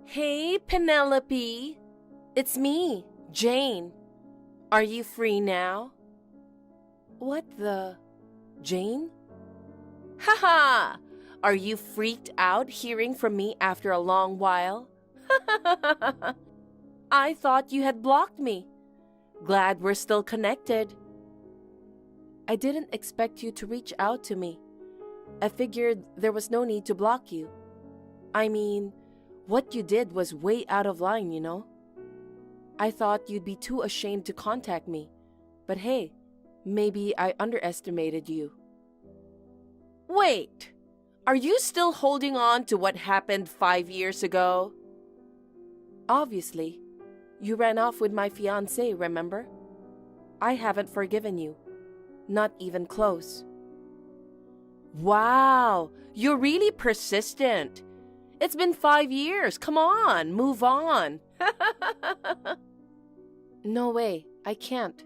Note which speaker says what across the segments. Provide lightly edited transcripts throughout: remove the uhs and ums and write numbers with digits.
Speaker 1: Hey, Penelope. It's me, Jane. Are you free now? What the... Jane? Haha! Are you freaked out hearing from me after a long while? I thought you had blocked me. Glad we're still connected. I didn't expect you to reach out to me. I figured there was no need to block you. I mean, what you did was way out of line, you know? I thought you'd be too ashamed to contact me. But hey, maybe I underestimated you. Wait, are you still holding on to what happened 5 years ago? Obviously. You ran off with my fiancé, remember? I haven't forgiven you. Not even close. Wow, you're really persistent. It's been 5 years. Come on, move on. No way, I can't.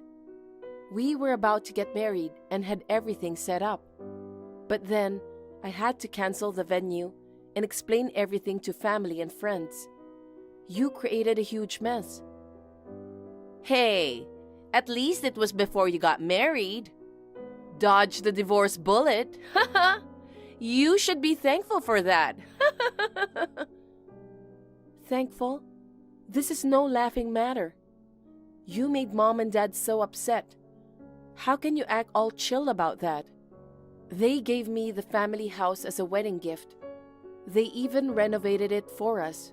Speaker 1: We were about to get married and had everything set up. But then, I had to cancel the venue and explain everything to family and friends. You created a huge mess. Hey, at least it was before you got married. Dodged the divorce bullet. You should be thankful for that. Thankful? This is no laughing matter. You made Mom and Dad so upset. How can you act all chill about that? They gave me the family house as a wedding gift. They even renovated it for us.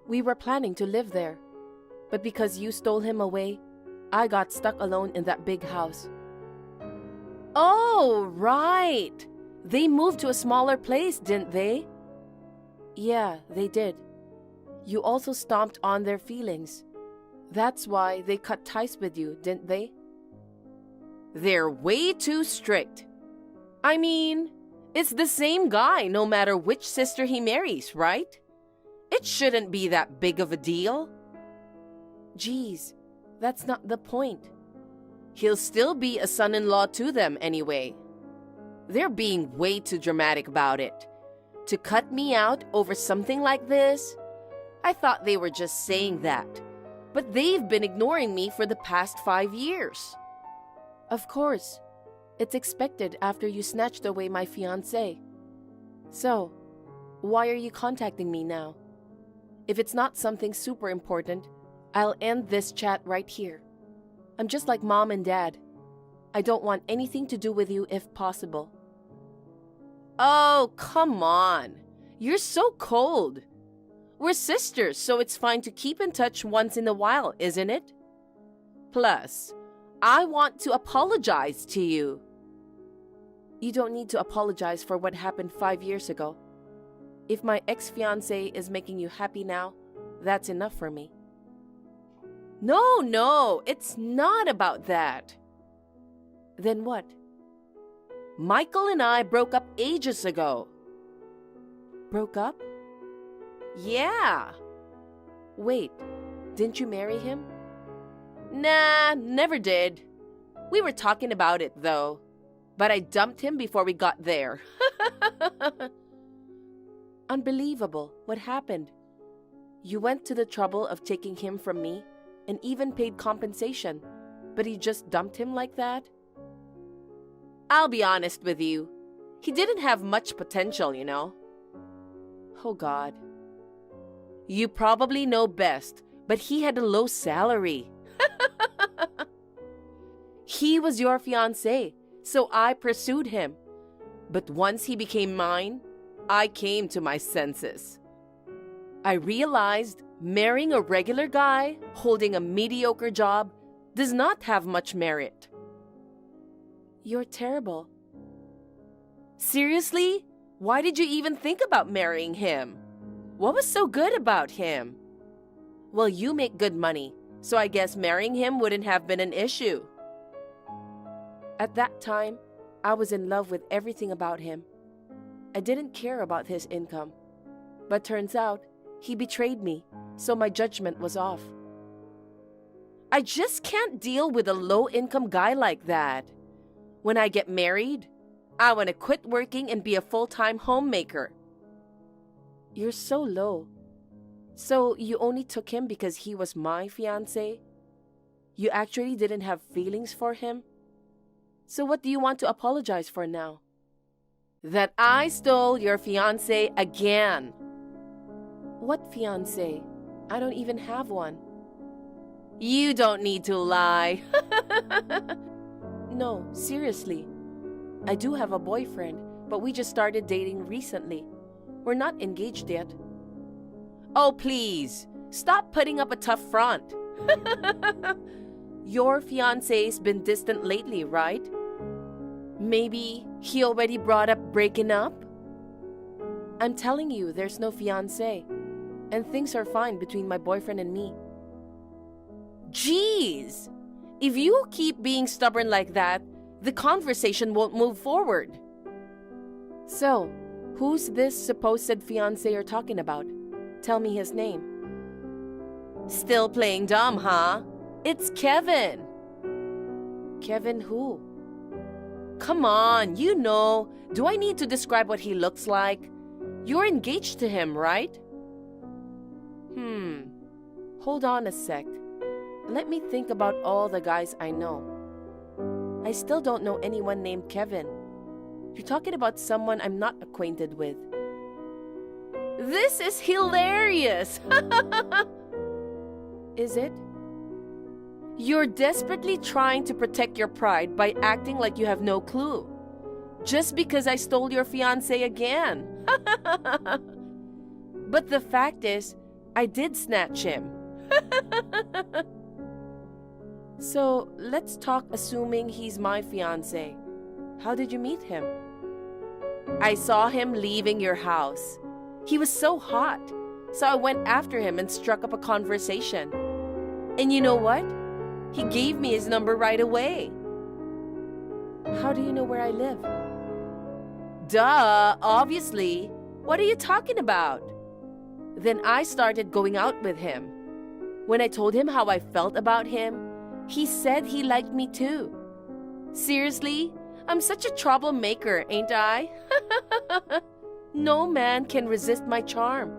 Speaker 1: We were planning to live there. But because you stole him away, I got stuck alone in that big house. Oh, right. They moved to a smaller place, didn't they? Yeah, they did. You also stomped on their feelings. That's why they cut ties with you, didn't they? They're way too strict. I mean, it's the same guy no matter which sister he marries, right? It shouldn't be that big of a deal. Geez, that's not the point. He'll still be a son-in-law to them anyway. They're being way too dramatic about it. To cut me out over something like this? I thought they were just saying that. But they've been ignoring me for the past 5 years. Of course. It's expected after you snatched away my fiancé. So, why are you contacting me now? If it's not something super important, I'll end this chat right here. I'm just like Mom and Dad. I don't want anything to do with you if possible. Oh, come on. You're so cold. We're sisters, so it's fine to keep in touch once in a while, isn't it? Plus, I want to apologize to you. You don't need to apologize for what happened 5 years ago. If my ex-fiancé is making you happy now, that's enough for me. No, it's not about that. Then what? Michael and I broke up ages ago. Broke up? Yeah. Wait, didn't you marry him? Nah, never did. We were talking about it though, but I dumped him before we got there. Unbelievable. What happened? You went to the trouble of taking him from me and even paid compensation, but you just dumped him like that? I'll be honest with you. He didn't have much potential, you know. Oh God. You probably know best, but he had a low salary. He was your fiancé, so I pursued him. But once he became mine, I came to my senses. I realized marrying a regular guy holding a mediocre job does not have much merit. You're terrible. Seriously? Why did you even think about marrying him? What was so good about him? Well, you make good money, so I guess marrying him wouldn't have been an issue. At that time, I was in love with everything about him. I didn't care about his income. But turns out, he betrayed me, so my judgment was off. I just can't deal with a low-income guy like that. When I get married, I want to quit working and be a full-time homemaker. You're so low. So you only took him because he was my fiancé? You actually didn't have feelings for him? So what do you want to apologize for now? That I stole your fiancé again. What fiancé? I don't even have one. You don't need to lie. No, seriously. I do have a boyfriend, but we just started dating recently. We're not engaged yet. Oh, please, stop putting up a tough front. Your fiancé's been distant lately, right? Maybe he already brought up breaking up? I'm telling you, there's no fiancé, and things are fine between my boyfriend and me. Jeez! If you keep being stubborn like that, the conversation won't move forward. So, who's this supposed fiancé you're talking about? Tell me his name. Still playing dumb, huh? It's Kevin. Kevin who? Come on, you know. Do I need to describe what he looks like? You're engaged to him, right? Hold on a sec. Let me think about all the guys I know. I still don't know anyone named Kevin. You're talking about someone I'm not acquainted with. This is hilarious! Is it? You're desperately trying to protect your pride by acting like you have no clue. Just because I stole your fiancé again. But the fact is, I did snatch him. So, let's talk assuming he's my fiancé. How did you meet him? I saw him leaving your house. He was so hot, so I went after him and struck up a conversation. And you know what? He gave me his number right away. How do you know where I live? Duh, obviously. What are you talking about? Then I started going out with him. When I told him how I felt about him, he said he liked me too. Seriously? I'm such a troublemaker, ain't I? No man can resist my charm.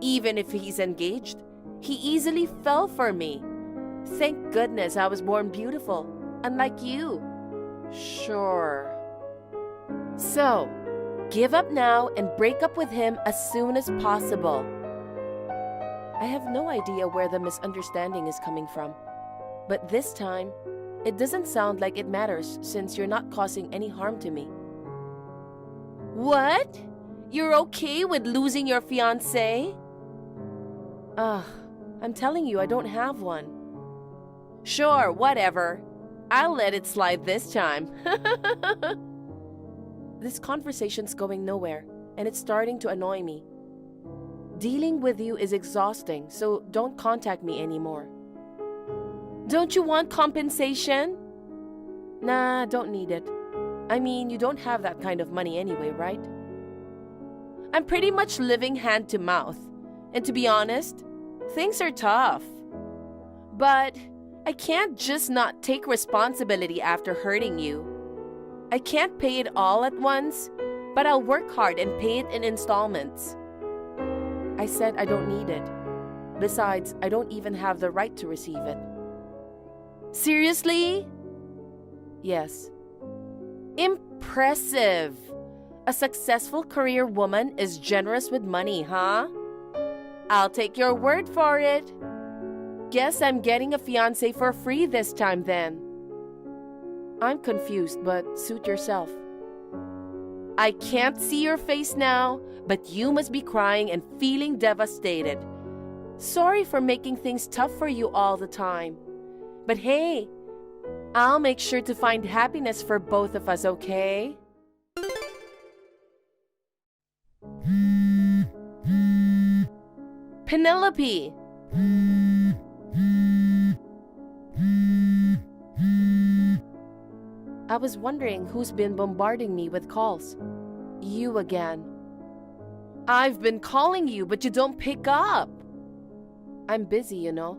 Speaker 1: Even if he's engaged, he easily fell for me. Thank goodness I was born beautiful, unlike you. Sure. So, give up now and break up with him as soon as possible. I have no idea where the misunderstanding is coming from. But this time, it doesn't sound like it matters since you're not causing any harm to me. What? You're okay with losing your fiancé? I'm telling you, I don't have one. Sure, whatever. I'll let it slide this time. This conversation's going nowhere, and it's starting to annoy me. Dealing with you is exhausting, so don't contact me anymore. Don't you want compensation? Nah, don't need it. I mean, you don't have that kind of money anyway, right? I'm pretty much living hand to mouth. And to be honest, things are tough. But I can't just not take responsibility after hurting you. I can't pay it all at once, but I'll work hard and pay it in installments. I said I don't need it. Besides, I don't even have the right to receive it. Seriously? Yes. Impressive. A successful career woman is generous with money, huh? I'll take your word for it. Guess I'm getting a fiancé for free this time then. I'm confused, but suit yourself. I can't see your face now, but you must be crying and feeling devastated. Sorry for making things tough for you all the time. But hey, I'll make sure to find happiness for both of us, okay? Penelope! I was wondering who's been bombarding me with calls. You again. I've been calling you, but you don't pick up. I'm busy, you know.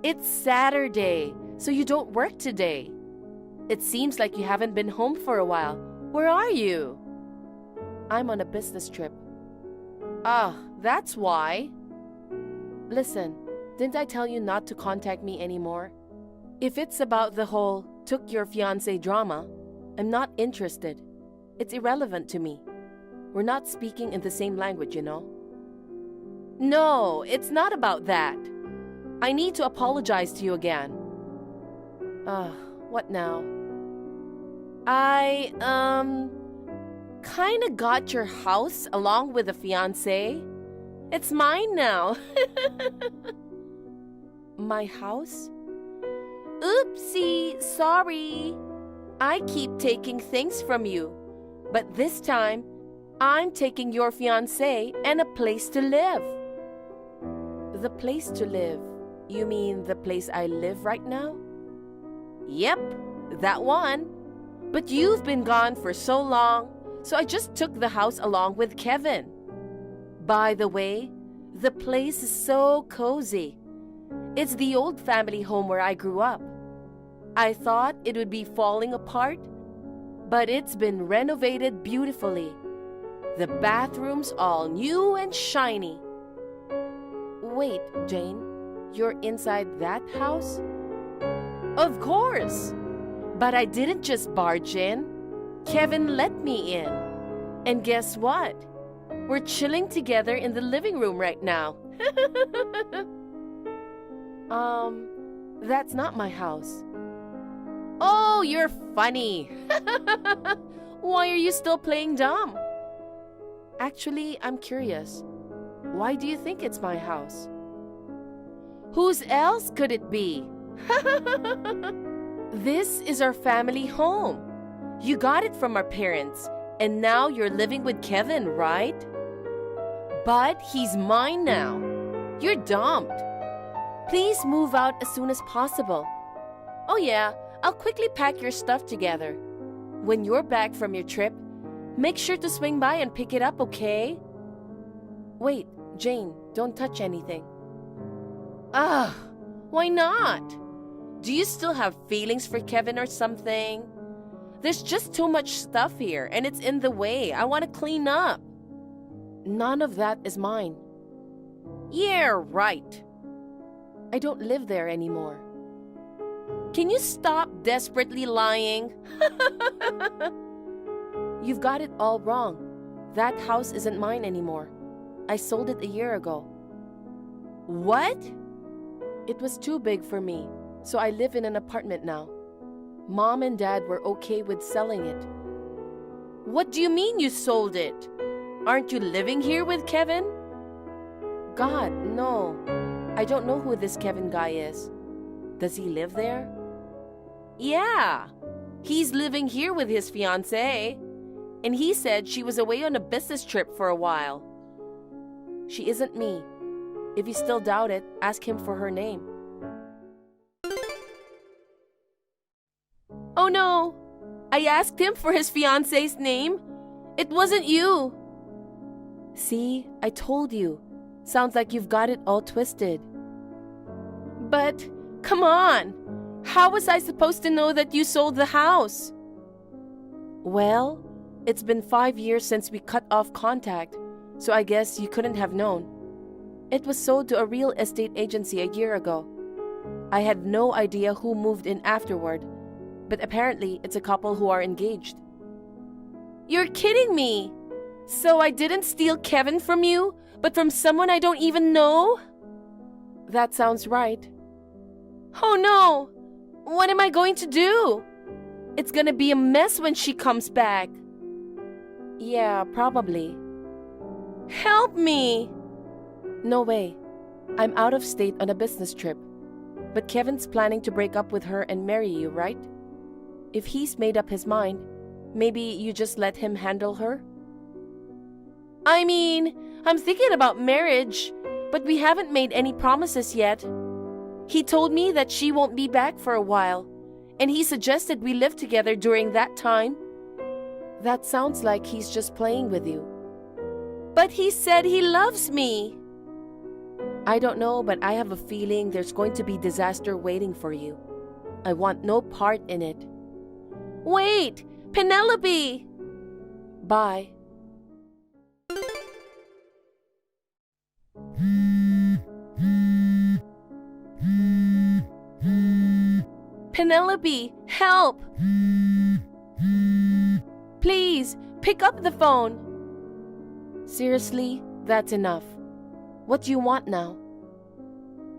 Speaker 1: It's Saturday, so you don't work today. It seems like you haven't been home for a while. Where are you? I'm on a business trip. That's why. Listen, didn't I tell you not to contact me anymore? If it's about the whole took your fiancé drama, I'm not interested. It's irrelevant to me. We're not speaking in the same language, you know? No, it's not about that. I need to apologize to you again. What now? I, kinda got your house along with the fiancé. It's mine now. My house? Oopsie, sorry. I keep taking things from you. But this time, I'm taking your fiancé and a place to live. The place to live? You mean the place I live right now? Yep, that one. But you've been gone for so long, so I just took the house along with Kevin. By the way, the place is so cozy. It's the old family home where I grew up. I thought it would be falling apart, but it's been renovated beautifully. The bathroom's all new and shiny. Wait, Jane, you're inside that house? Of course! But I didn't just barge in. Kevin let me in. And guess what? We're chilling together in the living room right now. That's not my house. Oh, you're funny. Why are you still playing dumb? Actually, I'm curious. Why do you think it's my house? Whose else could it be? This is our family home. You got it from our parents, and now you're living with Kevin, right? But he's mine now. You're dumped. Please move out as soon as possible. Oh yeah, I'll quickly pack your stuff together. When you're back from your trip, make sure to swing by and pick it up, okay? Wait, Jane, don't touch anything. Why not? Do you still have feelings for Kevin or something? There's just too much stuff here and it's in the way. I want to clean up. None of that is mine. Yeah, right. I don't live there anymore. Can you stop desperately lying? You've got it all wrong. That house isn't mine anymore. I sold it a year ago. What? It was too big for me, so I live in an apartment now. Mom and Dad were okay with selling it. What do you mean you sold it? Aren't you living here with Kevin? God, no. I don't know who this Kevin guy is. Does he live there? Yeah. He's living here with his fiancée. And he said she was away on a business trip for a while. She isn't me. If you still doubt it, ask him for her name. Oh no! I asked him for his fiancé's name. It wasn't you. See, I told you. Sounds like you've got it all twisted. But, come on! How was I supposed to know that you sold the house? Well, it's been 5 years since we cut off contact, so I guess you couldn't have known. It was sold to a real estate agency a year ago. I had no idea who moved in afterward, but apparently it's a couple who are engaged. You're kidding me! So I didn't steal Kevin from you, but from someone I don't even know? That sounds right. Oh no! What am I going to do? It's gonna be a mess when she comes back. Yeah, probably. Help me! No way. I'm out of state on a business trip. But Kevin's planning to break up with her and marry you, right? If he's made up his mind, maybe you just let him handle her? I mean, I'm thinking about marriage, but we haven't made any promises yet. He told me that she won't be back for a while, and he suggested we live together during that time. That sounds like he's just playing with you. But he said he loves me. I don't know, but I have a feeling there's going to be disaster waiting for you. I want no part in it. Wait! Penelope! Bye. Penelope, help! Please, pick up the phone. Seriously, that's enough. What do you want now?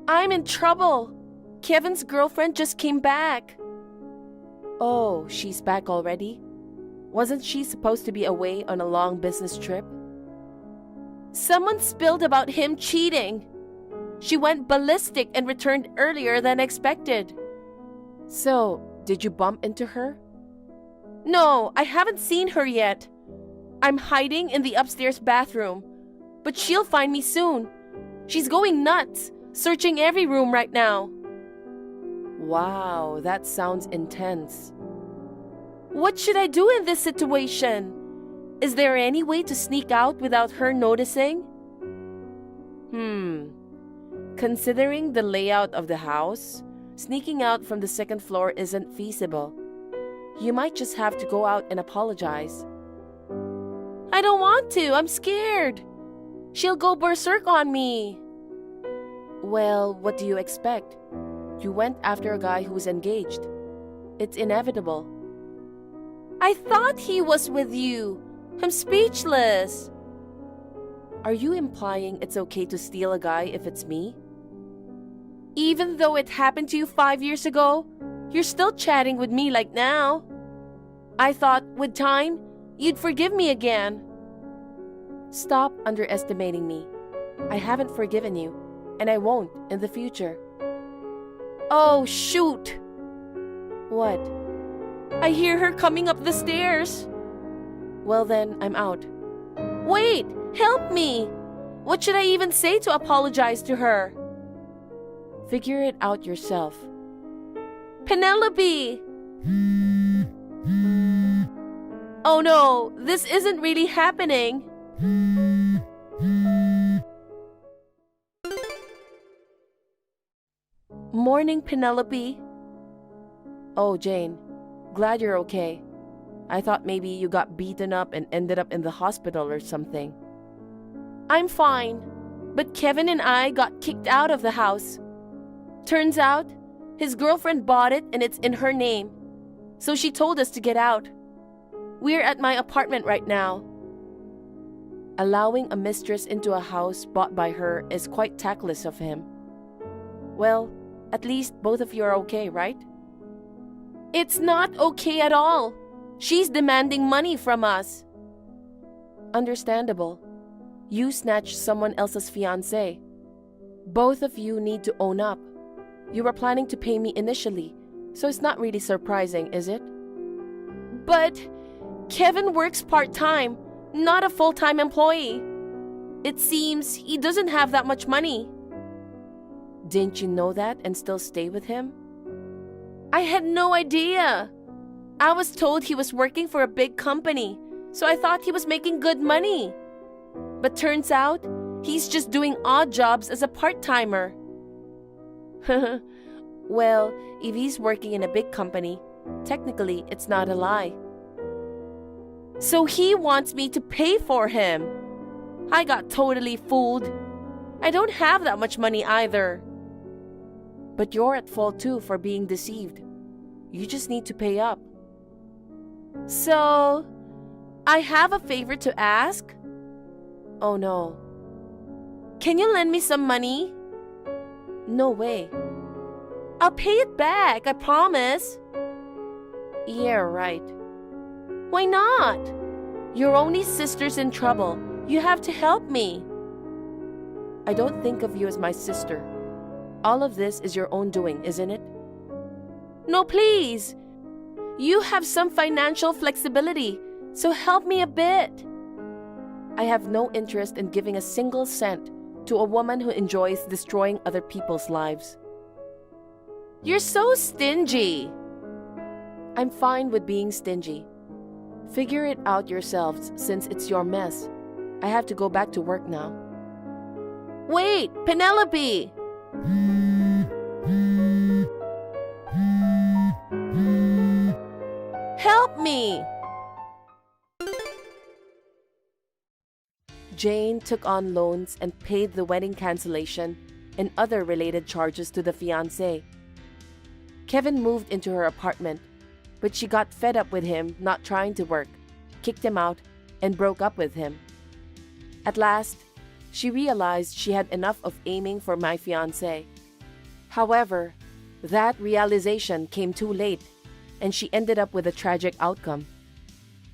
Speaker 1: I'm in trouble. Kevin's girlfriend just came back. Oh, she's back already? Wasn't she supposed to be away on a long business trip? Someone spilled about him cheating. She went ballistic and returned earlier than expected. So, did you bump into her? No, I haven't seen her yet. I'm hiding in the upstairs bathroom, but she'll find me soon. She's going nuts, searching every room right now. Wow, that sounds intense. What should I do in this situation? Is there any way to sneak out without her noticing? Considering the layout of the house, sneaking out from the second floor isn't feasible. You might just have to go out and apologize. I don't want to. I'm scared. She'll go berserk on me. Well, what do you expect? You went after a guy who was engaged. It's inevitable. I thought he was with you. I'm speechless. Are you implying it's okay to steal a guy if it's me? Even though it happened to you 5 years ago, you're still chatting with me like now. I thought, with time, you'd forgive me again. Stop underestimating me. I haven't forgiven you, and I won't in the future. Oh, shoot! What? I hear her coming up the stairs. Well then, I'm out. Wait! Help me! What should I even say to apologize to her? Figure it out yourself. Penelope! Oh no, this isn't really happening. Morning, Penelope. Oh, Jane. Glad you're okay. I thought maybe you got beaten up and ended up in the hospital or something. I'm fine, but Kevin and I got kicked out of the house. Turns out, his girlfriend bought it and it's in her name. So she told us to get out. We're at my apartment right now. Allowing a mistress into a house bought by her is quite tactless of him. Well, at least both of you are okay, right? It's not okay at all. She's demanding money from us. Understandable. You snatched someone else's fiancé. Both of you need to own up. You were planning to pay me initially, so it's not really surprising, is it? But Kevin works part-time, not a full-time employee. It seems he doesn't have that much money. Didn't you know that and still stay with him? I had no idea. I was told he was working for a big company, so I thought he was making good money. But turns out, he's just doing odd jobs as a part-timer. Well, if he's working in a big company, technically it's not a lie. So he wants me to pay for him. I got totally fooled. I don't have that much money either. But you're at fault too for being deceived. You just need to pay up. So, I have a favor to ask? Oh no. Can you lend me some money? No way. I'll pay it back, I promise. Yeah, right. Why not? Your only sister's in trouble. You have to help me. I don't think of you as my sister. All of this is your own doing, isn't it? No, please. You have some financial flexibility, so help me a bit. I have no interest in giving a single cent to a woman who enjoys destroying other people's lives. You're so stingy. I'm fine with being stingy. Figure it out yourselves since it's your mess. I have to go back to work now. Wait, Penelope! Help me! Jane took on loans and paid the wedding cancellation and other related charges to the fiancé. Kevin moved into her apartment, but she got fed up with him not trying to work, kicked him out, and broke up with him. At last, she realized she had enough of aiming for my fiancé. However, that realization came too late, and she ended up with a tragic outcome.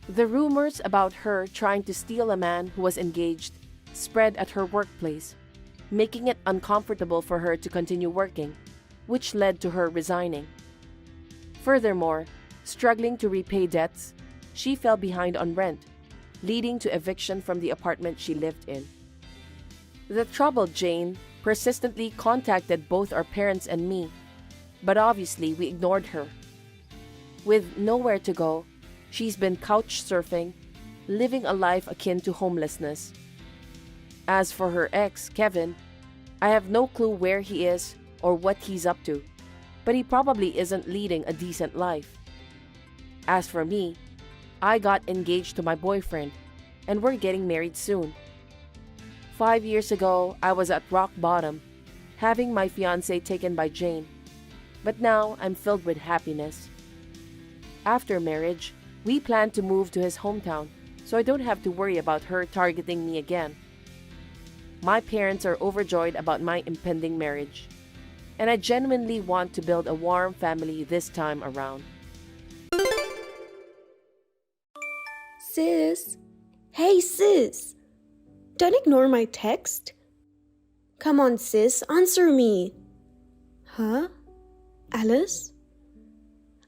Speaker 1: The rumors about her trying to steal a man who was engaged spread at her workplace, making it uncomfortable for her to continue working, which led to her resigning. Furthermore, struggling to repay debts, she fell behind on rent, leading to eviction from the apartment she lived in. The troubled Jane persistently contacted both our parents and me, but obviously we ignored her. With nowhere to go, she's been couch surfing, living a life akin to homelessness. As for her ex, Kevin, I have no clue where he is or what he's up to, but he probably isn't leading a decent life. As for me, I got engaged to my boyfriend, and we're getting married soon. 5 years ago, I was at rock bottom, having my fiancé taken by Jane, but now I'm filled with happiness. After marriage, we plan to move to his hometown, so I don't have to worry about her targeting me again. My parents are overjoyed about my impending marriage, and I genuinely want to build a warm family this time around.
Speaker 2: Sis? Hey, sis! Don't ignore my text. Come on, sis, answer me. Huh? Alice?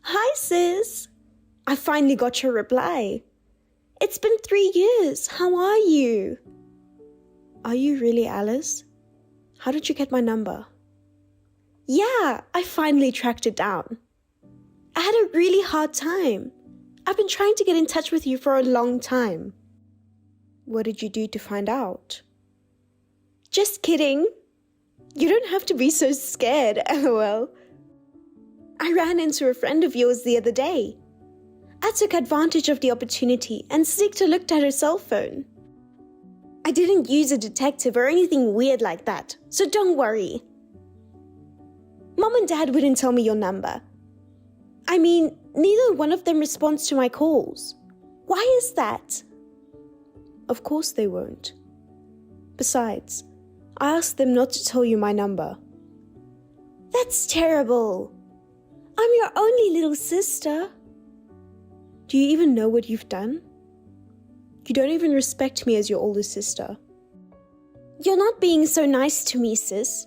Speaker 2: Hi, sis! I finally got your reply. It's been 3 years. How are you? Are you really Alice? How did you get my number? Yeah, I finally tracked it down. I had a really hard time. I've been trying to get in touch with you for a long time. What did you do to find out? Just kidding. You don't have to be so scared, lol. I ran into a friend of yours the other day. I took advantage of the opportunity and sneaked a look at her cell phone. I didn't use a detective or anything weird like that, so don't worry. Mom and Dad wouldn't tell me your number. I mean, neither one of them responds to my calls. Why is that? Of course they won't. Besides, I asked them not to tell you my number. That's terrible. I'm your only little sister. Do you even know what you've done? You don't even respect me as your older sister. You're not being so nice to me, sis.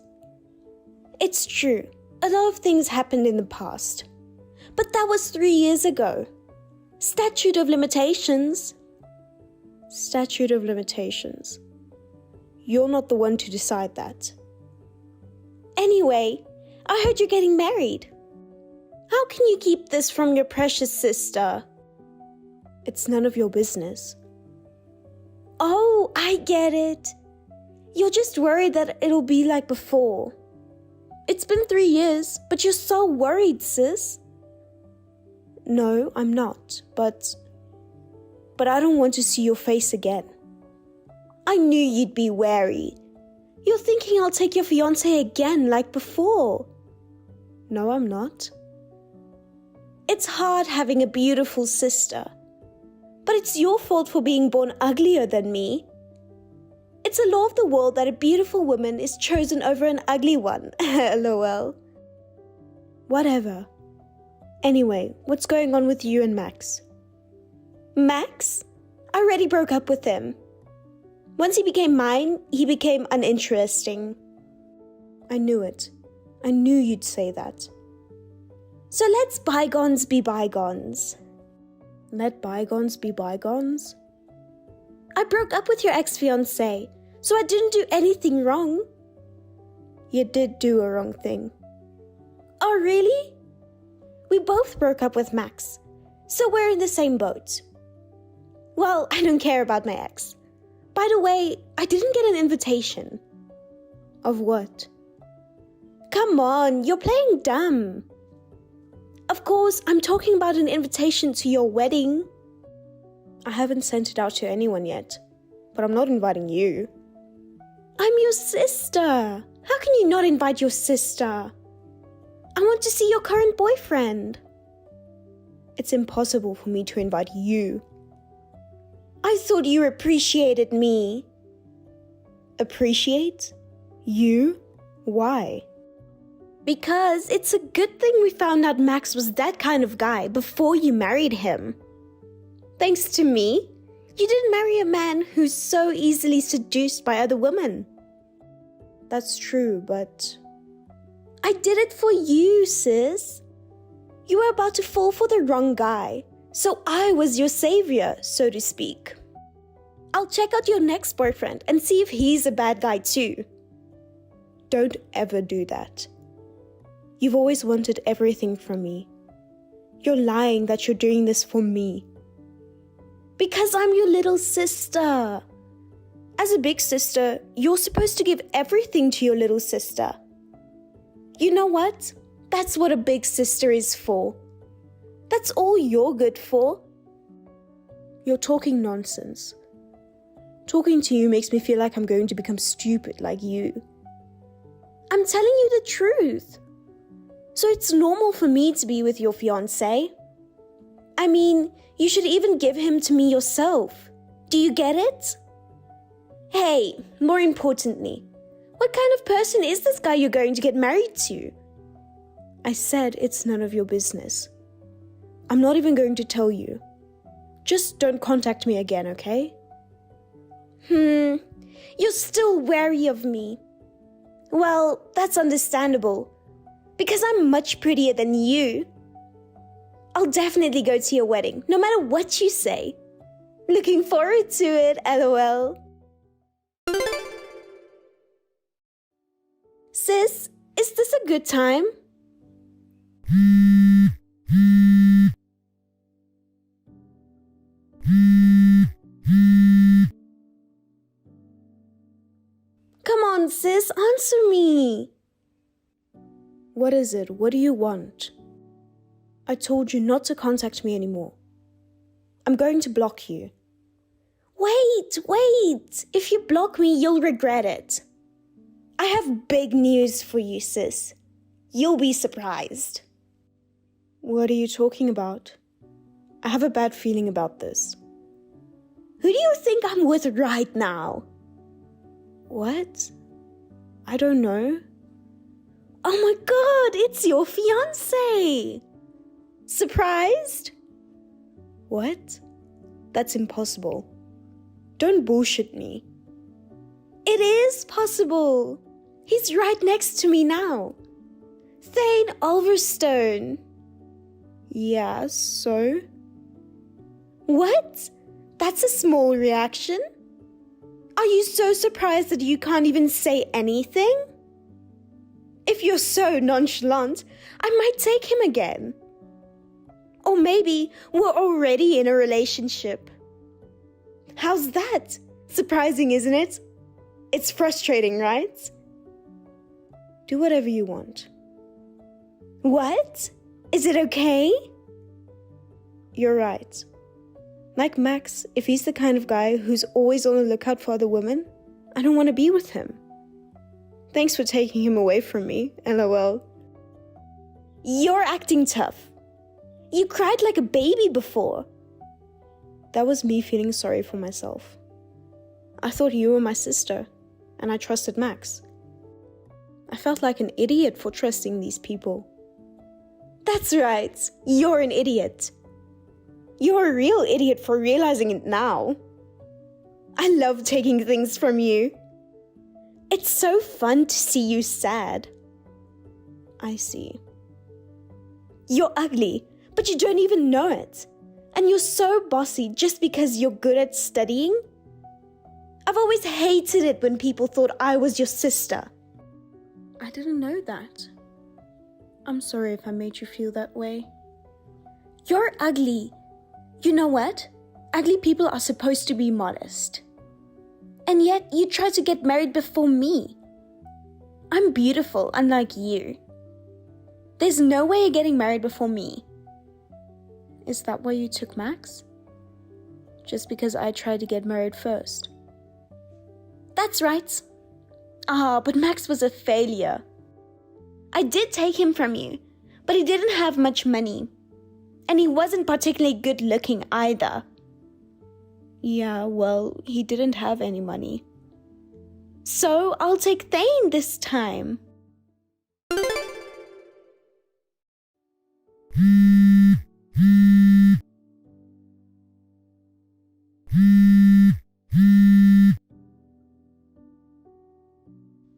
Speaker 2: It's true, a lot of things happened in the past. But that was 3 years ago. Statute of limitations. Statute of limitations. You're not the one to decide that. Anyway, I heard you're getting married. How can you keep this from your precious sister? It's none of your business. Oh, I get it. You're just worried that it'll be like before. It's been 3 years, but you're so worried, sis. No, I'm not, but I don't want to see your face again. I knew you'd be wary. You're thinking I'll take your fiancé again like before. No, I'm not. It's hard having a beautiful sister, but it's your fault for being born uglier than me. It's a law of the world that a beautiful woman is chosen over an ugly one. LOL. Whatever. Anyway, what's going on with you and Max? Max? I already broke up with him. Once he became mine, he became uninteresting. I knew it. I knew you'd say that. So let's bygones be bygones. Let bygones be bygones? I broke up with your ex-fiancé, so I didn't do anything wrong. You did do a wrong thing. Oh, really? We both broke up with Max, so we're in the same boat. Well, I don't care about my ex. By the way, I didn't get an invitation. Of what? Come on, you're playing dumb. Of course, I'm talking about an invitation to your wedding. I haven't sent it out to anyone yet, but I'm not inviting you. I'm your sister. How can you not invite your sister? I want to see your current boyfriend. It's impossible for me to invite you. I thought you appreciated me. Appreciate? You? Why? Because it's a good thing we found out Max was that kind of guy before you married him. Thanks to me, you didn't marry a man who's so easily seduced by other women. That's true, but I did it for you, sis. You were about to fall for the wrong guy, so I was your savior, so to speak. I'll check out your next boyfriend and see if he's a bad guy too. Don't ever do that. You've always wanted everything from me. You're lying that you're doing this for me. Because I'm your little sister. As a big sister, you're supposed to give everything to your little sister. You know what? That's what a big sister is for. That's all you're good for. You're talking nonsense. Talking to you makes me feel like I'm going to become stupid like you. I'm telling you the truth. So it's normal for me to be with your fiancé. I mean, you should even give him to me yourself. Do you get it? Hey, more importantly, what kind of person is this guy you're going to get married to? I said it's none of your business. I'm not even going to tell you. Just don't contact me again, okay? You're still wary of me. Well, that's understandable. Because I'm much prettier than you. I'll definitely go to your wedding, no matter what you say. Looking forward to it, LOL. Sis, is this a good time? Come on, sis, answer me. What is it? What do you want? I told you not to contact me anymore. I'm going to block you. Wait. If you block me, you'll regret it. I have big news for you, sis. You'll be surprised. What are you talking about? I have a bad feeling about this. Who do you think I'm with right now? What? I don't know. Oh my god, it's your fiancé! Surprised? What? That's impossible. Don't bullshit me. It is possible. He's right next to me now. Thayne Ulverstone. Yeah, so? What? That's a small reaction? Are you so surprised that you can't even say anything? If you're so nonchalant, I might take him again. Or maybe we're already in a relationship. How's that? Surprising, isn't it? It's frustrating, right? Do whatever you want. What? Is it okay? You're right. Like Max, if he's the kind of guy who's always on the lookout for other women, I don't want to be with him. Thanks for taking him away from me, LOL. You're acting tough. You cried like a baby before. That was me feeling sorry for myself. I thought you were my sister, and I trusted Max. I felt like an idiot for trusting these people. That's right, you're an idiot. You're a real idiot for realizing it now. I love taking things from you. It's so fun to see you sad. I see. You're ugly, but you don't even know it. And you're so bossy just because you're good at studying. I've always hated it when people thought I was your sister. I didn't know that. I'm sorry if I made you feel that way. You're ugly. You know what? Ugly people are supposed to be modest. And yet you try to get married before me. I'm beautiful, unlike you. There's no way you're getting married before me. Is that why you took Max? Just because I tried to get married first? That's right. But Max was a failure. I did take him from you, but he didn't have much money. And he wasn't particularly good looking either. Yeah, well, he didn't have any money. So I'll take Thayne this time.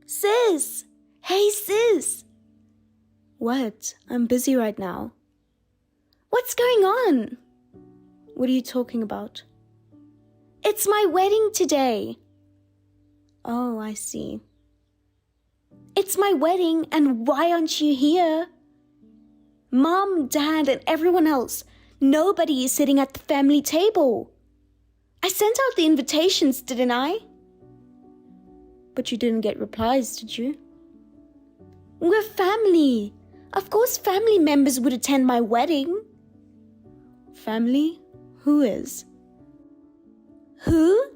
Speaker 2: Sis! Hey, sis! What? I'm busy right now. What's going on? What are you talking about? It's my wedding today. Oh, I see. It's my wedding, and why aren't you here? Mom, Dad, and everyone else, nobody is sitting at the family table. I sent out the invitations, didn't I? But you didn't get replies, did you? We're family. Of course family members would attend my wedding. Family? Who is? Who?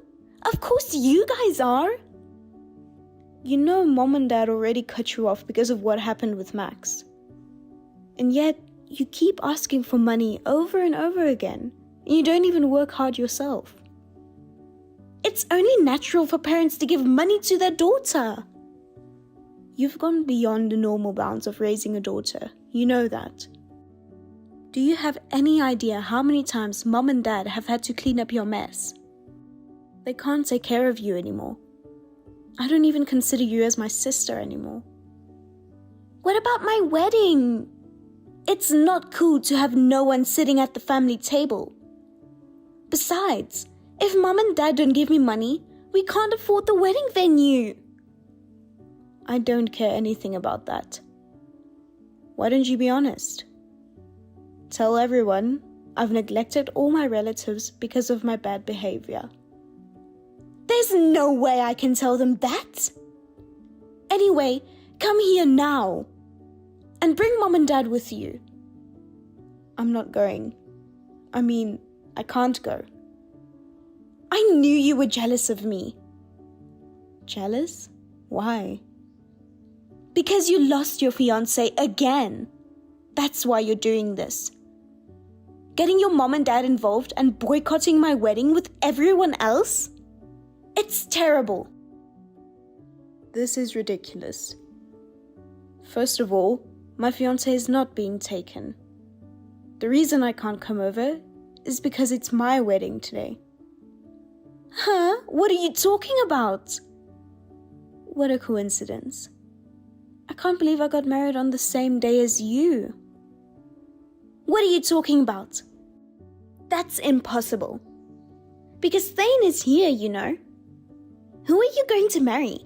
Speaker 2: Of course you guys are. You know Mom and Dad already cut you off because of what happened with Max. And yet you keep asking for money over and over again. And you don't even work hard yourself. It's only natural for parents to give money to their daughter. You've gone beyond the normal bounds of raising a daughter. You know that. Do you have any idea how many times Mom and Dad have had to clean up your mess? They can't take care of you anymore. I don't even consider you as my sister anymore. What about my wedding? It's not cool to have no one sitting at the family table. Besides, if Mom and Dad don't give me money, we can't afford the wedding venue. I don't care anything about that. Why don't you be honest? Tell everyone I've neglected all my relatives because of my bad behavior. There's no way I can tell them that. Anyway, come here now. And bring Mom and Dad with you. I'm not going. I can't go. I knew you were jealous of me. Jealous? Why? Because you lost your fiancé again. That's why you're doing this. Getting your mom and dad involved and boycotting my wedding with everyone else? It's terrible. This is ridiculous. First of all, my fiancé is not being taken. The reason I can't come over is because it's my wedding today. Huh? What are you talking about? What a coincidence. I can't believe I got married on the same day as you. What are you talking about? That's impossible. Because Thayne is here, you know. Who are you going to marry?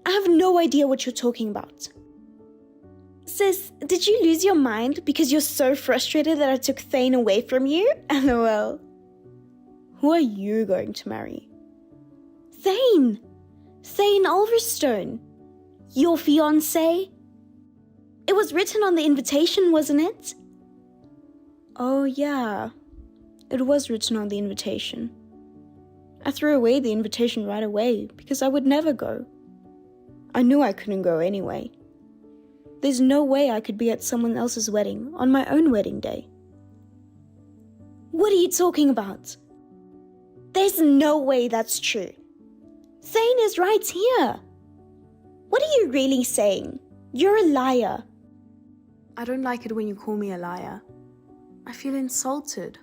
Speaker 2: I have no idea what you're talking about. Sis, did you lose your mind because you're so frustrated that I took Thayne away from you? LOL. Who are you going to marry? Thayne! Thayne Ulverstone. Your fiancé? It was written on the invitation, wasn't it? Oh, yeah. It was written on the invitation. I threw away the invitation right away because I would never go. I knew I couldn't go anyway. There's no way I could be at someone else's wedding on my own wedding day. What are you talking about? There's no way that's true. Thayne is right here. What are you really saying? You're a liar. I don't like it when you call me a liar. I feel insulted.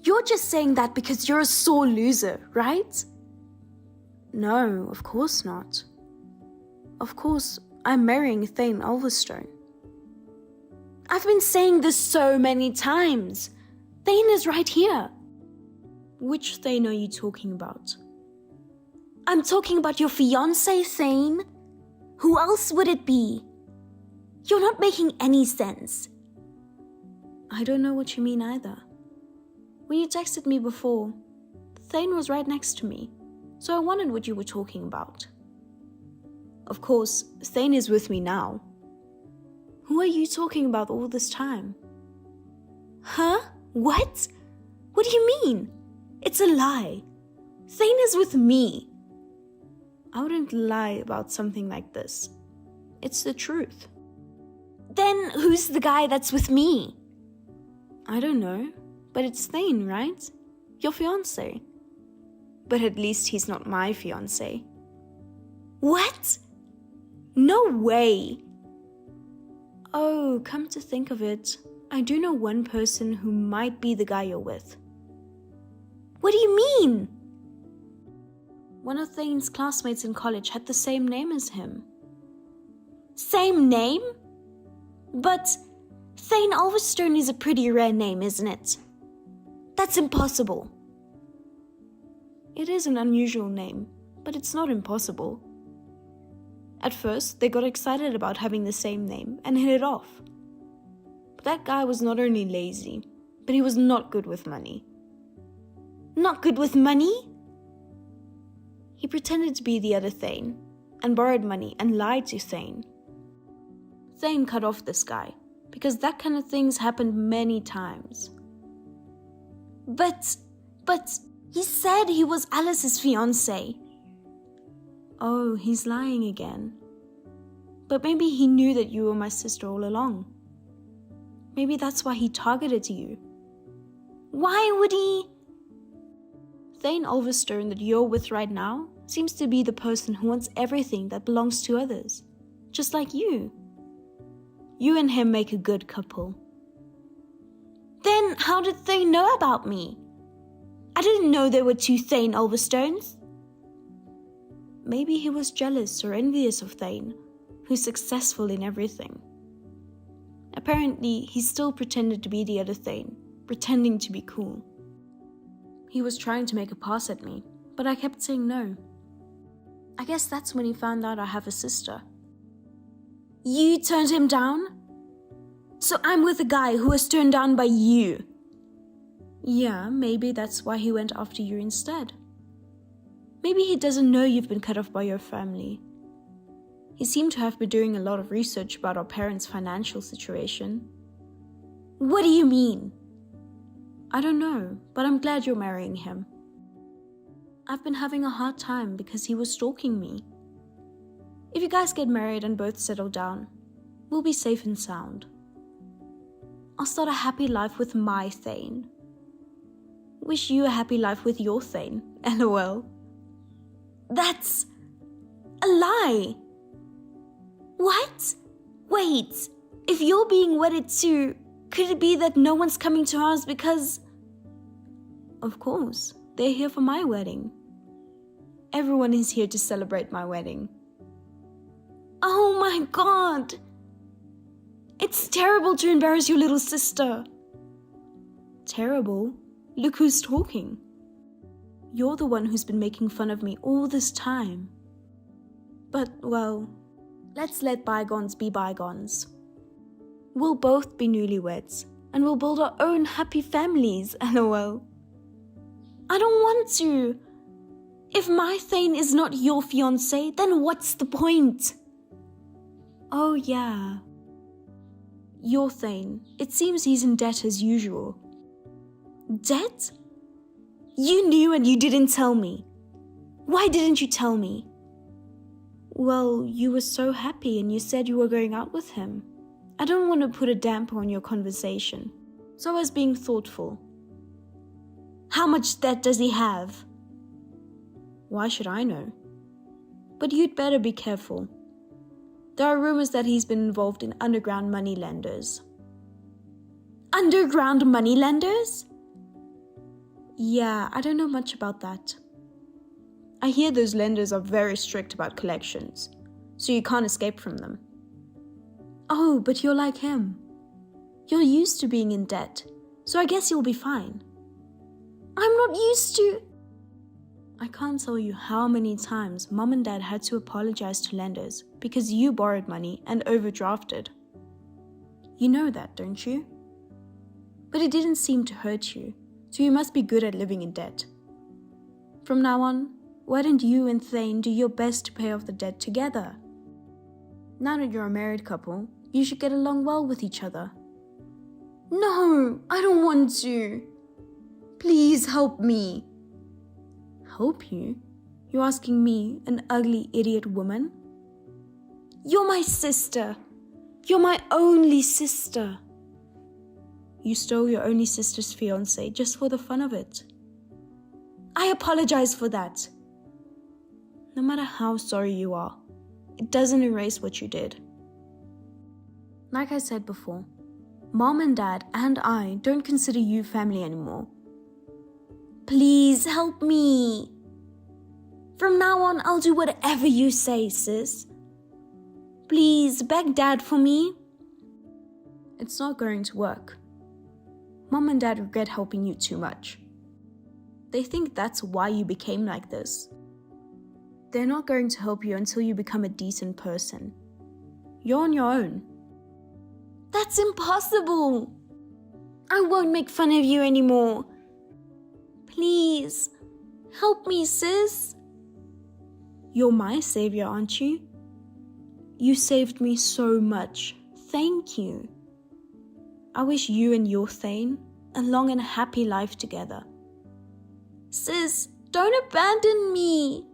Speaker 2: You're just saying that because you're a sore loser, right? No, of course not. Of course, I'm marrying Thayne Ulverstone. I've been saying this so many times. Thayne is right here. Which Thayne are you talking about? I'm talking about your fiancé, Thayne. Who else would it be? You're not making any sense. I don't know what you mean either. When you texted me before, Thayne was right next to me, so I wondered what you were talking about. Of course, Thayne is with me now. Who are you talking about all this time? Huh? What? What do you mean? It's a lie. Thayne is with me. I wouldn't lie about something like this. It's the truth. Then who's the guy that's with me? I don't know, but it's Thayne, right? Your fiancé. But at least he's not my fiancé. What? No way! Oh, come to think of it, I do know one person who might be the guy you're with. What do you mean? One of Thayne's classmates in college had the same name as him. Same name? But Thayne Ulverstone is a pretty rare name, isn't it? That's impossible. It is an unusual name, but it's not impossible. At first, they got excited about having the same name and hit it off. But that guy was not only lazy, but he was not good with money. Not good with money? He pretended to be the other Thayne and borrowed money and lied to Thayne. Thayne cut off this guy because that kind of thing's happened many times. But he said he was Alice's fiancé. Oh, he's lying again. But maybe he knew that you were my sister all along. Maybe that's why he targeted you. Why would he? Thayne Ulverstone that you're with right now seems to be the person who wants everything that belongs to others. Just like you. You and him make a good couple. Then how did Thayne know about me? I didn't know there were two Thayne Ulverstones. Maybe he was jealous or envious of Thayne, who's successful in everything. Apparently, he still pretended to be the other Thayne, pretending to be cool. He was trying to make a pass at me, but I kept saying no. I guess that's when he found out I have a sister. You turned him down? So I'm with a guy who was turned down by you. Yeah, maybe that's why he went after you instead. Maybe he doesn't know you've been cut off by your family. He seemed to have been doing a lot of research about our parents' financial situation. What do you mean? I don't know, but I'm glad you're marrying him. I've been having a hard time because he was stalking me. If you guys get married and both settle down, we'll be safe and sound. I'll start a happy life with my Thayne. Wish you a happy life with your Thayne, LOL. That's a lie. What? Wait, if you're being wedded too, could it be that no one's coming to ours because... Of course, they're here for my wedding. Everyone is here to celebrate my wedding. Oh my god! It's terrible to embarrass your little sister. Terrible? Look who's talking. You're the one who's been making fun of me all this time. But, well, let's let bygones be bygones. We'll both be newlyweds, and we'll build our own happy families, LOL. I don't want to. If my Thayne is not your fiancé, then what's the point? Oh yeah. Your Thayne, it seems he's in debt as usual. Debt? You knew and you didn't tell me. Why didn't you tell me? Well, you were so happy and you said you were going out with him. I don't want to put a damper on your conversation, so I was being thoughtful. How much debt does he have? Why should I know? But you'd better be careful. There are rumors that he's been involved in underground money lenders. Underground money lenders? Yeah, I don't know much about that. I hear those lenders are very strict about collections, so you can't escape from them. Oh, but you're like him. You're used to being in debt, so I guess you'll be fine. I'm not used to... I can't tell you how many times Mom and Dad had to apologize to lenders because you borrowed money and overdrafted. You know that, don't you? But it didn't seem to hurt you, so you must be good at living in debt. From now on, why don't you and Thayne do your best to pay off the debt together? Now that you're a married couple, you should get along well with each other. No, I don't want to. Please help me. Help you? You're asking me, an ugly idiot woman? You're my sister. You're my only sister. You stole your only sister's fiancé just for the fun of it. I apologize for that. No matter how sorry you are, it doesn't erase what you did. Like I said before, Mom and Dad and I don't consider you family anymore. Please help me. From now on, I'll do whatever you say, sis. Please beg Dad for me. It's not going to work. Mom and Dad regret helping you too much. They think that's why you became like this. They're not going to help you until you become a decent person. You're on your own. That's impossible. I won't make fun of you anymore. Please, help me, sis. You're my savior, aren't you? You saved me so much. Thank you. I wish you and your Thayne a long and happy life together. Sis, don't abandon me.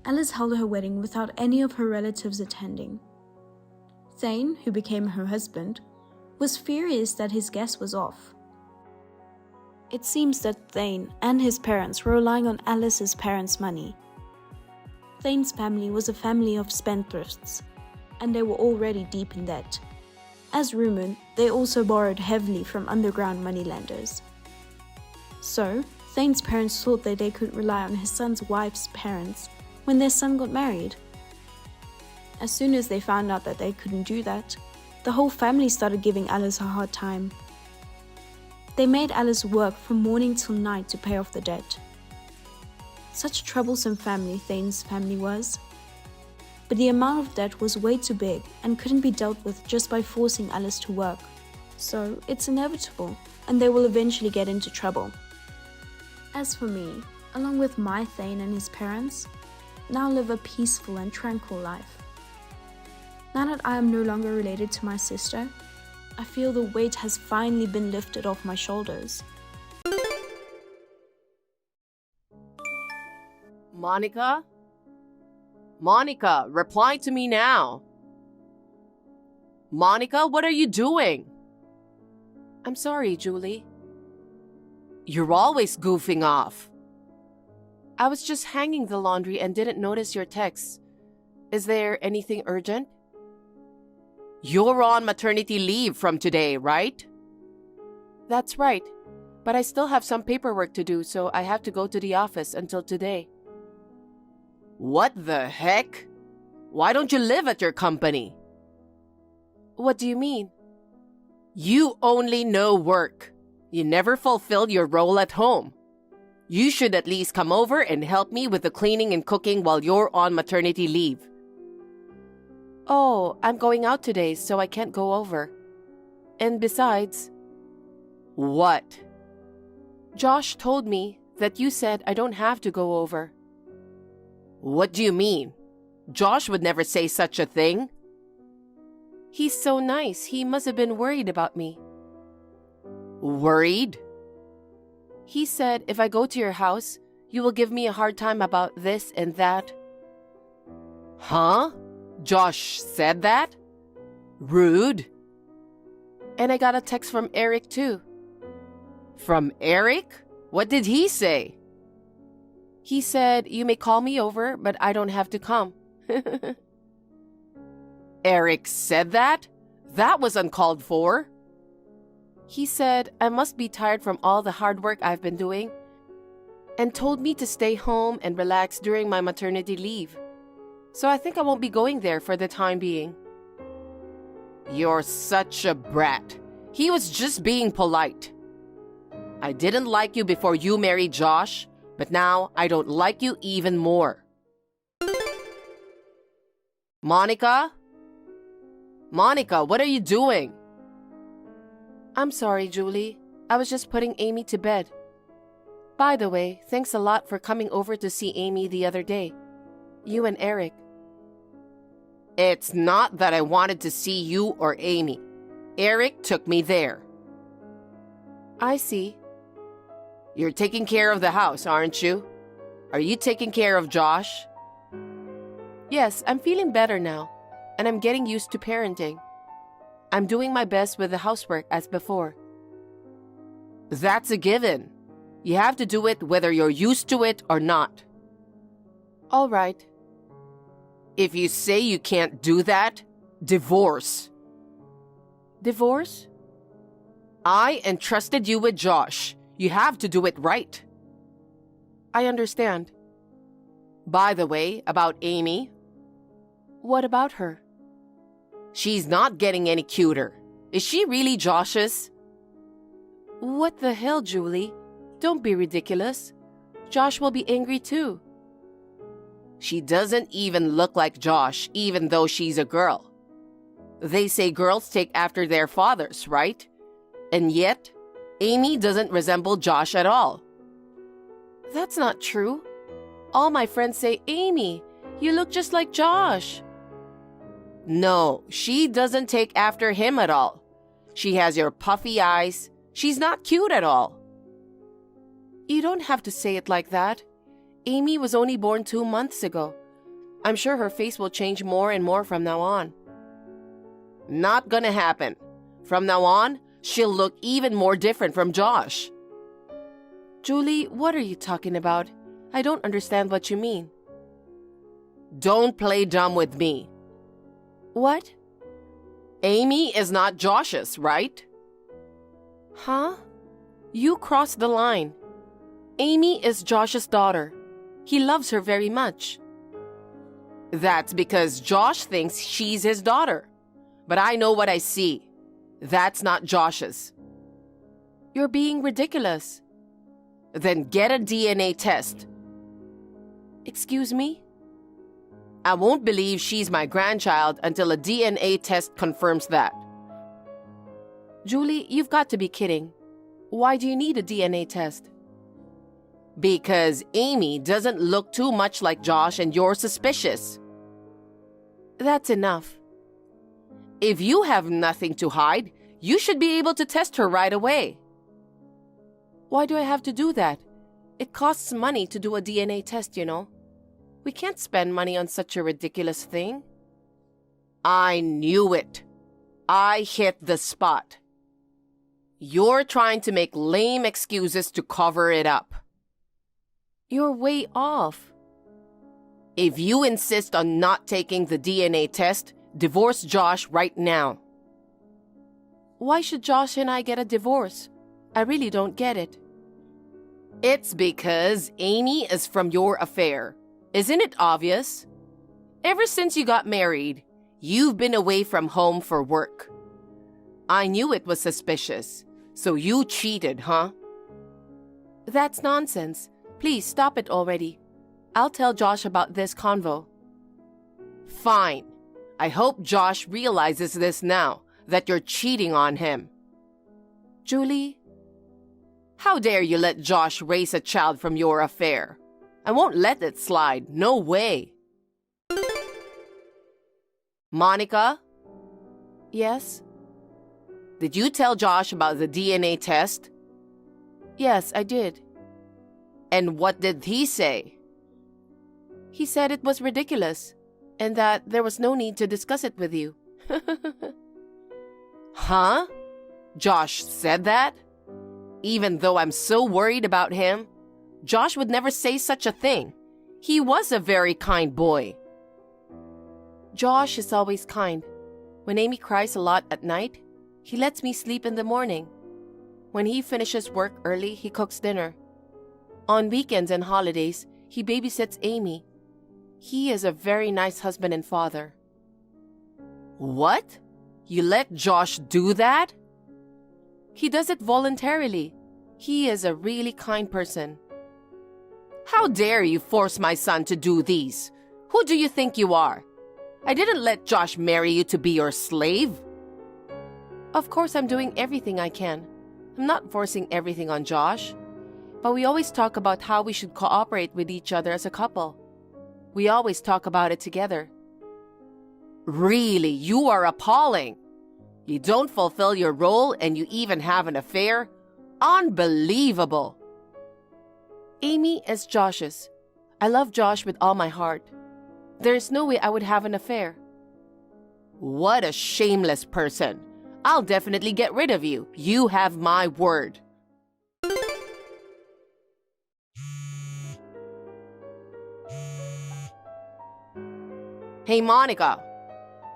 Speaker 2: Alice held her wedding without any of her relatives attending. Thayne, who became her husband, was furious that his guest was off. It seems that Thayne and his parents were relying on Alice's parents' money. Thayne's family was a family of spendthrifts, and they were already deep in debt. As rumored, they also borrowed heavily from underground moneylenders. So, Thayne's parents thought that they could rely on his son's wife's parents when their son got married. As soon as they found out that they couldn't do that, the whole family started giving Alice a hard time. They made Alice work from morning till night to pay off the debt. Such a troublesome family Thayne's family was. But the amount of debt was way too big and couldn't be dealt with just by forcing Alice to work. So it's inevitable, and they will eventually get into trouble. As for me, along with my Thayne and his parents, now live a peaceful and tranquil life. Now that I am no longer related to my sister, I feel the weight has finally been lifted off my shoulders.
Speaker 1: Monica? Monica, reply to me now. Monica, what are you doing? I'm sorry, Julie. You're always goofing off. I was just hanging the laundry and didn't notice your text. Is there anything urgent? You're on maternity leave from today, right? That's right, but I still have some paperwork to do, so I have to go to the office until today. What the heck? Why don't you live at your company? What do you mean? You only know work. You never fulfill your role at home. You should at least come over and help me with the cleaning and cooking while you're on maternity leave. Oh, I'm going out today, so I can't go over. And besides... What? Josh told me that you said I don't have to go over. What do you mean? Josh would never say such a thing. He's so nice, he must have been worried about me. Worried? He said if I go to your house, you will give me a hard time about this and that. Huh? Josh said that? Rude. And I got a text from Eric too. From Eric? What did he say? He said, you may call me over, but I don't have to come. Eric said that? That was uncalled for. He said I must be tired from all the hard work I've been doing and told me to stay home and relax during my maternity leave. So I think I won't be going there for the time being. You're such a brat. He was just being polite. I didn't like you before you married Josh, but now I don't like you even more. Monica? Monica, what are you doing? I'm sorry, Julie. I was just putting Amy to bed. By the way, thanks a lot for coming over to see Amy the other day. You and Eric. It's not that I wanted to see you or Amy. Eric took me there. I see. You're taking care of the house, aren't you? Are you taking care of Josh? Yes, I'm feeling better now, and I'm getting used to parenting. I'm doing my best with the housework as before. That's a given. You have to do it whether you're used to it or not. All right. If you say you can't do that, divorce. Divorce? I entrusted you with Josh. You have to do it right. I understand. By the way, about Amy. What about her? She's not getting any cuter. Is she really Josh's? What the hell, Julie? Don't be ridiculous. Josh will be angry too. She doesn't even look like Josh, even though she's a girl. They say girls take after their fathers, right? And yet, Amy doesn't resemble Josh at all. That's not true. All my friends say, Amy, you look just like Josh. No, she doesn't take after him at all. She has your puffy eyes. She's not cute at all. You don't have to say it like that. Amy was only born 2 months ago. I'm sure her face will change more and more from now on. Not gonna happen. From now on, she'll look even more different from Josh. Julie, what are you talking about? I don't understand what you mean. Don't play dumb with me. What? Amy is not Josh's, right? Huh? You crossed the line. Amy is Josh's daughter. He loves her very much. That's because Josh thinks she's his daughter. But I know what I see. That's not Josh's. You're being ridiculous. Then get a DNA test. Excuse me? I won't believe she's my grandchild until a DNA test confirms that. Julie, you've got to be kidding. Why do you need a DNA test? Because Amy doesn't look too much like Josh and you're suspicious. That's enough. If you have nothing to hide, you should be able to test her right away. Why do I have to do that? It costs money to do a DNA test, you know. We can't spend money on such a ridiculous thing. I knew it. I hit the spot. You're trying to make lame excuses to cover it up. You're way off. If you insist on not taking the DNA test, divorce Josh right now. Why should Josh and I get a divorce? I really don't get it. It's because Amy is from your affair. Isn't it obvious? Ever since you got married, you've been away from home for work. I knew it was suspicious, so you cheated, huh? That's nonsense. Please stop it already. I'll tell Josh about this convo. Fine. I hope Josh realizes this now, that you're cheating on him. Julie, how dare you let Josh raise a child from your affair? I won't let it slide. No way. Monica? Yes? Did you tell Josh about the DNA test? Yes, I did. And what did he say? He said it was ridiculous and that there was no need to discuss it with you. Huh? Josh said that? Even though I'm so worried about him, Josh would never say such a thing. He was a very kind boy. Josh is always kind. When Amy cries a lot at night, he lets me sleep in the morning. When he finishes work early, he cooks dinner. On weekends and holidays, he babysits Amy. He is a very nice husband and father. What? You let Josh do that? He does it voluntarily. He is a really kind person. How dare you force my son to do these? Who do you think you are? I didn't let Josh marry you to be your slave. Of course, I'm doing everything I can. I'm not forcing everything on Josh. But we always talk about how we should cooperate with each other as a couple. We always talk about it together. Really, you are appalling. You don't fulfill your role and you even have an affair? Unbelievable. Amy is Josh's. I love Josh with all my heart. There's no way I would have an affair.
Speaker 3: What a shameless person. I'll definitely get rid of you. You have my word. Hey, Monica.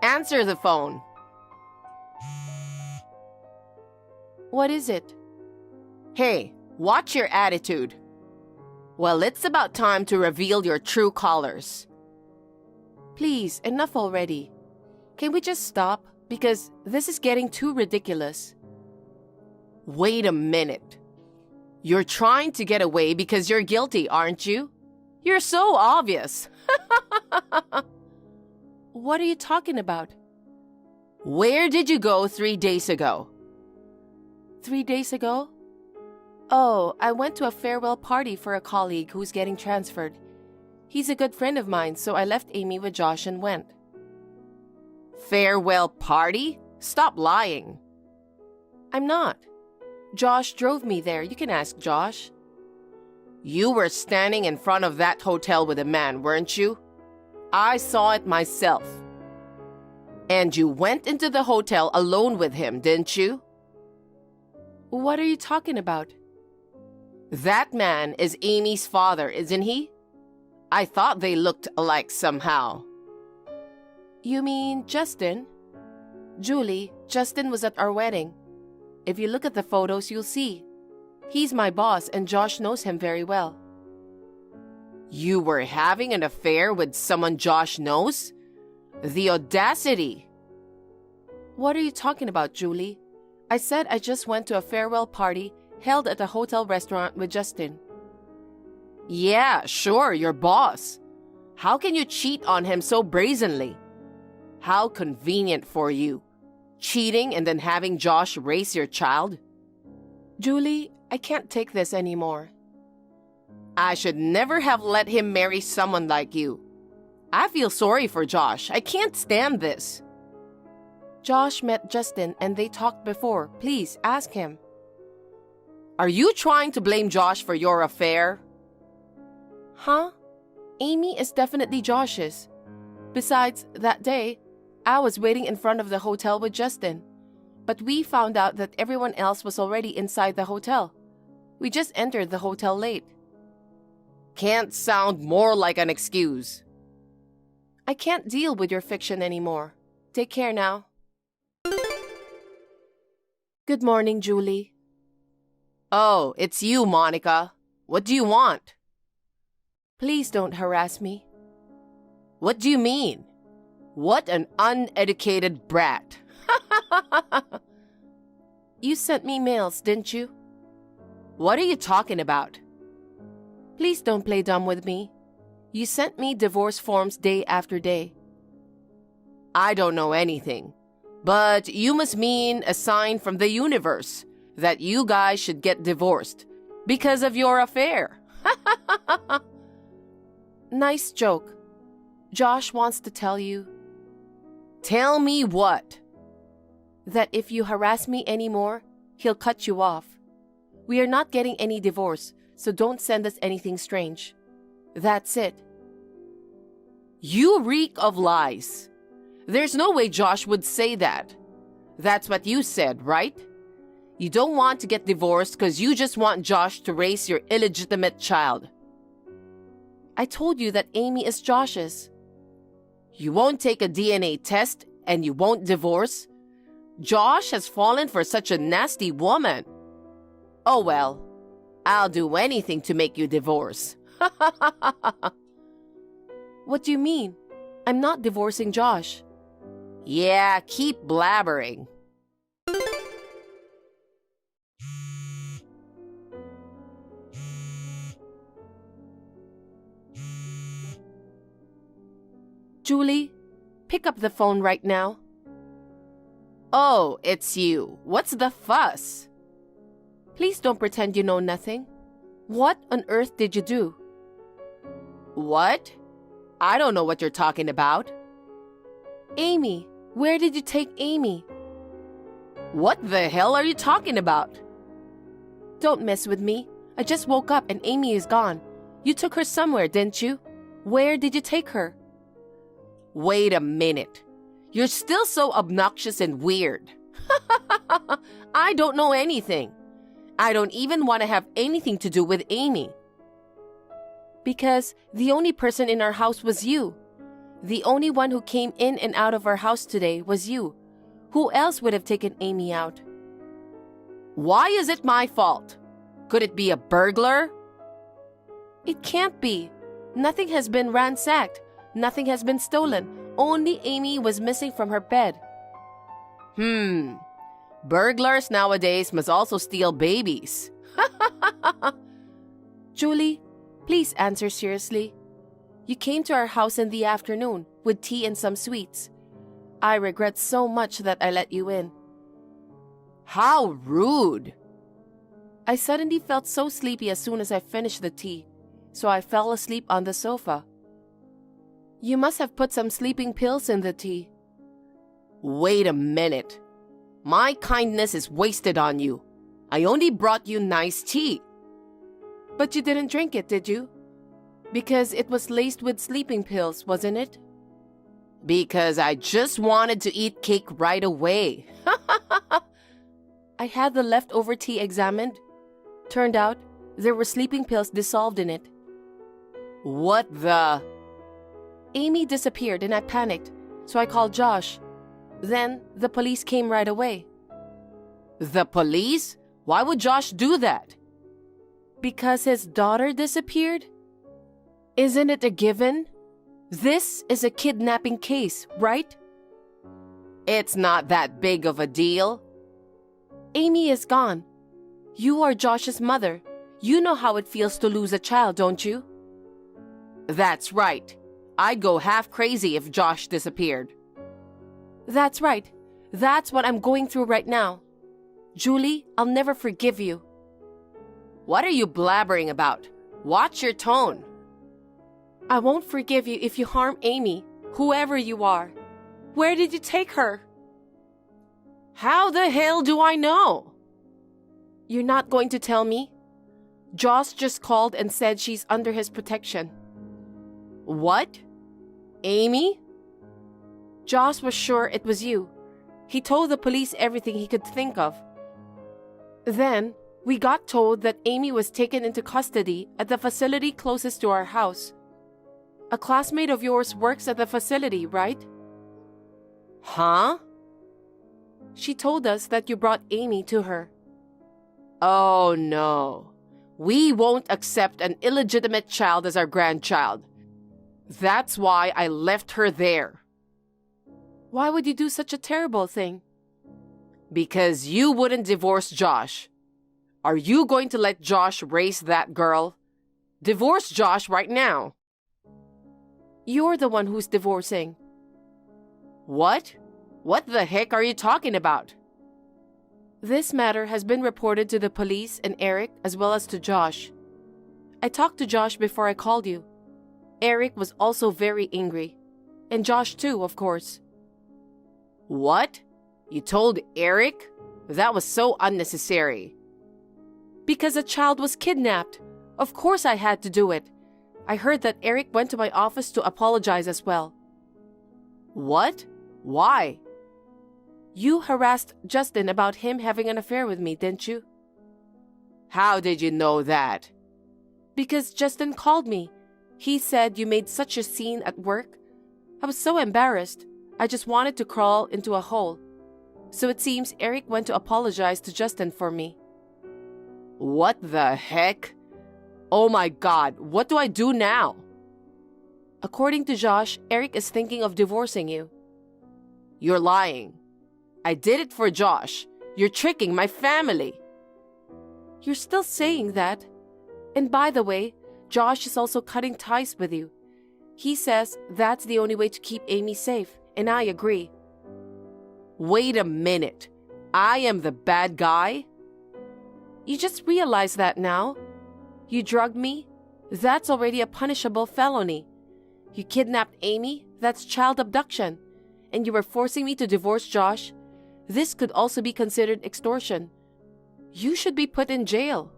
Speaker 3: Answer the phone.
Speaker 1: What is it?
Speaker 3: Hey, watch your attitude. Well, it's about time to reveal your true colors.
Speaker 1: Please, enough already. Can we just stop? Because this is getting too ridiculous.
Speaker 3: Wait a minute. You're trying to get away because you're guilty, aren't you? You're so obvious.
Speaker 1: What are you talking about?
Speaker 3: Where did you go 3 days ago?
Speaker 1: 3 days ago? Oh, I went to a farewell party for a colleague who's getting transferred. He's a good friend of mine, so I left Amy with Josh and went.
Speaker 3: Farewell party? Stop lying.
Speaker 1: I'm not. Josh drove me there. You can ask Josh.
Speaker 3: You were standing in front of that hotel with a man, weren't you? I saw it myself. And you went into the hotel alone with him, didn't you?
Speaker 1: What are you talking about?
Speaker 3: That man is Amy's father, isn't he? I thought they looked alike somehow.
Speaker 1: You mean Justin? Julie, Justin was at our wedding. If you look at the photos, you'll see. He's my boss and Josh knows him very well.
Speaker 3: You were having an affair with someone Josh knows? The audacity!
Speaker 1: What are you talking about, Julie? I said I just went to a farewell party held at a hotel restaurant with Justin.
Speaker 3: Yeah, sure, your boss. How can you cheat on him so brazenly? How convenient for you. Cheating and then having Josh raise your child?
Speaker 1: Julie, I can't take this anymore.
Speaker 3: I should never have let him marry someone like you. I feel sorry for Josh. I can't stand this.
Speaker 1: Josh met Justin and they talked before. Please, ask him.
Speaker 3: Are you trying to blame Josh for your affair?
Speaker 1: Huh? Amy is definitely Josh's. Besides, that day, I was waiting in front of the hotel with Justin. But we found out that everyone else was already inside the hotel. We just entered the hotel late.
Speaker 3: Can't sound more like an excuse.
Speaker 1: I can't deal with your fiction anymore. Take care now. Good morning, Julie.
Speaker 3: Oh, it's you, Monica. What do you want?
Speaker 1: Please don't harass me.
Speaker 3: What do you mean? What an uneducated brat.
Speaker 1: You sent me mails, didn't you?
Speaker 3: What are you talking about?
Speaker 1: Please don't play dumb with me. You sent me divorce forms day after day.
Speaker 3: I don't know anything, but you must mean a sign from the universe that you guys should get divorced because of your affair.
Speaker 1: Nice joke. Josh wants to tell you.
Speaker 3: Tell me what?
Speaker 1: That if you harass me anymore, he'll cut you off. We are not getting any divorce, so don't send us anything strange. That's it.
Speaker 3: You reek of lies. There's no way Josh would say that. That's what you said, right? You don't want to get divorced because you just want Josh to raise your illegitimate child.
Speaker 1: I told you that Amy is Josh's.
Speaker 3: You won't take a DNA test and you won't divorce? Josh has fallen for such a nasty woman. Oh well, I'll do anything to make you divorce.
Speaker 1: What do you mean? I'm not divorcing Josh.
Speaker 3: Yeah, keep blabbering.
Speaker 1: Julie, pick up the phone right now.
Speaker 3: Oh, it's you. What's the fuss?
Speaker 1: Please don't pretend you know nothing. What on earth did you do?
Speaker 3: What? I don't know what you're talking about.
Speaker 1: Amy, where did you take Amy?
Speaker 3: What the hell are you talking about?
Speaker 1: Don't mess with me. I just woke up and Amy is gone. You took her somewhere, didn't you? Where did you take her?
Speaker 3: Wait a minute. You're still so obnoxious and weird.
Speaker 1: I don't know anything. I don't even want to have anything to do with Amy. Because the only person in our house was you. The only one who came in and out of our house today was you. Who else would have taken Amy out?
Speaker 3: Why is it my fault? Could it be a burglar?
Speaker 1: It can't be. Nothing has been ransacked. Nothing has been stolen. Only Amy was missing from her bed.
Speaker 3: Burglars nowadays must also steal babies.
Speaker 1: Julie, please answer seriously. You came to our house in the afternoon with tea and some sweets. I regret so much that I let you in.
Speaker 3: How rude!
Speaker 1: I suddenly felt so sleepy as soon as I finished the tea, so I fell asleep on the sofa. You must have put some sleeping pills in the tea.
Speaker 3: Wait a minute. My kindness is wasted on you. I only brought you nice tea.
Speaker 1: But you didn't drink it, did you? Because it was laced with sleeping pills, wasn't it?
Speaker 3: Because I just wanted to eat cake right away.
Speaker 1: I had the leftover tea examined. Turned out, there were sleeping pills dissolved in it.
Speaker 3: What the?
Speaker 1: Amy disappeared and I panicked, so I called Josh. Then, the police came right away.
Speaker 3: The police? Why would Josh do that?
Speaker 1: Because his daughter disappeared? Isn't it a given? This is a kidnapping case, right?
Speaker 3: It's not that big of a deal.
Speaker 1: Amy is gone. You are Josh's mother. You know how it feels to lose a child, don't you?
Speaker 3: That's right. I'd go half crazy if Josh disappeared.
Speaker 1: That's right. That's what I'm going through right now. Julie, I'll never forgive you.
Speaker 3: What are you blabbering about? Watch your tone.
Speaker 1: I won't forgive you if you harm Amy, whoever you are. Where did you take her?
Speaker 3: How the hell do I know?
Speaker 1: You're not going to tell me? Josh just called and said she's under his protection.
Speaker 3: What? Amy?
Speaker 1: Josh was sure it was you. He told the police everything he could think of. Then, we got told that Amy was taken into custody at the facility closest to our house. A classmate of yours works at the facility, right?
Speaker 3: Huh?
Speaker 1: She told us that you brought Amy to her.
Speaker 3: Oh no. We won't accept an illegitimate child as our grandchild. That's why I left her there.
Speaker 1: Why would you do such a terrible thing?
Speaker 3: Because you wouldn't divorce Josh. Are you going to let Josh raise that girl? Divorce Josh right now.
Speaker 1: You're the one who's divorcing.
Speaker 3: What? What the heck are you talking about?
Speaker 1: This matter has been reported to the police and Eric as well as to Josh. I talked to Josh before I called you. Eric was also very angry. And Josh too, of course.
Speaker 3: What? You told Eric? That was so unnecessary.
Speaker 1: Because a child was kidnapped. Of course I had to do it. I heard that Eric went to my office to apologize as well.
Speaker 3: What? Why?
Speaker 1: You harassed Justin about him having an affair with me, didn't you?
Speaker 3: How did you know that?
Speaker 1: Because Justin called me. He said you made such a scene at work. I was so embarrassed. I just wanted to crawl into a hole. So it seems Eric went to apologize to Justin for me.
Speaker 3: What the heck? Oh my God, what do I do now?
Speaker 1: According to Josh, Eric is thinking of divorcing you.
Speaker 3: You're lying. I did it for Josh. You're tricking my family.
Speaker 1: You're still saying that. And by the way, Josh is also cutting ties with you. He says that's the only way to keep Amy safe, and I agree.
Speaker 3: Wait a minute. I am the bad guy?
Speaker 1: You just realize that now? You drugged me? That's already a punishable felony. You kidnapped Amy? That's child abduction. And you were forcing me to divorce Josh? This could also be considered extortion. You should be put in jail.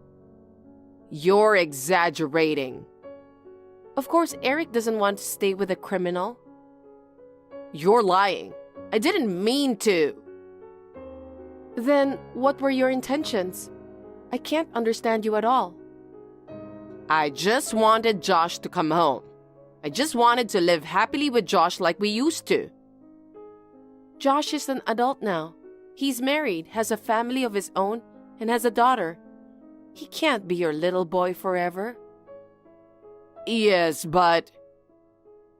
Speaker 3: You're exaggerating.
Speaker 1: Of course, Eric doesn't want to stay with a criminal.
Speaker 3: You're lying. I didn't mean to.
Speaker 1: Then what were your intentions? I can't understand you at all.
Speaker 3: I just wanted Josh to come home. I just wanted to live happily with Josh like we used to.
Speaker 1: Josh is an adult now. He's married, has a family of his own, and has a daughter. He can't be your little boy forever.
Speaker 3: Yes, but...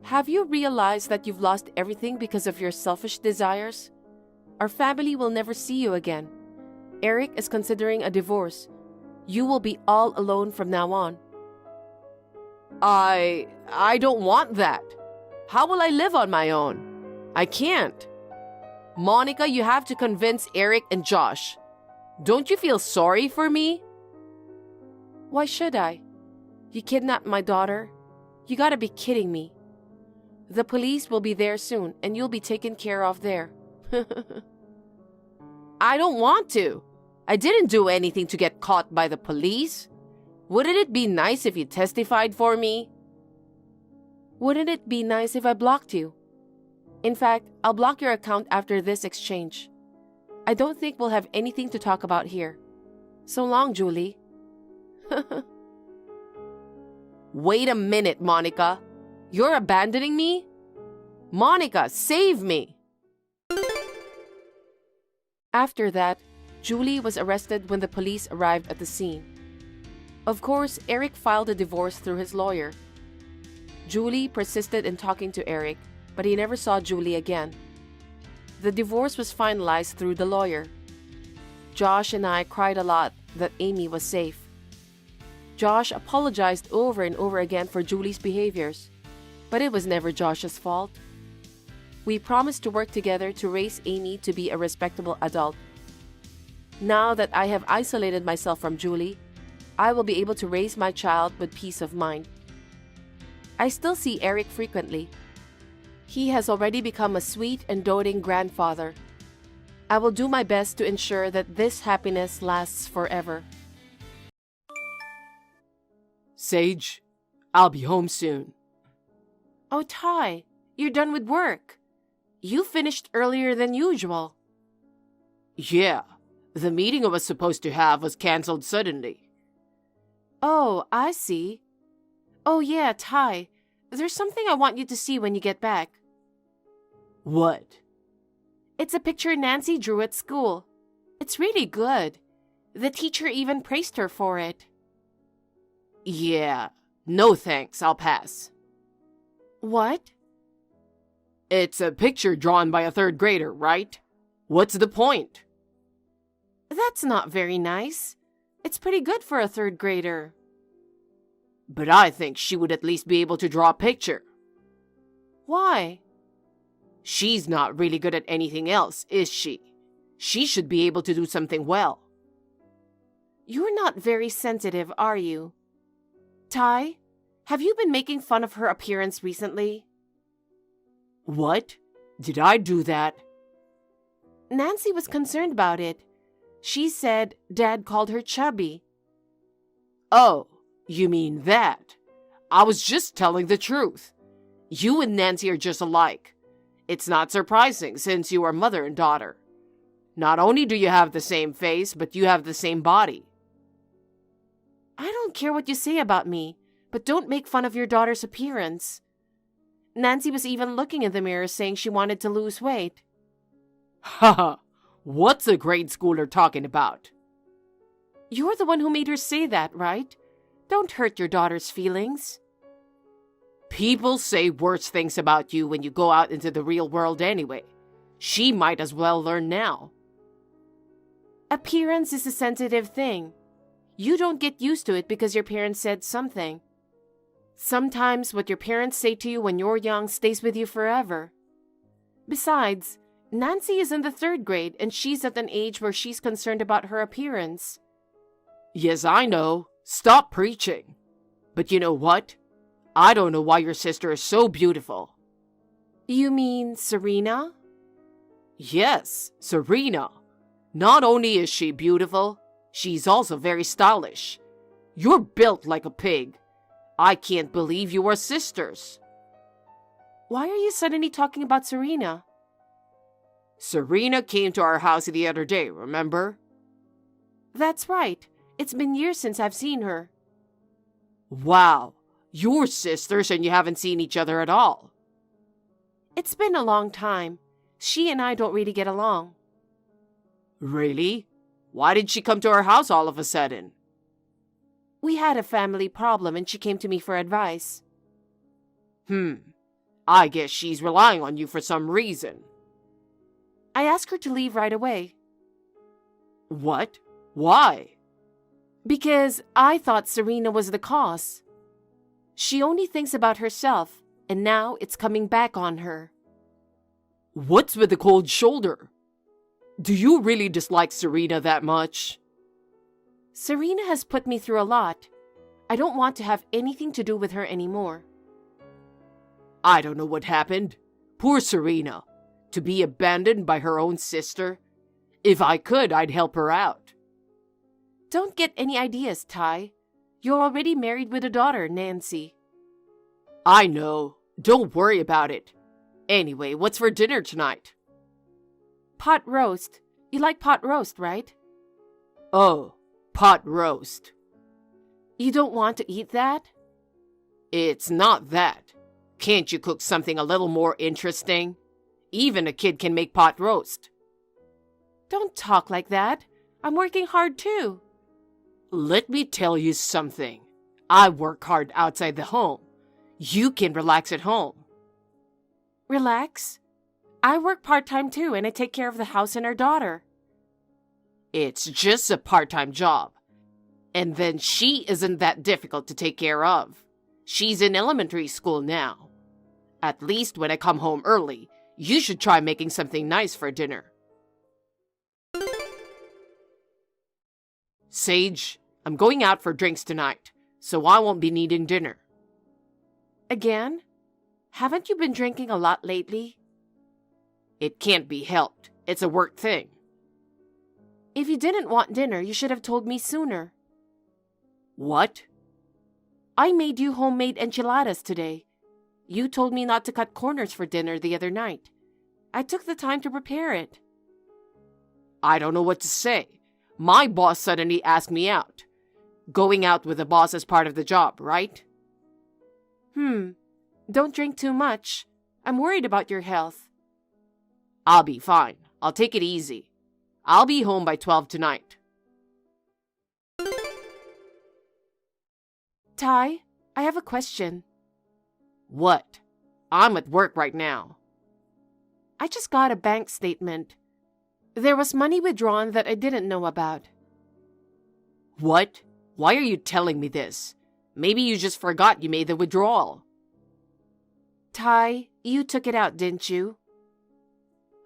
Speaker 1: Have you realized that you've lost everything because of your selfish desires? Our family will never see you again. Eric is considering a divorce. You will be all alone from now on.
Speaker 3: I don't want that. How will I live on my own? I can't. Monica, you have to convince Eric and Josh. Don't you feel sorry for me?
Speaker 1: Why should I? You kidnapped my daughter? You gotta be kidding me. The police will be there soon, and you'll be taken care of there.
Speaker 3: I don't want to. I didn't do anything to get caught by the police. Wouldn't it be nice if you testified for me?
Speaker 1: Wouldn't it be nice if I blocked you? In fact, I'll block your account after this exchange. I don't think we'll have anything to talk about here. So long, Julie.
Speaker 3: Wait a minute, Monica. You're abandoning me? Monica, save me!
Speaker 1: After that, Julie was arrested when the police arrived at the scene. Of course, Eric filed a divorce through his lawyer. Julie persisted in talking to Eric, but he never saw Julie again. The divorce was finalized through the lawyer. Josh and I cried a lot that Amy was safe. Josh apologized over and over again for Julie's behaviors, but it was never Josh's fault. We promised to work together to raise Amy to be a respectable adult. Now that I have isolated myself from Julie, I will be able to raise my child with peace of mind. I still see Eric frequently. He has already become a sweet and doting grandfather. I will do my best to ensure that this happiness lasts forever.
Speaker 3: Sage, I'll be home soon.
Speaker 1: Oh, Ty, you're done with work. You finished earlier than usual.
Speaker 3: Yeah, the meeting I was supposed to have was canceled suddenly.
Speaker 1: Oh, I see. Oh yeah, Ty, there's something I want you to see when you get back.
Speaker 3: What?
Speaker 1: It's a picture Nancy drew at school. It's really good. The teacher even praised her for it.
Speaker 3: Yeah, no thanks, I'll pass.
Speaker 1: What?
Speaker 3: It's a picture drawn by a third grader, right? What's the point?
Speaker 1: That's not very nice. It's pretty good for a third grader.
Speaker 3: But I think she would at least be able to draw a picture.
Speaker 1: Why?
Speaker 3: She's not really good at anything else, is she? She should be able to do something well.
Speaker 1: You're not very sensitive, are you? Ty, have you been making fun of her appearance recently?
Speaker 3: What? Did I do that?
Speaker 1: Nancy was concerned about it. She said Dad called her chubby.
Speaker 3: Oh, you mean that? I was just telling the truth. You and Nancy are just alike. It's not surprising since you are mother and daughter. Not only do you have the same face, but you have the same body.
Speaker 1: I don't care what you say about me, but don't make fun of your daughter's appearance. Nancy was even looking in the mirror saying she wanted to lose weight.
Speaker 3: Haha, what's a grade schooler talking about?
Speaker 1: You're the one who made her say that, right? Don't hurt your daughter's feelings.
Speaker 3: People say worse things about you when you go out into the real world anyway. She might as well learn now.
Speaker 1: Appearance is a sensitive thing. You don't get used to it because your parents said something. Sometimes what your parents say to you when you're young stays with you forever. Besides, Nancy is in the 3rd grade and she's at an age where she's concerned about her appearance.
Speaker 3: Yes, I know. Stop preaching. But you know what? I don't know why your sister is so beautiful.
Speaker 1: You mean Serena?
Speaker 3: Yes, Serena. Not only is she beautiful, she's also very stylish. You're built like a pig. I can't believe you are sisters.
Speaker 1: Why are you suddenly talking about Serena?
Speaker 3: Serena came to our house the other day, remember?
Speaker 1: That's right. It's been years since I've seen her.
Speaker 3: Wow, you're sisters and you haven't seen each other at all.
Speaker 1: It's been a long time. She and I don't really get along.
Speaker 3: Really? Why did she come to our house all of a sudden?
Speaker 1: We had a family problem and she came to me for advice.
Speaker 3: I guess she's relying on you for some reason.
Speaker 1: I asked her to leave right away.
Speaker 3: What? Why?
Speaker 1: Because I thought Serena was the cause. She only thinks about herself, and now it's coming back on her.
Speaker 3: What's with the cold shoulder? Do you really dislike Serena that much?
Speaker 1: Serena has put me through a lot. I don't want to have anything to do with her anymore.
Speaker 3: I don't know what happened. Poor Serena. To be abandoned by her own sister. If I could, I'd help her out.
Speaker 1: Don't get any ideas, Ty. You're already married with a daughter, Nancy.
Speaker 3: I know. Don't worry about it. Anyway, what's for dinner tonight?
Speaker 1: Pot roast. You like pot roast, right?
Speaker 3: Oh, pot roast.
Speaker 1: You don't want to eat that?
Speaker 3: It's not that. Can't you cook something a little more interesting? Even a kid can make pot roast.
Speaker 1: Don't talk like that. I'm working hard too.
Speaker 3: Let me tell you something. I work hard outside the home. You can relax at home.
Speaker 1: Relax? I work part-time too and I take care of the house and our daughter.
Speaker 3: It's just a part-time job. And then she isn't that difficult to take care of. She's in elementary school now. At least when I come home early, you should try making something nice for dinner. Sage, I'm going out for drinks tonight, so I won't be needing dinner.
Speaker 1: Again? Haven't you been drinking a lot lately?
Speaker 3: It can't be helped. It's a work thing.
Speaker 1: If you didn't want dinner, you should have told me sooner.
Speaker 3: What?
Speaker 1: I made you homemade enchiladas today. You told me not to cut corners for dinner the other night. I took the time to prepare it.
Speaker 3: I don't know what to say. My boss suddenly asked me out. Going out with the boss is part of the job, right?
Speaker 1: Don't drink too much. I'm worried about your health.
Speaker 3: I'll be fine. I'll take it easy. I'll be home by 12 tonight.
Speaker 1: Ty, I have a question.
Speaker 3: What? I'm at work right now.
Speaker 1: I just got a bank statement. There was money withdrawn that I didn't know about.
Speaker 3: What? Why are you telling me this? Maybe you just forgot you made the withdrawal.
Speaker 1: Ty, you took it out, didn't you?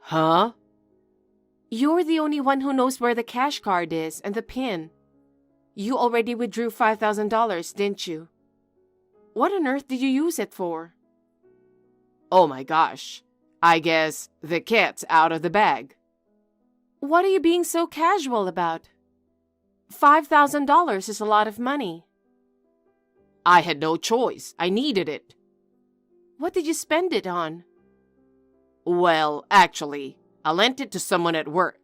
Speaker 3: Huh?
Speaker 1: You're the only one who knows where the cash card is and the PIN. You already withdrew $5,000, didn't you? What on earth did you use it for?
Speaker 3: Oh my gosh. I guess the cat's out of the bag.
Speaker 1: What are you being so casual about? $5,000 is a lot of money.
Speaker 3: I had no choice. I needed it.
Speaker 1: What did you spend it on?
Speaker 3: Well, actually, I lent it to someone at work.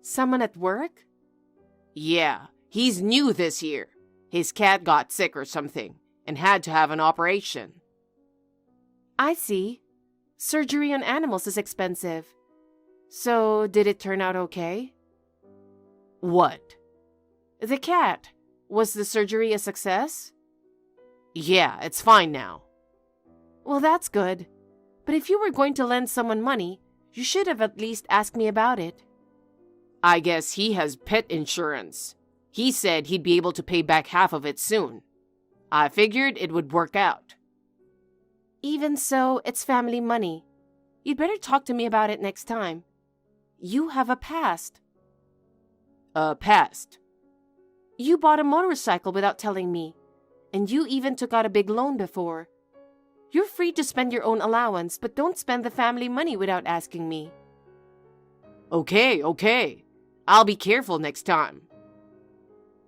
Speaker 1: Someone at work?
Speaker 3: Yeah, he's new this year. His cat got sick or something and had to have an operation.
Speaker 1: I see. Surgery on animals is expensive. So, did it turn out okay?
Speaker 3: What?
Speaker 1: The cat. Was the surgery a success?
Speaker 3: Yeah, it's fine now.
Speaker 1: Well, that's good. But if you were going to lend someone money, you should have at least asked me about it.
Speaker 3: I guess he has pet insurance. He said he'd be able to pay back half of it soon. I figured it would work out.
Speaker 1: Even so, it's family money. You'd better talk to me about it next time. You have a past.
Speaker 3: A past?
Speaker 1: You bought a motorcycle without telling me, and you even took out a big loan before. You're free to spend your own allowance, but don't spend the family money without asking me.
Speaker 3: Okay. I'll be careful next time.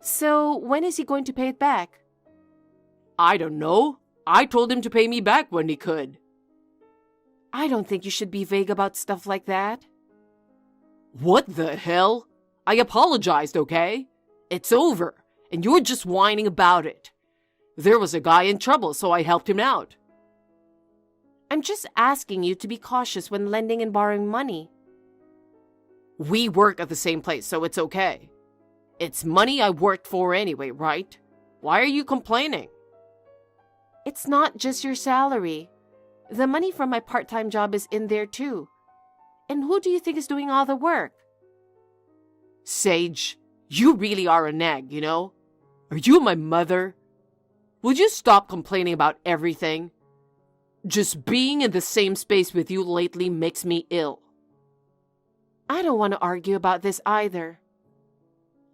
Speaker 1: So, when is he going to pay it back?
Speaker 3: I don't know. I told him to pay me back when he could.
Speaker 1: I don't think you should be vague about stuff like that.
Speaker 3: What the hell? I apologized, okay? It's over, and you're just whining about it. There was a guy in trouble, so I helped him out.
Speaker 1: I'm just asking you to be cautious when lending and borrowing money.
Speaker 3: We work at the same place, so it's okay. It's money I worked for anyway, right? Why are you complaining?
Speaker 1: It's not just your salary. The money from my part-time job is in there too. And who do you think is doing all the work?
Speaker 3: Sage, you really are a nag, you know? Are you my mother? Would you stop complaining about everything? Just being in the same space with you lately makes me ill.
Speaker 1: I don't want to argue about this either.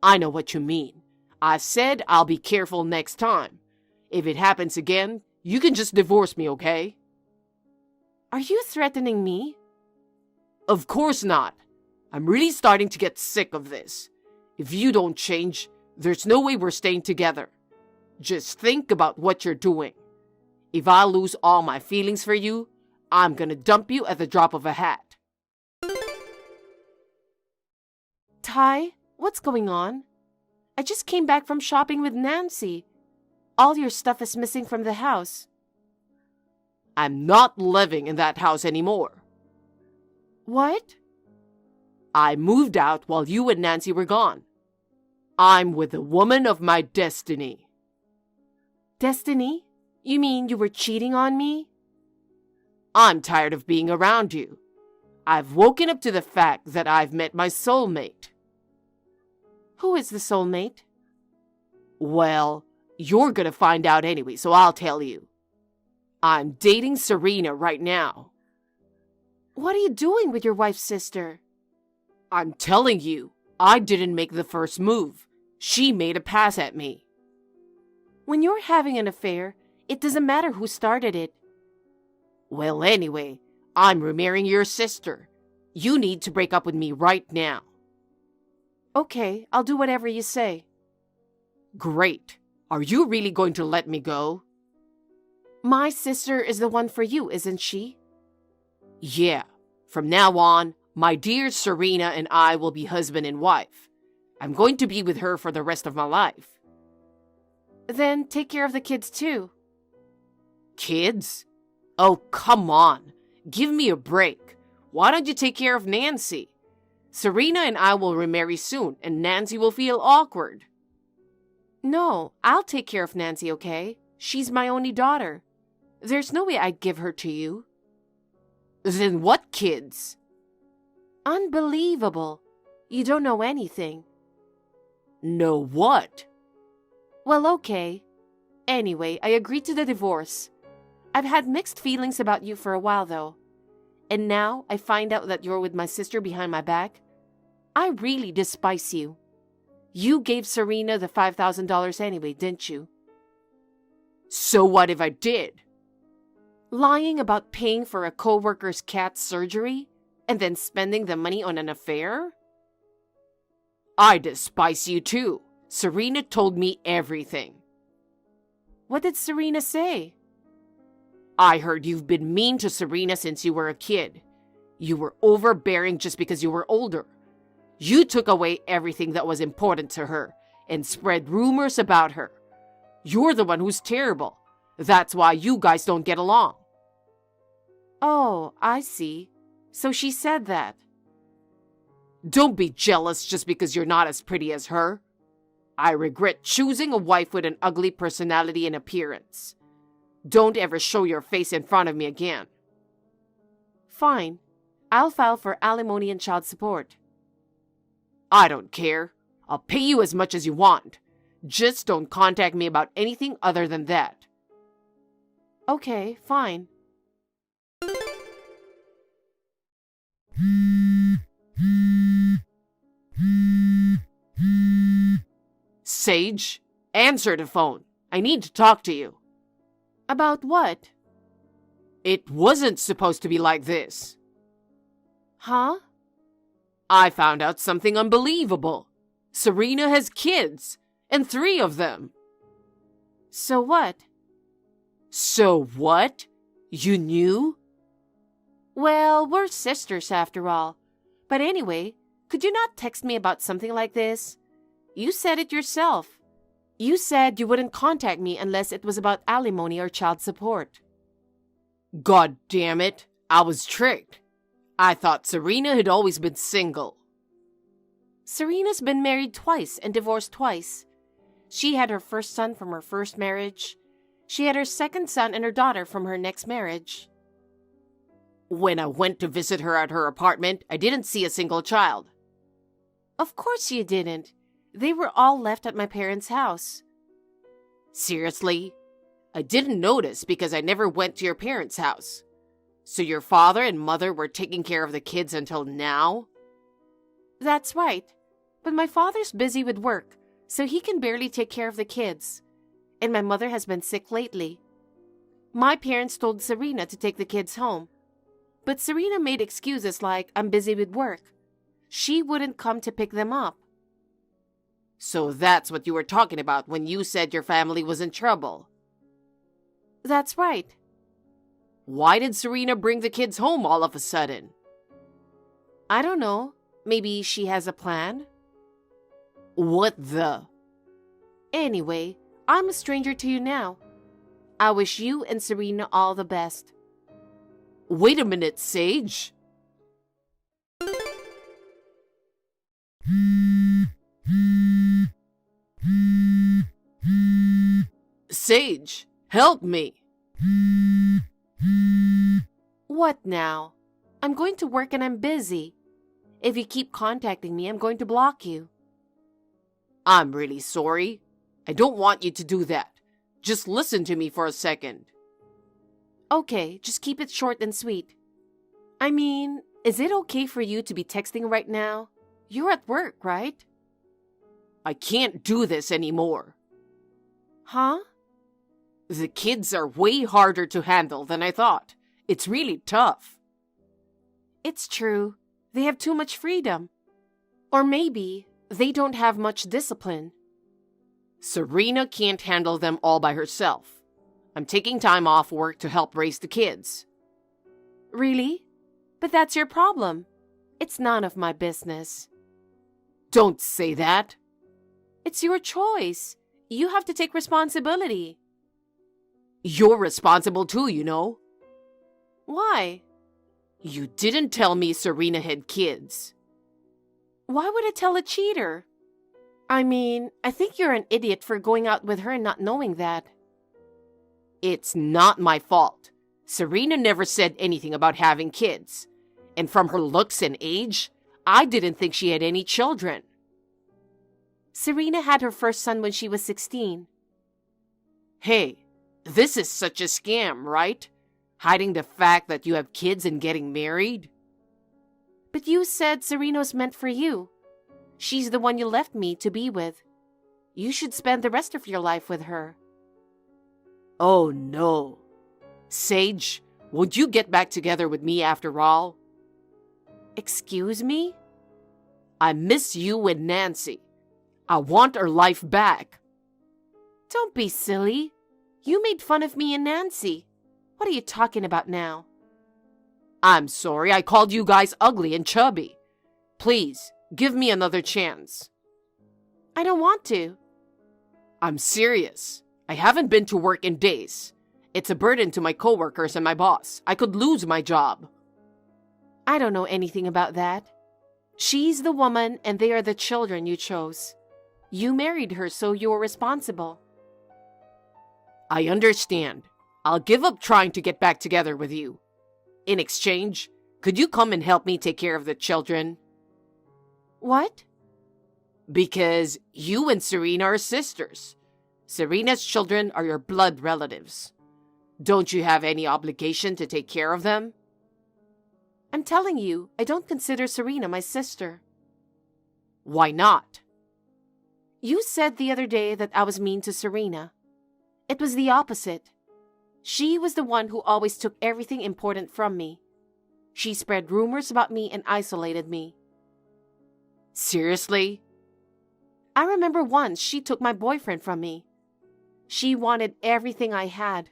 Speaker 3: I know what you mean. I said I'll be careful next time. If it happens again, you can just divorce me, okay?
Speaker 1: Are you threatening me?
Speaker 3: Of course not. I'm really starting to get sick of this. If you don't change, there's no way we're staying together. Just think about what you're doing. If I lose all my feelings for you, I'm gonna dump you at the drop of a hat.
Speaker 1: Ty, what's going on? I just came back from shopping with Nancy. All your stuff is missing from the house.
Speaker 3: I'm not living in that house anymore.
Speaker 1: What?
Speaker 3: I moved out while you and Nancy were gone. I'm with the woman of my destiny.
Speaker 1: Destiny? You mean you were cheating on me?
Speaker 3: I'm tired of being around you. I've woken up to the fact that I've met my soulmate.
Speaker 1: Who is the soulmate?
Speaker 3: Well, you're gonna find out anyway, so I'll tell you. I'm dating Serena right now.
Speaker 1: What are you doing with your wife's sister?
Speaker 3: I'm telling you, I didn't make the first move. She made a pass at me.
Speaker 1: When you're having an affair, it doesn't matter who started it.
Speaker 3: Well, anyway, I'm remarrying your sister. You need to break up with me right now.
Speaker 1: Okay, I'll do whatever you say.
Speaker 3: Great. Are you really going to let me go?
Speaker 1: My sister is the one for you, isn't she?
Speaker 3: Yeah. From now on, my dear Serena and I will be husband and wife. I'm going to be with her for the rest of my life.
Speaker 1: Then take care of the kids too.
Speaker 3: Kids? Oh, come on. Give me a break. Why don't you take care of Nancy? Serena and I will remarry soon, and Nancy will feel awkward.
Speaker 1: No, I'll take care of Nancy, okay? She's my only daughter. There's no way I'd give her to you.
Speaker 3: Then what kids?
Speaker 1: Unbelievable. You don't know anything.
Speaker 3: Know what?
Speaker 1: Well, okay. Anyway, I agreed to the divorce. I've had mixed feelings about you for a while, though. And now I find out that you're with my sister behind my back. I really despise you. You gave Serena the $5,000 anyway, didn't you?
Speaker 3: So what if I did?
Speaker 1: Lying about paying for a coworker's cat's surgery and then spending the money on an affair?
Speaker 3: I despise you too. Serena told me everything.
Speaker 1: What did Serena say?
Speaker 3: I heard you've been mean to Serena since you were a kid. You were overbearing just because you were older. You took away everything that was important to her and spread rumors about her. You're the one who's terrible. That's why you guys don't get along.
Speaker 1: Oh, I see. So she said that.
Speaker 3: Don't be jealous just because you're not as pretty as her. I regret choosing a wife with an ugly personality and appearance. Don't ever show your face in front of me again.
Speaker 1: Fine. I'll file for alimony and child support.
Speaker 3: I don't care. I'll pay you as much as you want. Just don't contact me about anything other than that.
Speaker 1: Okay, fine.
Speaker 3: Sage, answer the phone. I need to talk to you.
Speaker 1: About what?
Speaker 3: It wasn't supposed to be like this.
Speaker 1: Huh?
Speaker 3: I found out something unbelievable. Serena has kids, and 3 of them.
Speaker 1: So what?
Speaker 3: So what? You knew?
Speaker 1: Well, we're sisters after all. But anyway, could you not text me about something like this? You said it yourself. You said you wouldn't contact me unless it was about alimony or child support.
Speaker 3: God damn it, I was tricked. I thought Serena had always been single.
Speaker 1: Serena's been married twice and divorced twice. She had her first son from her first marriage. She had her second son and her daughter from her next marriage.
Speaker 3: When I went to visit her at her apartment, I didn't see a single child.
Speaker 1: Of course you didn't. They were all left at my parents' house.
Speaker 3: Seriously? I didn't notice because I never went to your parents' house. So your father and mother were taking care of the kids until now?
Speaker 1: That's right. But my father's busy with work, so he can barely take care of the kids. And my mother has been sick lately. My parents told Serena to take the kids home. But Serena made excuses like, I'm busy with work. She wouldn't come to pick them up.
Speaker 3: So that's what you were talking about when you said your family was in trouble.
Speaker 1: That's right.
Speaker 3: Why did Serena bring the kids home all of a sudden?
Speaker 1: I don't know. Maybe she has a plan?
Speaker 3: What the?
Speaker 1: Anyway, I'm a stranger to you now. I wish you and Serena all the best.
Speaker 3: Wait a minute, Sage. Sage, help me.
Speaker 1: What now? I'm going to work and I'm busy. If you keep contacting me, I'm going to block you.
Speaker 3: I'm really sorry. I don't want you to do that. Just listen to me for a second.
Speaker 1: Okay, just keep it short and sweet. I mean, is it okay for you to be texting right now? You're at work, right?
Speaker 3: I can't do this anymore.
Speaker 1: Huh?
Speaker 3: The kids are way harder to handle than I thought. It's really tough.
Speaker 1: It's true. They have too much freedom. Or maybe they don't have much discipline.
Speaker 3: Serena can't handle them all by herself. I'm taking time off work to help raise the kids.
Speaker 1: Really? But that's your problem. It's none of my business.
Speaker 3: Don't say that.
Speaker 1: It's your choice. You have to take responsibility.
Speaker 3: You're responsible too, you know.
Speaker 1: Why?
Speaker 3: You didn't tell me Serena had kids.
Speaker 1: Why would I tell a cheater? I mean, I think you're an idiot for going out with her and not knowing that.
Speaker 3: It's not my fault. Serena never said anything about having kids. And from her looks and age, I didn't think she had any children.
Speaker 1: Serena had her first son when she was 16.
Speaker 3: Hey, this is such a scam, right? Hiding the fact that you have kids and getting married?
Speaker 1: But you said Serena's meant for you. She's the one you left me to be with. You should spend the rest of your life with her.
Speaker 3: Oh no. Sage, would you get back together with me after all?
Speaker 1: Excuse me?
Speaker 3: I miss you and Nancy. I want our life back.
Speaker 1: Don't be silly. You made fun of me and Nancy. What are you talking about now?
Speaker 3: I'm sorry I called you guys ugly and chubby. Please, give me another chance.
Speaker 1: I don't want to.
Speaker 3: I'm serious. I haven't been to work in days. It's a burden to my coworkers and my boss. I could lose my job.
Speaker 1: I don't know anything about that. She's the woman and they are the children you chose. You married her, so you're responsible.
Speaker 3: I understand. I'll give up trying to get back together with you. In exchange, could you come and help me take care of the children?
Speaker 1: What?
Speaker 3: Because you and Serena are sisters. Serena's children are your blood relatives. Don't you have any obligation to take care of them?
Speaker 1: I'm telling you, I don't consider Serena my sister.
Speaker 3: Why not?
Speaker 1: You said the other day that I was mean to Serena. It was the opposite. She was the one who always took everything important from me. She spread rumors about me and isolated me.
Speaker 3: Seriously?
Speaker 1: I remember once she took my boyfriend from me. She wanted everything I had.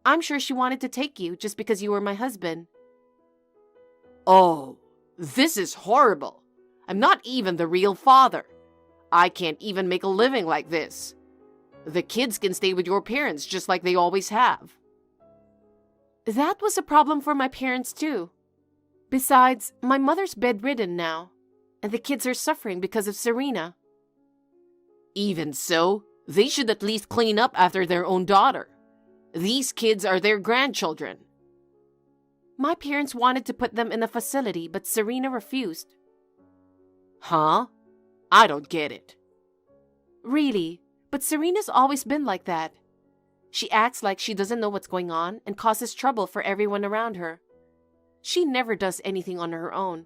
Speaker 1: I'm sure she wanted to take you just because you were my husband.
Speaker 3: Oh, this is horrible. I'm not even the real father. I can't even make a living like this. The kids can stay with your parents just like they always have.
Speaker 1: That was a problem for my parents too. Besides, my mother's bedridden now, and the kids are suffering because of Serena.
Speaker 3: Even so, they should at least clean up after their own daughter. These kids are their grandchildren.
Speaker 1: My parents wanted to put them in a facility, but Serena refused.
Speaker 3: Huh? I don't get it.
Speaker 1: Really, but Serena's always been like that. She acts like she doesn't know what's going on and causes trouble for everyone around her. She never does anything on her own.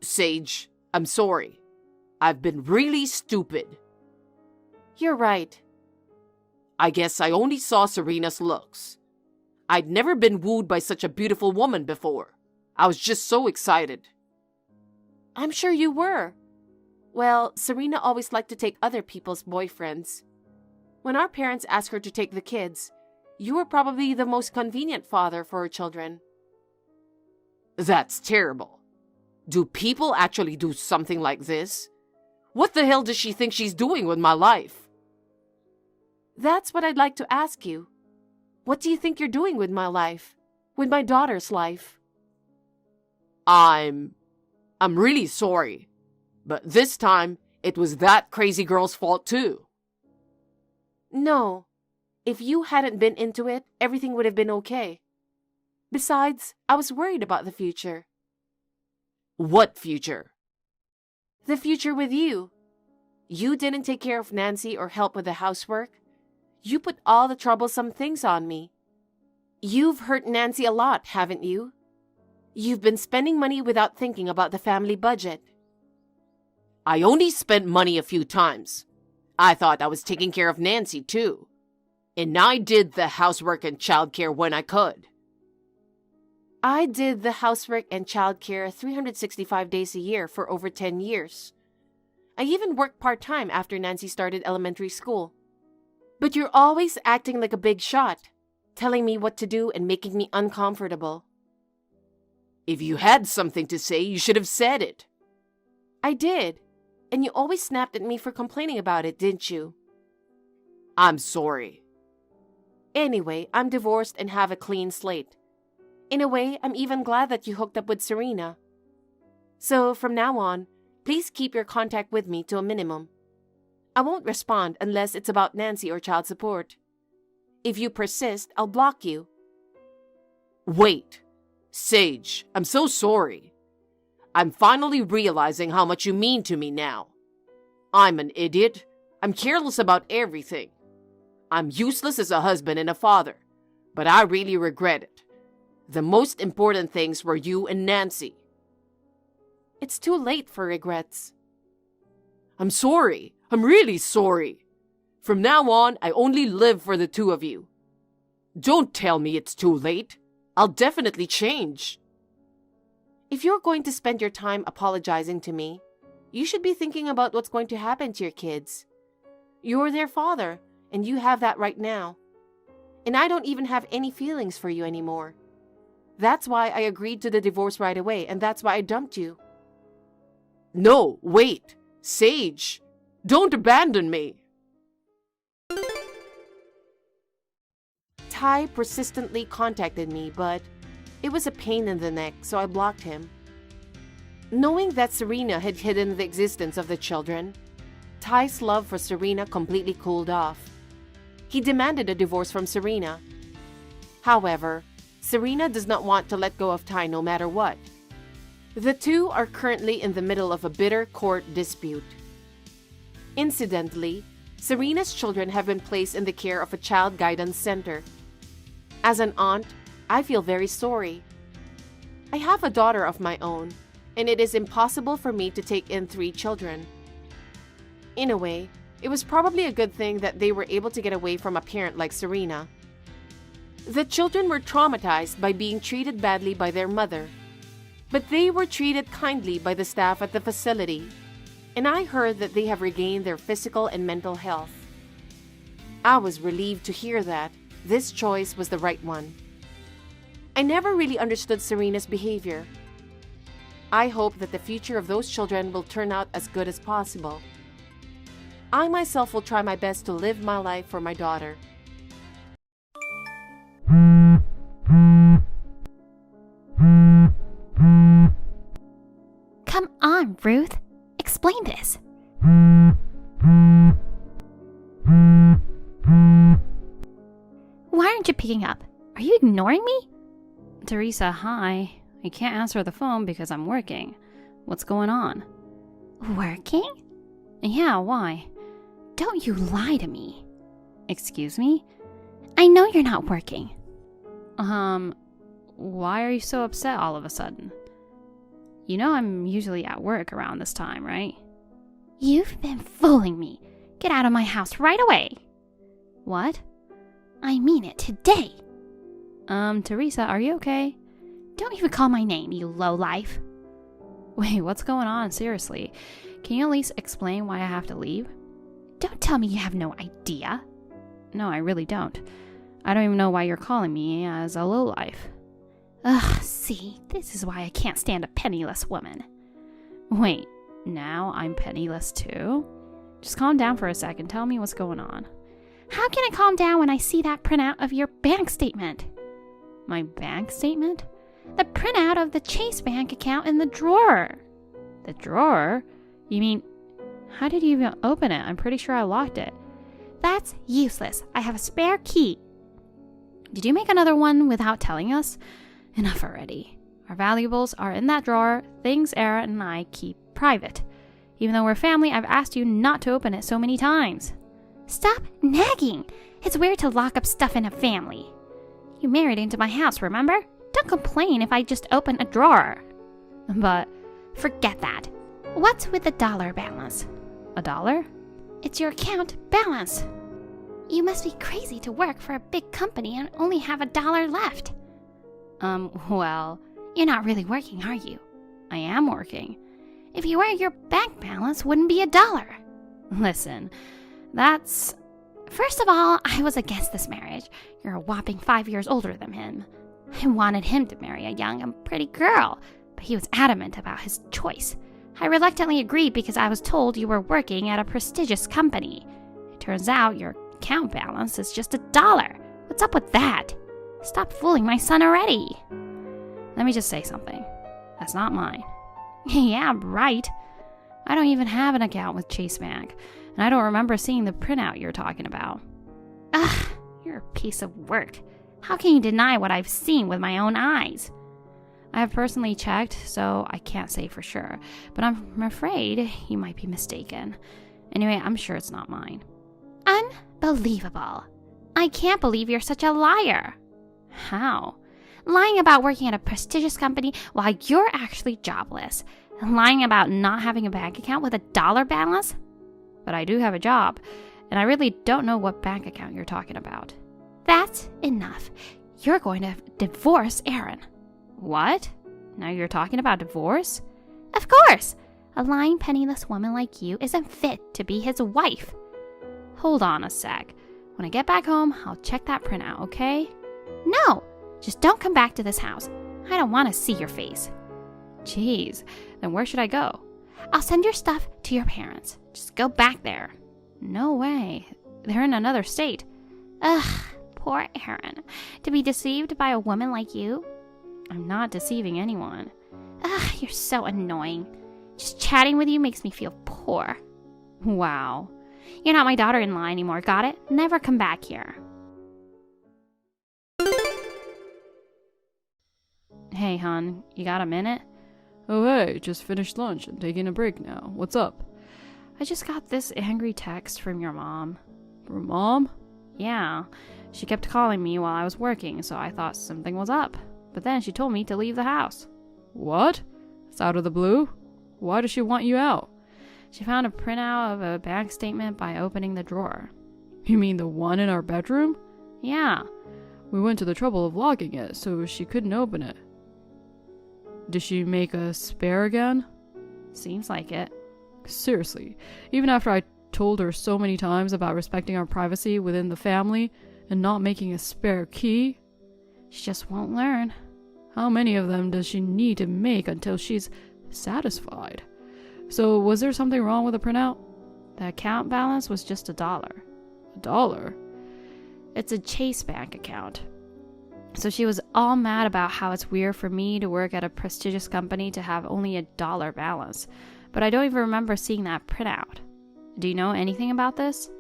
Speaker 3: Sage, I'm sorry. I've been really stupid.
Speaker 1: You're right.
Speaker 3: I guess I only saw Serena's looks. I'd never been wooed by such a beautiful woman before. I was just so excited.
Speaker 1: I'm sure you were. Well, Serena always liked to take other people's boyfriends. When our parents asked her to take the kids, you were probably the most convenient father for her children.
Speaker 3: That's terrible. Do people actually do something like this? What the hell does she think she's doing with my life?
Speaker 1: That's what I'd like to ask you. What do you think you're doing with my life? With my daughter's life?
Speaker 3: I'm really sorry. But this time, it was that crazy girl's fault too.
Speaker 1: No. If you hadn't been into it, everything would have been okay. Besides, I was worried about the future.
Speaker 3: What future?
Speaker 1: The future with you. You didn't take care of Nancy or help with the housework. You put all the troublesome things on me. You've hurt Nancy a lot, haven't you? You've been spending money without thinking about the family budget.
Speaker 3: I only spent money a few times. I thought I was taking care of Nancy too. And I did the housework and childcare when I could.
Speaker 1: I did the housework and childcare 365 days a year for over 10 years. I even worked part-time after Nancy started elementary school. But you're always acting like a big shot, telling me what to do and making me uncomfortable.
Speaker 3: If you had something to say, you should have said it.
Speaker 1: I did. And you always snapped at me for complaining about it, didn't you?
Speaker 3: I'm sorry.
Speaker 1: Anyway, I'm divorced and have a clean slate. In a way, I'm even glad that you hooked up with Serena. So, from now on, please keep your contact with me to a minimum. I won't respond unless it's about Nancy or child support. If you persist, I'll block you.
Speaker 3: Wait. Sage, I'm so sorry. I'm finally realizing how much you mean to me now. I'm an idiot. I'm careless about everything. I'm useless as a husband and a father, but I really regret it. The most important things were you and Nancy.
Speaker 1: It's too late for regrets.
Speaker 3: I'm sorry. I'm really sorry. From now on, I only live for the two of you. Don't tell me it's too late. I'll definitely change.
Speaker 1: If you're going to spend your time apologizing to me, you should be thinking about what's going to happen to your kids. You're their father, and you have that right now. And I don't even have any feelings for you anymore. That's why I agreed to the divorce right away, and that's why I dumped you.
Speaker 3: No, wait. Sage, don't abandon me.
Speaker 1: Ty persistently contacted me, but it was a pain in the neck, so I blocked him. Knowing that Serena had hidden the existence of the children, Ty's love for Serena completely cooled off. He demanded a divorce from Serena. However, Serena does not want to let go of Ty no matter what. The two are currently in the middle of a bitter court dispute. Incidentally, Serena's children have been placed in the care of a child guidance center. As an aunt, I feel very sorry. I have a daughter of my own, and it is impossible for me to take in 3 children. In a way, it was probably a good thing that they were able to get away from a parent like Serena. The children were traumatized by being treated badly by their mother, but they were treated kindly by the staff at the facility, and I heard that they have regained their physical and mental health. I was relieved to hear that, This choice was the right one. I never really understood Serena's behavior. I hope that the future of those children will turn out as good as possible. I myself will try my best to live my life for my daughter.
Speaker 4: Come on, Ruth. Explain this. Why aren't you picking up? Are you ignoring me?
Speaker 5: Teresa, hi. I can't answer the phone because I'm working. What's going on?
Speaker 4: Working?
Speaker 5: Yeah, why?
Speaker 4: Don't you lie to me.
Speaker 5: Excuse me?
Speaker 4: I know you're not working.
Speaker 5: Why are you so upset all of a sudden? You know I'm usually at work around this time, right?
Speaker 4: You've been fooling me. Get out of my house right away.
Speaker 5: What?
Speaker 4: I mean it today.
Speaker 5: Teresa, are you okay?
Speaker 4: Don't even call my name, you lowlife.
Speaker 5: Wait, what's going on? Seriously. Can you at least explain why I have to leave?
Speaker 4: Don't tell me you have no idea.
Speaker 5: No, I really don't. I don't even know why you're calling me as a lowlife.
Speaker 4: Ugh, see, this is why I can't stand a penniless woman.
Speaker 5: Wait, now I'm penniless too? Just calm down for a second. Tell me what's going on.
Speaker 4: How can I calm down when I see that printout of your bank statement?
Speaker 5: My bank statement?
Speaker 4: The printout of the Chase bank account in the drawer.
Speaker 5: The drawer? You mean, how did you even open it? I'm pretty sure I locked it.
Speaker 4: That's useless. I have a spare key.
Speaker 5: Did you make another one without telling us? Enough already. Our valuables are in that drawer, things Era and I keep private. Even though we're family, I've asked you not to open it so many times.
Speaker 4: Stop nagging. It's weird to lock up stuff in a family. You married into my house, remember? Don't complain if I just open a drawer.
Speaker 5: But
Speaker 4: forget that. What's with the dollar balance?
Speaker 5: $1?
Speaker 4: It's your account balance. You must be crazy to work for a big company and only have $1 left.
Speaker 5: Well,
Speaker 4: you're not really working, are you?
Speaker 5: I am working.
Speaker 4: If you were, your bank balance wouldn't be $1.
Speaker 5: Listen, that's...
Speaker 4: First of all, I was against this marriage. You're a whopping 5 years older than him. I wanted him to marry a young and pretty girl, but he was adamant about his choice. I reluctantly agreed because I was told you were working at a prestigious company. It turns out your account balance is just $1. What's up with that? Stop fooling my son already.
Speaker 5: Let me just say something. That's not mine.
Speaker 4: Yeah, right.
Speaker 5: I don't even have an account with Chase Bank, and I don't remember seeing the printout you're talking about.
Speaker 4: Ugh, you're a piece of work. How can you deny what I've seen with my own eyes?
Speaker 5: I have personally checked, so I can't say for sure, but I'm afraid you might be mistaken. Anyway, I'm sure it's not mine.
Speaker 4: Unbelievable. I can't believe you're such a liar.
Speaker 5: How?
Speaker 4: Lying about working at a prestigious company while you're actually jobless. And lying about not having a bank account with $1 balance?
Speaker 5: But I do have a job, and I really don't know what bank account you're talking about.
Speaker 4: That's enough. You're going to divorce Aaron.
Speaker 5: What? Now you're talking about divorce?
Speaker 4: Of course! A lying, penniless woman like you isn't fit to be his wife.
Speaker 5: Hold on a sec. When I get back home, I'll check that printout, okay?
Speaker 4: No! Just don't come back to this house. I don't want to see your face.
Speaker 5: Jeez, then where should I go?
Speaker 4: I'll send your stuff to your parents. Just go back there.
Speaker 5: No way. They're in another state.
Speaker 4: Ugh, poor Aaron. To be deceived by a woman like you?
Speaker 5: I'm not deceiving anyone.
Speaker 4: Ugh, you're so annoying. Just chatting with you makes me feel poor.
Speaker 5: Wow.
Speaker 4: You're not my daughter-in-law anymore, got it? Never come back here.
Speaker 5: Hey, hon, you got a minute?
Speaker 6: Oh, hey, just finished lunch and taking a break now. What's up?
Speaker 5: I just got this angry text from your mom.
Speaker 6: From Mom?
Speaker 5: Yeah. She kept calling me while I was working, so I thought something was up. But then she told me to leave the house.
Speaker 6: What? It's out of the blue? Why does she want you out?
Speaker 5: She found a printout of a bank statement by opening the drawer.
Speaker 6: You mean the one in our bedroom?
Speaker 5: Yeah.
Speaker 6: We went to the trouble of locking it, so she couldn't open it. Did she make a spare again?
Speaker 5: Seems like it.
Speaker 6: Seriously, even after I told her so many times about respecting our privacy within the family, And not making a spare key?
Speaker 5: She just won't learn.
Speaker 6: How many of them does she need to make until she's satisfied? So was there something wrong with the printout?
Speaker 5: The account balance was just $1.
Speaker 6: $1?
Speaker 5: It's a Chase Bank account. So she was all mad about how it's weird for me to work at a prestigious company to have only $1 balance. But I don't even remember seeing that printout. Do you know anything about this?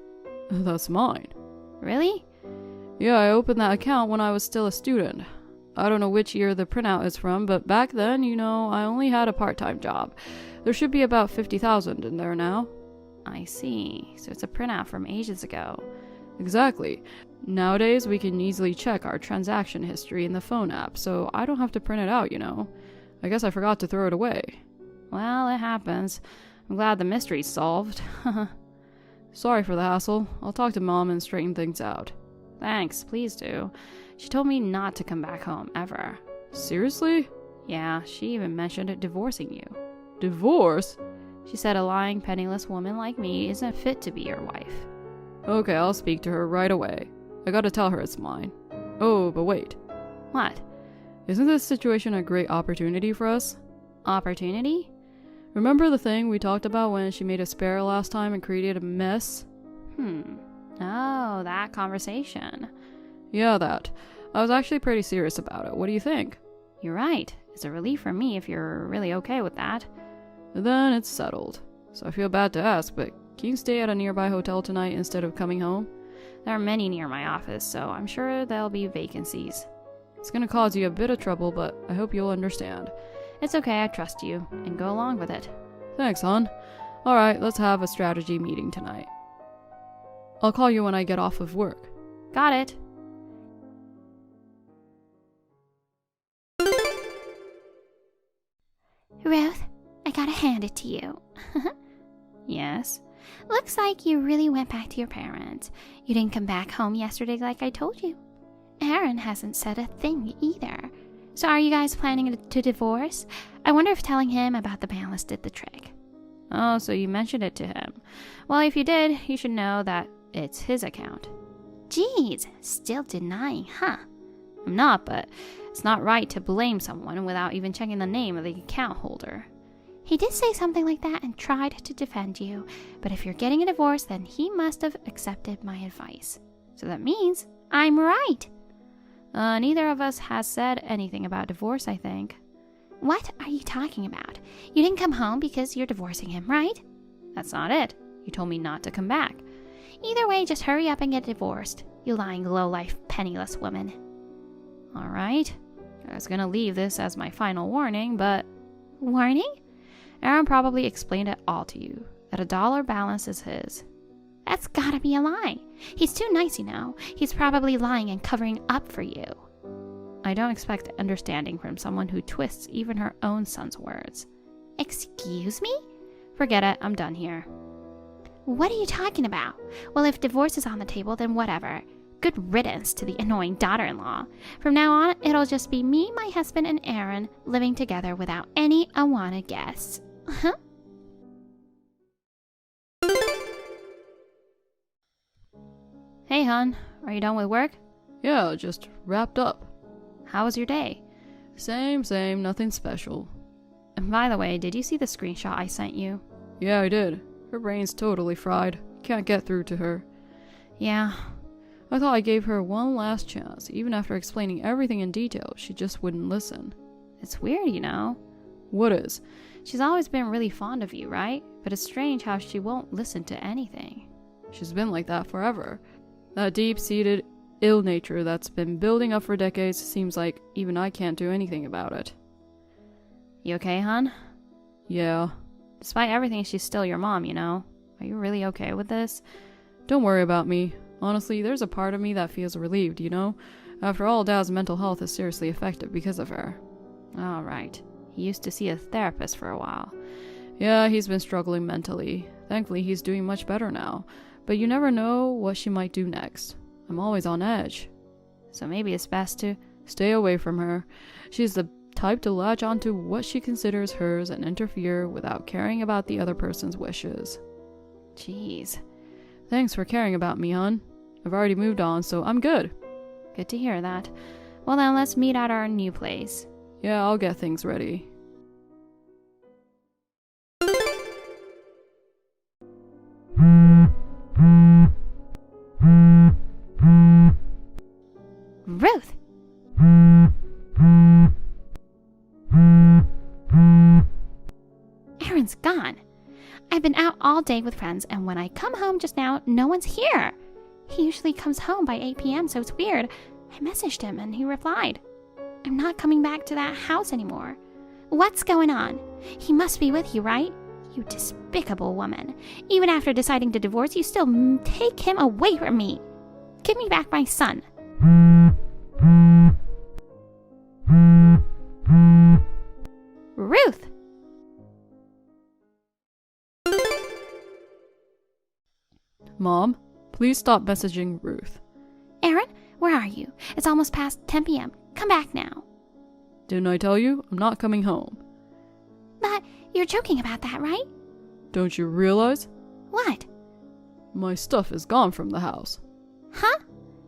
Speaker 6: That's mine.
Speaker 5: Really?
Speaker 6: Yeah, I opened that account when I was still a student. I don't know which year the printout is from, but back then, I only had a part-time job. There should be about 50,000 in there now.
Speaker 5: I see. So it's a printout from ages ago.
Speaker 6: Exactly. Nowadays, we can easily check our transaction history in the phone app, so I don't have to print it out, I guess I forgot to throw it away.
Speaker 5: Well, it happens. I'm glad the mystery's solved.
Speaker 6: Sorry for the hassle. I'll talk to Mom and straighten things out.
Speaker 5: Thanks, please do. She told me not to come back home, ever.
Speaker 6: Seriously?
Speaker 5: Yeah, she even mentioned divorcing you.
Speaker 6: Divorce?
Speaker 5: She said a lying, penniless woman like me isn't fit to be your wife.
Speaker 6: Okay, I'll speak to her right away. I gotta tell her it's mine. Oh, but wait.
Speaker 5: What?
Speaker 6: Isn't this situation a great opportunity for us?
Speaker 5: Opportunity?
Speaker 6: Remember the thing we talked about when she made a spare last time and created a mess?
Speaker 5: Oh, that conversation.
Speaker 6: Yeah, that. I was actually pretty serious about it. What do you think?
Speaker 5: You're right. It's a relief for me if you're really okay with that.
Speaker 6: Then it's settled. So I feel bad to ask, but can you stay at a nearby hotel tonight instead of coming home?
Speaker 5: There are many near my office, so I'm sure there'll be vacancies.
Speaker 6: It's gonna cause you a bit of trouble, but I hope you'll understand.
Speaker 5: It's okay, I trust you, and go along with it.
Speaker 6: Thanks, hon. Alright, let's have a strategy meeting tonight. I'll call you when I get off of work.
Speaker 5: Got it.
Speaker 4: Ruth, I gotta hand it to you.
Speaker 5: Yes?
Speaker 4: Looks like you really went back to your parents. You didn't come back home yesterday like I told you. Aaron hasn't said a thing either. So are you guys planning to divorce? I wonder if telling him about the balance did the trick.
Speaker 5: Oh, so you mentioned it to him. Well, if you did, you should know that it's his account.
Speaker 4: Geez, still denying, huh?
Speaker 5: I'm not, but it's not right to blame someone without even checking the name of the account holder.
Speaker 4: He did say something like that and tried to defend you, but if you're getting a divorce, then he must have accepted my advice. So that means I'm right.
Speaker 5: Neither of us has said anything about divorce, I think.
Speaker 4: What are you talking about? You didn't come home because you're divorcing him, right?
Speaker 5: That's not it. You told me not to come back.
Speaker 4: Either way, just hurry up and get divorced, you lying low-life, penniless woman.
Speaker 5: All right. I was gonna leave this as my final warning, but...
Speaker 4: Warning?
Speaker 5: Aaron probably explained it all to you, that $1 balance is his.
Speaker 4: That's gotta be a lie. He's too nice, He's probably lying and covering up for you.
Speaker 5: I don't expect understanding from someone who twists even her own son's words.
Speaker 4: Excuse me?
Speaker 5: Forget it, I'm done here.
Speaker 4: What are you talking about? Well, if divorce is on the table, then whatever. Good riddance to the annoying daughter-in-law. From now on, it'll just be me, my husband, and Aaron living together without any unwanted guests. Huh?
Speaker 5: Hey, hon. Are you done with work?
Speaker 6: Yeah, just wrapped up.
Speaker 5: How was your day?
Speaker 6: Same, nothing special.
Speaker 5: And by the way, did you see the screenshot I sent you?
Speaker 6: Yeah, I did. Her brain's totally fried. Can't get through to her.
Speaker 5: Yeah.
Speaker 6: I thought I gave her one last chance. Even after explaining everything in detail, she just wouldn't listen.
Speaker 5: It's weird,
Speaker 6: What is?
Speaker 5: She's always been really fond of you, right? But it's strange how she won't listen to anything.
Speaker 6: She's been like that forever. That deep-seated ill nature that's been building up for decades seems like even I can't do anything about it.
Speaker 5: You okay, hon?
Speaker 6: Yeah.
Speaker 5: Despite everything, she's still your mom, Are you really okay with this?
Speaker 6: Don't worry about me. Honestly, there's a part of me that feels relieved, After all, Dad's mental health is seriously affected because of her.
Speaker 5: All right. He used to see a therapist for a while.
Speaker 6: Yeah, he's been struggling mentally. Thankfully, he's doing much better now. But you never know what she might do next. I'm always on edge.
Speaker 5: So maybe it's best to
Speaker 6: stay away from her. She's the type to latch onto what she considers hers and interfere without caring about the other person's wishes.
Speaker 5: Jeez.
Speaker 6: Thanks for caring about me, hon. I've already moved on, so I'm good.
Speaker 5: Good to hear that. Well then, let's meet at our new place.
Speaker 6: Yeah, I'll get things ready.
Speaker 4: Ruth! Aaron's gone. I've been out all day with friends, and when I come home just now, no one's here. He usually comes home by 8 p.m., so it's weird. I messaged him, and he replied. I'm not coming back to that house anymore. What's going on? He must be with you, right? You despicable woman. Even after deciding to divorce, you still take him away from me. Give me back my son. Ruth!
Speaker 6: Mom, please stop messaging Ruth.
Speaker 4: Aaron, where are you? It's almost past 10 p.m. Come back now.
Speaker 6: Didn't I tell you? I'm not coming home.
Speaker 4: But you're joking about that, right?
Speaker 6: Don't you realize?
Speaker 4: What?
Speaker 6: My stuff is gone from the house.
Speaker 4: Huh?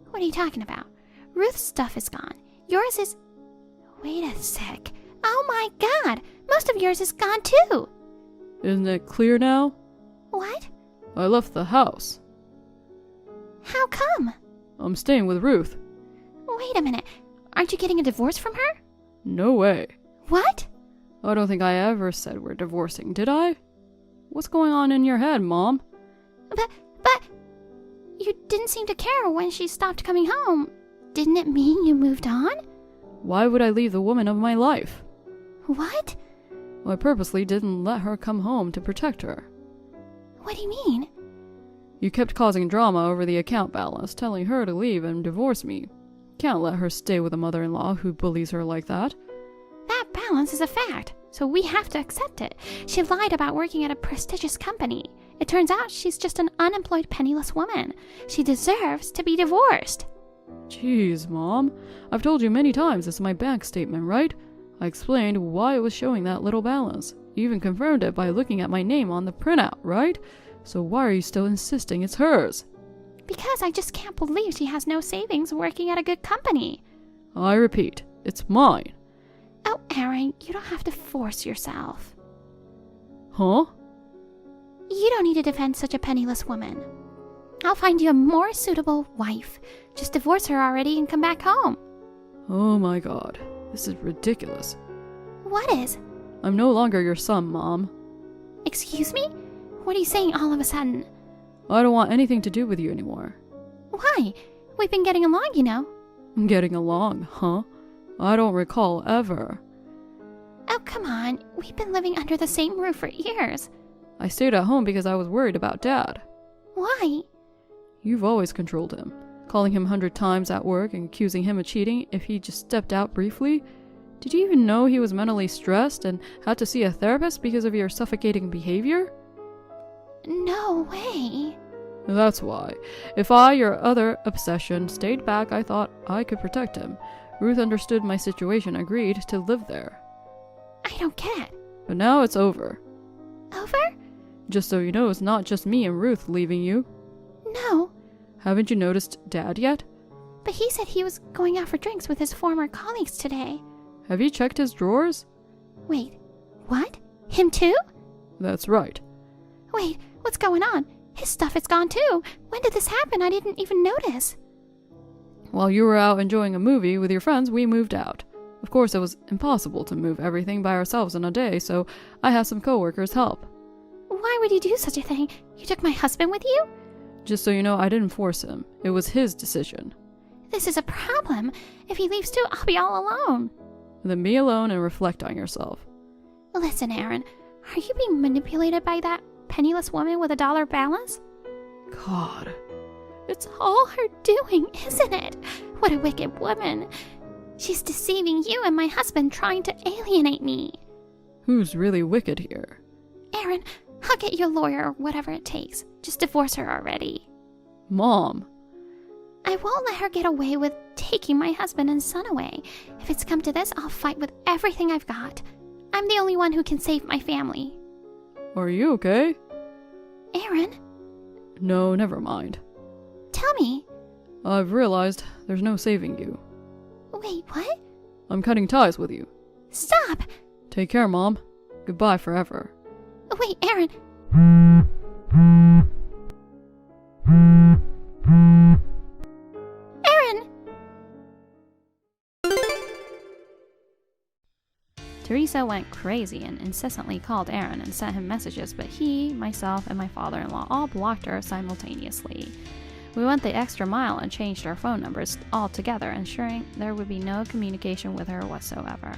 Speaker 4: What are you talking about? Ruth's stuff is gone. Yours is... Wait a sec. Oh my god! Most of yours is gone too!
Speaker 6: Isn't it clear now?
Speaker 4: What?
Speaker 6: I left the house.
Speaker 4: How come?
Speaker 6: I'm staying with Ruth.
Speaker 4: Wait a minute. Aren't you getting a divorce from her?
Speaker 6: No way.
Speaker 4: What?
Speaker 6: I don't think I ever said we're divorcing, did I? What's going on in your head, Mom?
Speaker 4: But... You didn't seem to care when she stopped coming home. Didn't it mean you moved on?
Speaker 6: Why would I leave the woman of my life?
Speaker 4: What?
Speaker 6: I purposely didn't let her come home to protect her.
Speaker 4: What do you mean?
Speaker 6: You kept causing drama over the account balance, telling her to leave and divorce me. Can't let her stay with a mother-in-law who bullies her like that.
Speaker 4: That balance is a fact, so we have to accept it. She lied about working at a prestigious company. It turns out she's just an unemployed, penniless woman. She deserves to be divorced.
Speaker 6: Jeez, Mom. I've told you many times it's my bank statement, right? I explained why it was showing that little balance. You even confirmed it by looking at my name on the printout, right? So why are you still insisting it's hers?
Speaker 4: Because I just can't believe she has no savings working at a good company.
Speaker 6: I repeat, it's mine.
Speaker 4: Oh, Aaron, you don't have to force yourself.
Speaker 6: Huh?
Speaker 4: You don't need to defend such a penniless woman. I'll find you a more suitable wife. Just divorce her already and come back home.
Speaker 6: Oh my god, this is ridiculous.
Speaker 4: What is?
Speaker 6: I'm no longer your son, Mom.
Speaker 4: Excuse me? What are you saying all of a sudden?
Speaker 6: I don't want anything to do with you anymore.
Speaker 4: Why? We've been getting along, you know.
Speaker 6: Getting along, huh? I don't recall ever.
Speaker 4: Oh, come on. We've been living under the same roof for years.
Speaker 6: I stayed at home because I was worried about Dad.
Speaker 4: Why?
Speaker 6: You've always controlled him, calling him 100 times at work and accusing him of cheating if he just stepped out briefly. Did you even know he was mentally stressed and had to see a therapist because of your suffocating behavior?
Speaker 4: No way.
Speaker 6: That's why. If I, your other obsession, stayed back, I thought I could protect him. Ruth understood my situation, agreed to live there.
Speaker 4: I don't get it.
Speaker 6: But now it's over.
Speaker 4: Over?
Speaker 6: Just so you know, it's not just me and Ruth leaving you.
Speaker 4: No.
Speaker 6: Haven't you noticed Dad yet?
Speaker 4: But he said he was going out for drinks with his former colleagues today.
Speaker 6: Have you checked his drawers?
Speaker 4: Wait, what? Him too?
Speaker 6: That's right.
Speaker 4: Wait, what's going on? His stuff is gone too. When did this happen? I didn't even notice.
Speaker 6: While you were out enjoying a movie with your friends, we moved out. Of course, it was impossible to move everything by ourselves in a day, so I had some coworkers help.
Speaker 4: Why would you do such a thing? You took my husband with you?
Speaker 6: Just so you know, I didn't force him. It was his decision.
Speaker 4: This is a problem. If he leaves too, I'll be all alone.
Speaker 6: Then be alone and reflect on yourself.
Speaker 4: Listen, Aaron, are you being manipulated by that penniless woman with a dollar balance?
Speaker 6: God.
Speaker 4: It's all her doing, isn't it? What a wicked woman. She's deceiving you and my husband, trying to alienate me.
Speaker 6: Who's really wicked here?
Speaker 4: Aaron, I'll get you a lawyer or whatever it takes. Just divorce her already.
Speaker 6: Mom.
Speaker 4: I won't let her get away with taking my husband and son away. If it's come to this, I'll fight with everything I've got. I'm the only one who can save my family.
Speaker 6: Are you okay?
Speaker 4: Aaron?
Speaker 6: No, never mind.
Speaker 4: Tell me,
Speaker 6: I've realized there's no saving you.
Speaker 4: Wait, what?
Speaker 6: I'm cutting ties with you.
Speaker 4: Stop!
Speaker 6: Take care, Mom. Goodbye forever.
Speaker 4: Wait, Aaron. Aaron!
Speaker 5: Teresa went crazy and incessantly called Aaron and sent him messages, but he, myself, and my father-in-law all blocked her simultaneously. We went the extra mile and changed our phone numbers altogether, ensuring there would be no communication with her whatsoever.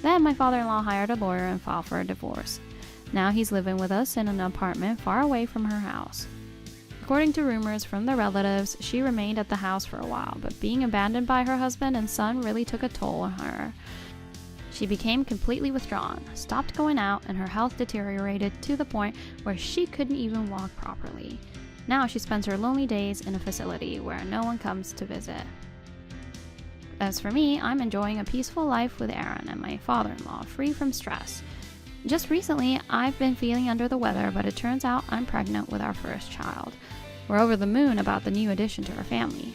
Speaker 5: Then my father-in-law hired a lawyer and filed for a divorce. Now he's living with us in an apartment far away from her house. According to rumors from the relatives, she remained at the house for a while, but being abandoned by her husband and son really took a toll on her. She became completely withdrawn, stopped going out, and her health deteriorated to the point where she couldn't even walk properly. Now she spends her lonely days in a facility where no one comes to visit. As for me, I'm enjoying a peaceful life with Aaron and my father-in-law, free from stress. Just recently, I've been feeling under the weather, but it turns out I'm pregnant with our first child. We're over the moon about the new addition to our family.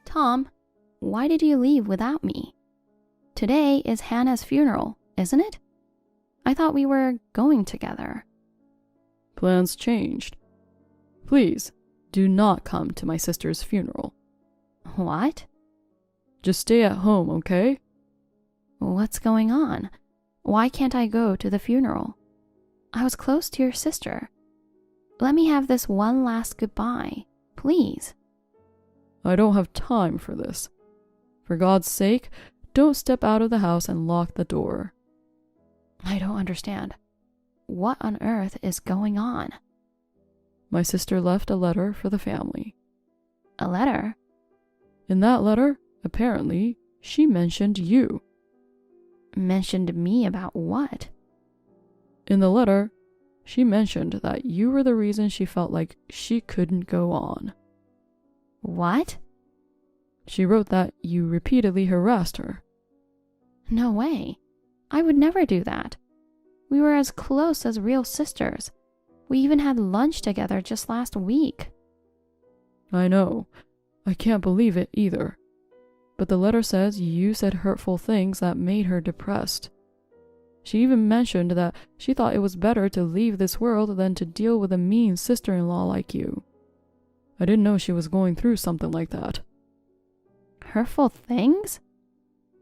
Speaker 5: Tom, why did you leave without me? Today is Hannah's funeral, isn't it? I thought we were going together.
Speaker 6: Plans changed. Please, do not come to my sister's funeral.
Speaker 5: What?
Speaker 6: Just stay at home, okay?
Speaker 5: What's going on? Why can't I go to the funeral? I was close to your sister. Let me have this one last goodbye, please.
Speaker 6: I don't have time for this. For God's sake, don't step out of the house and lock the door.
Speaker 5: I don't understand. What on earth is going on?
Speaker 6: My sister left a letter for the family.
Speaker 5: A letter?
Speaker 6: In that letter, apparently, she mentioned you.
Speaker 5: Mentioned me about what?
Speaker 6: In the letter, she mentioned that you were the reason she felt like she couldn't go on.
Speaker 5: What?
Speaker 6: She wrote that you repeatedly harassed her.
Speaker 5: No way. I would never do that. We were as close as real sisters. We even had lunch together just last week.
Speaker 6: I know. I can't believe it either. But the letter says you said hurtful things that made her depressed. She even mentioned that she thought it was better to leave this world than to deal with a mean sister-in-law like you. I didn't know she was going through something like that.
Speaker 5: Hurtful things?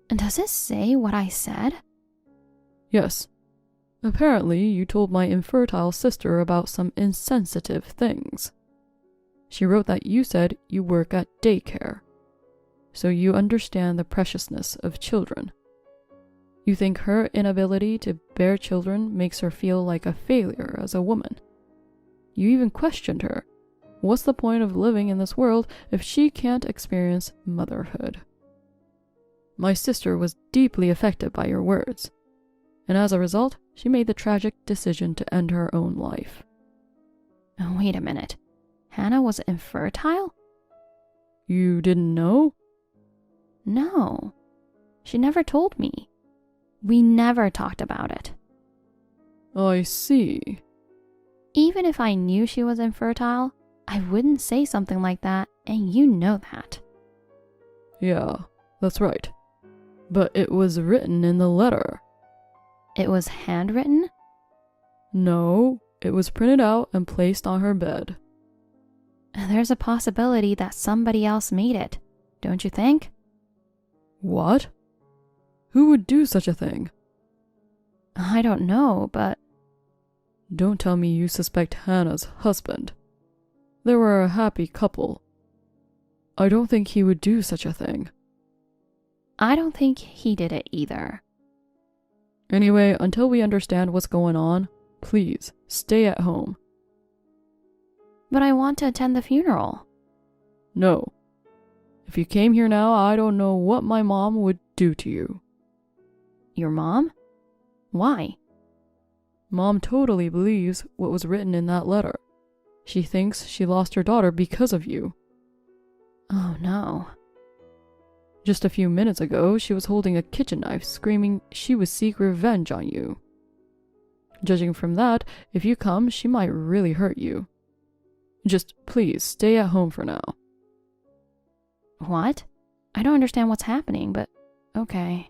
Speaker 5: And does it say what I said?
Speaker 6: Yes. Apparently, you told my infertile sister about some insensitive things. She wrote that you said you work at daycare, so you understand the preciousness of children. You think her inability to bear children makes her feel like a failure as a woman. You even questioned her. What's the point of living in this world if she can't experience motherhood? My sister was deeply affected by your words, and as a result, she made the tragic decision to end her own life.
Speaker 5: Oh, wait a minute. Hannah was infertile?
Speaker 6: You didn't know?
Speaker 5: No. She never told me. We never talked about it.
Speaker 6: I see.
Speaker 5: Even if I knew she was infertile, I wouldn't say something like that, and you know that.
Speaker 6: Yeah, that's right. But it was written in the letter.
Speaker 5: It was handwritten?
Speaker 6: No, it was printed out and placed on her bed.
Speaker 5: There's a possibility that somebody else made it, don't you think?
Speaker 6: What? Who would do such a thing?
Speaker 5: I don't know, but...
Speaker 6: Don't tell me you suspect Hannah's husband. They were a happy couple. I don't think he would do such a thing.
Speaker 5: I don't think he did it either.
Speaker 6: Anyway, until we understand what's going on, please, stay at home.
Speaker 5: But I want to attend the funeral.
Speaker 6: No. If you came here now, I don't know what my mom would do to you.
Speaker 5: Your mom? Why?
Speaker 6: Mom totally believes what was written in that letter. She thinks she lost her daughter because of you.
Speaker 5: Oh no.
Speaker 6: Just a few minutes ago, she was holding a kitchen knife, screaming she would seek revenge on you. Judging from that, if you come, she might really hurt you. Just please stay at home for now.
Speaker 5: What? I don't understand what's happening, but okay.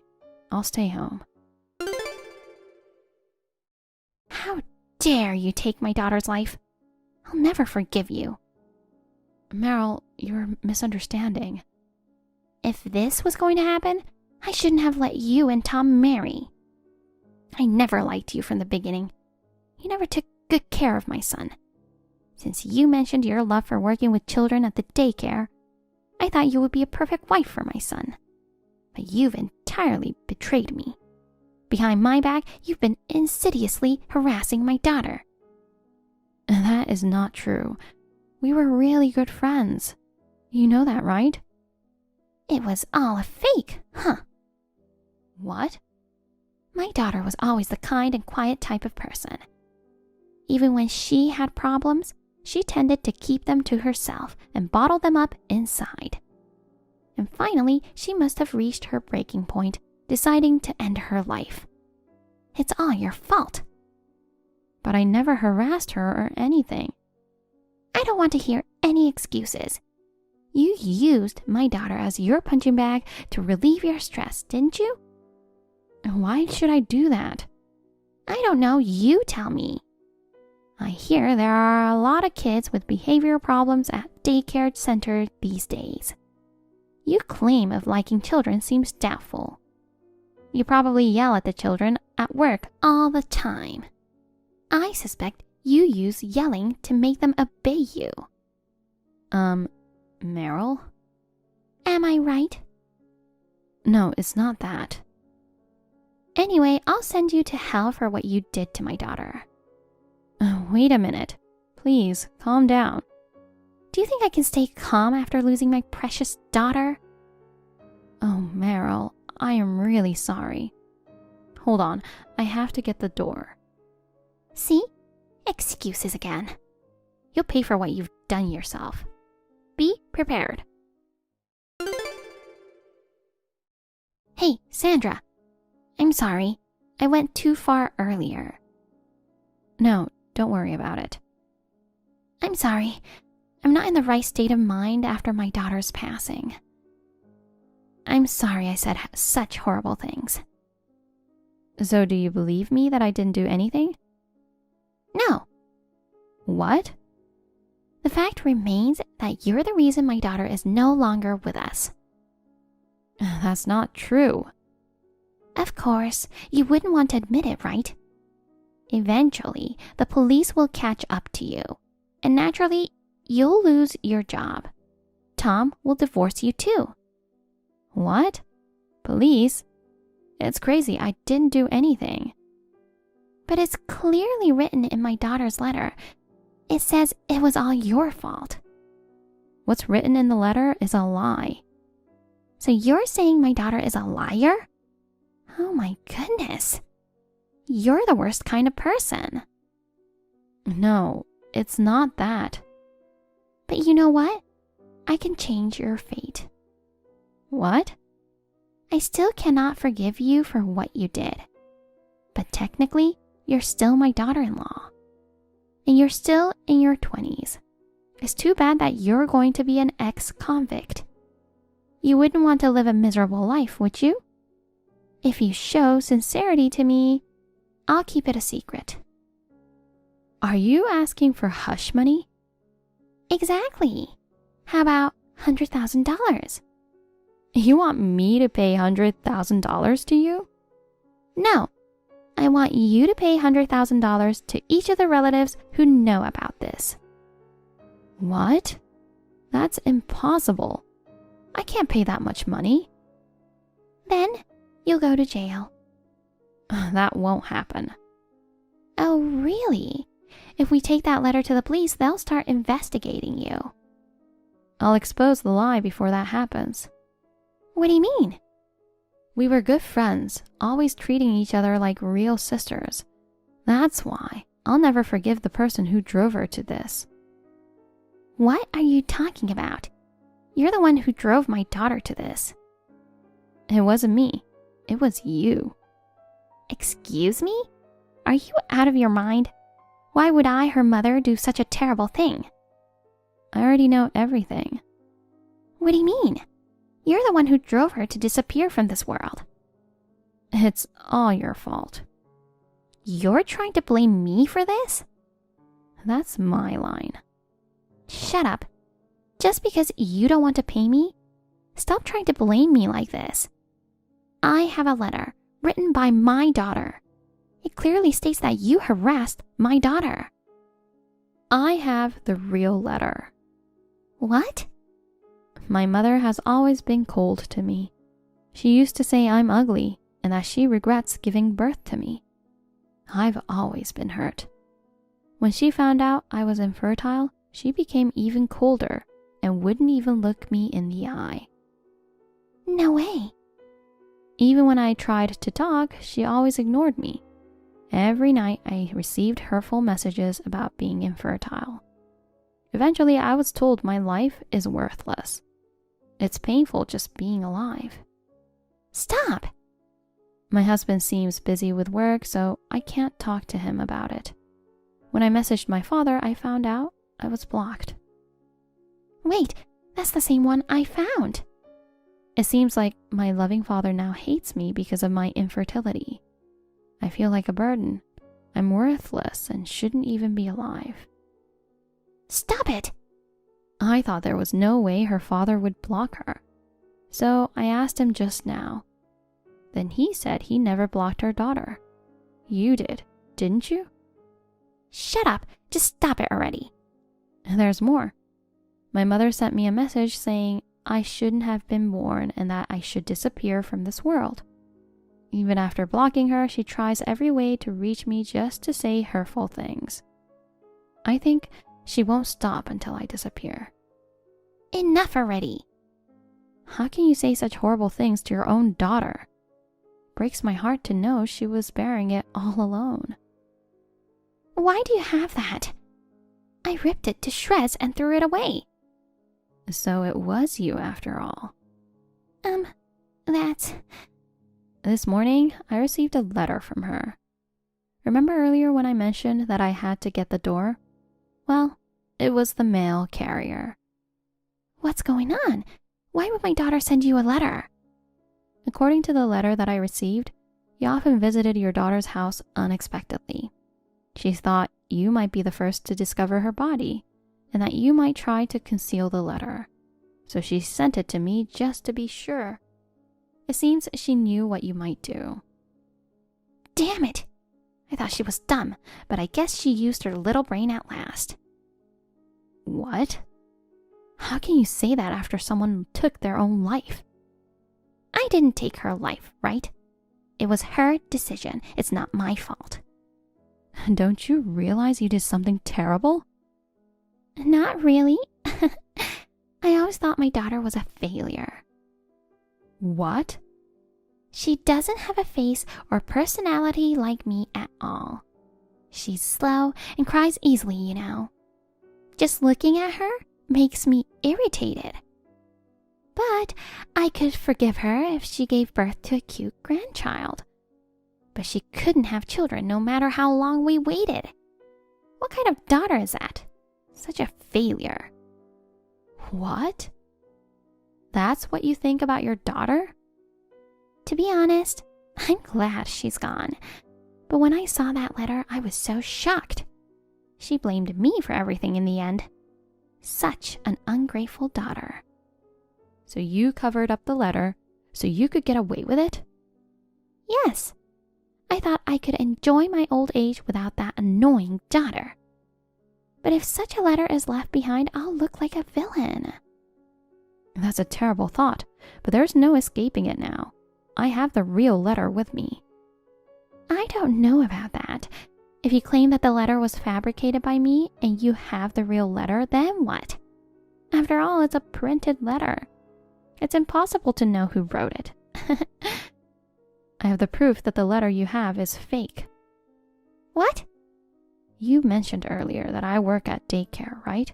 Speaker 5: I'll stay home.
Speaker 4: How dare you take my daughter's life? I'll never forgive you.
Speaker 5: Meryl, you're misunderstanding.
Speaker 4: If this was going to happen, I shouldn't have let you and Tom marry. I never liked you from the beginning. You never took good care of my son. Since you mentioned your love for working with children at the daycare, I thought you would be a perfect wife for my son. But you've entirely betrayed me. Behind my back, you've been insidiously harassing my daughter.
Speaker 5: That is not true. We were really good friends. You know that, right?
Speaker 4: It was all a fake, huh?
Speaker 5: What?
Speaker 4: My daughter was always the kind and quiet type of person. Even when she had problems, she tended to keep them to herself and bottle them up inside. And finally, she must have reached her breaking point, deciding to end her life. It's all your fault.
Speaker 5: But I never harassed her or anything.
Speaker 4: I don't want to hear any excuses. You used my daughter as your punching bag to relieve your stress, didn't you?
Speaker 5: Why should I do that?
Speaker 4: I don't know, you tell me. I hear there are a lot of kids with behavior problems at daycare center these days. Your claim of liking children seems doubtful. You probably yell at the children at work all the time. I suspect you use yelling to make them obey you.
Speaker 5: Meryl?
Speaker 4: Am I right?
Speaker 5: No, it's not that.
Speaker 4: Anyway, I'll send you to hell for what you did to my daughter.
Speaker 5: Wait a minute. Please, calm down.
Speaker 4: Do you think I can stay calm after losing my precious daughter?
Speaker 5: Oh, Meryl, I am really sorry. Hold on, I have to get the door.
Speaker 4: See? Excuses again. You'll pay for what you've done yourself. Be prepared. Hey, Sandra. I'm sorry. I went too far earlier.
Speaker 5: No, don't worry about it.
Speaker 4: I'm sorry. I'm not in the right state of mind after my daughter's passing. I'm sorry I said such horrible things.
Speaker 5: So do you believe me that I didn't do anything?
Speaker 4: No.
Speaker 5: What?
Speaker 4: The fact remains that you're the reason my daughter is no longer with us.
Speaker 5: That's not true.
Speaker 4: Of course, you wouldn't want to admit it, right? Eventually, the police will catch up to you, and naturally, you'll lose your job. Tom will divorce you too.
Speaker 5: What? Police? It's crazy, I didn't do anything.
Speaker 4: But it's clearly written in my daughter's letter. It says it was all your fault.
Speaker 5: What's written in the letter is a lie.
Speaker 4: So you're saying my daughter is a liar? Oh my goodness. You're the worst kind of person.
Speaker 5: No, it's not that.
Speaker 4: But you know what? I can change your fate.
Speaker 5: What?
Speaker 4: I still cannot forgive you for what you did. But technically, you're still my daughter-in-law. And you're still in your 20s. It's too bad that you're going to be an ex-convict. You wouldn't want to live a miserable life, would you? If you show sincerity to me, I'll keep it a secret.
Speaker 5: Are you asking for hush money?
Speaker 4: Exactly. How about $100,000?
Speaker 5: You want me to pay $100,000 to you?
Speaker 4: No. I want you to pay $100,000 to each of the relatives who know about this.
Speaker 5: What? That's impossible. I can't pay that much money.
Speaker 4: Then you'll go to jail.
Speaker 5: That won't happen.
Speaker 4: Oh, really? If we take that letter to the police, they'll start investigating you.
Speaker 5: I'll expose the lie before that happens.
Speaker 4: What do you mean?
Speaker 5: We were good friends, always treating each other like real sisters. That's why I'll never forgive the person who drove her to this.
Speaker 4: What are you talking about? You're the one who drove my daughter to this.
Speaker 5: It wasn't me. It was you.
Speaker 4: Excuse me? Are you out of your mind? Why would I, her mother, do such a terrible thing?
Speaker 5: I already know everything.
Speaker 4: What do you mean? You're the one who drove her to disappear from this world.
Speaker 5: It's all your fault.
Speaker 4: You're trying to blame me for this?
Speaker 5: That's my line.
Speaker 4: Shut up. Just because you don't want to pay me? Stop trying to blame me like this. I have a letter written by my daughter. It clearly states that you harassed my daughter.
Speaker 5: I have the real letter.
Speaker 4: What?
Speaker 5: My mother has always been cold to me. She used to say I'm ugly and that she regrets giving birth to me. I've always been hurt. When she found out I was infertile, she became even colder and wouldn't even look me in the eye.
Speaker 4: No way.
Speaker 5: Even when I tried to talk, she always ignored me. Every night I received hurtful messages about being infertile. Eventually, I was told my life is worthless. It's painful just being alive.
Speaker 4: Stop!
Speaker 5: My husband seems busy with work, so I can't talk to him about it. When I messaged my father, I found out I was blocked.
Speaker 4: Wait, that's the same one I found.
Speaker 5: It seems like my loving father now hates me because of my infertility. I feel like a burden. I'm worthless and shouldn't even be alive.
Speaker 4: Stop it!
Speaker 5: I thought there was no way her father would block her. So I asked him just now. Then he said he never blocked our daughter. You did, didn't you?
Speaker 4: Shut up! Just stop it already.
Speaker 5: There's more. My mother sent me a message saying I shouldn't have been born and that I should disappear from this world. Even after blocking her, she tries every way to reach me just to say hurtful things. I think she won't stop until I disappear.
Speaker 4: Enough already.
Speaker 5: How can you say such horrible things to your own daughter? Breaks my heart to know she was bearing it all alone.
Speaker 4: Why do you have that? I ripped it to shreds and threw it away.
Speaker 5: So it was you after all.
Speaker 4: That's...
Speaker 5: This morning, I received a letter from her. Remember earlier when I mentioned that I had to get the door? Well, it was the mail carrier.
Speaker 4: What's going on? Why would my daughter send you a letter?
Speaker 5: According to the letter that I received, you often visited your daughter's house unexpectedly. She thought you might be the first to discover her body, and that you might try to conceal the letter. So she sent it to me just to be sure. It seems she knew what you might do.
Speaker 4: Damn it! I thought she was dumb, but I guess she used her little brain at last.
Speaker 5: What? How can you say that after someone took their own life?
Speaker 4: I didn't take her life, right? It was her decision. It's not my fault.
Speaker 5: Don't you realize you did something terrible?
Speaker 4: Not really. I always thought my daughter was a failure.
Speaker 5: What?
Speaker 4: She doesn't have a face or personality like me at all. She's slow and cries easily, you know. Just looking at her makes me irritated. But I could forgive her if she gave birth to a cute grandchild. But she couldn't have children no matter how long we waited. What kind of daughter is that? Such a failure.
Speaker 5: What? That's what you think about your daughter?
Speaker 4: To be honest, I'm glad she's gone. But when I saw that letter, I was so shocked. She blamed me for everything in the end. Such an ungrateful daughter.
Speaker 5: So you covered up the letter so you could get away with it?
Speaker 4: Yes. I thought I could enjoy my old age without that annoying daughter. But if such a letter is left behind, I'll look like a villain.
Speaker 5: That's a terrible thought, but there's no escaping it now. I have the real letter with me.
Speaker 4: I don't know about that. If you claim that the letter was fabricated by me and you have the real letter, then what? After all, it's a printed letter. It's impossible to know who wrote it.
Speaker 5: I have the proof that the letter you have is fake.
Speaker 4: What?
Speaker 5: You mentioned earlier that I work at daycare, right?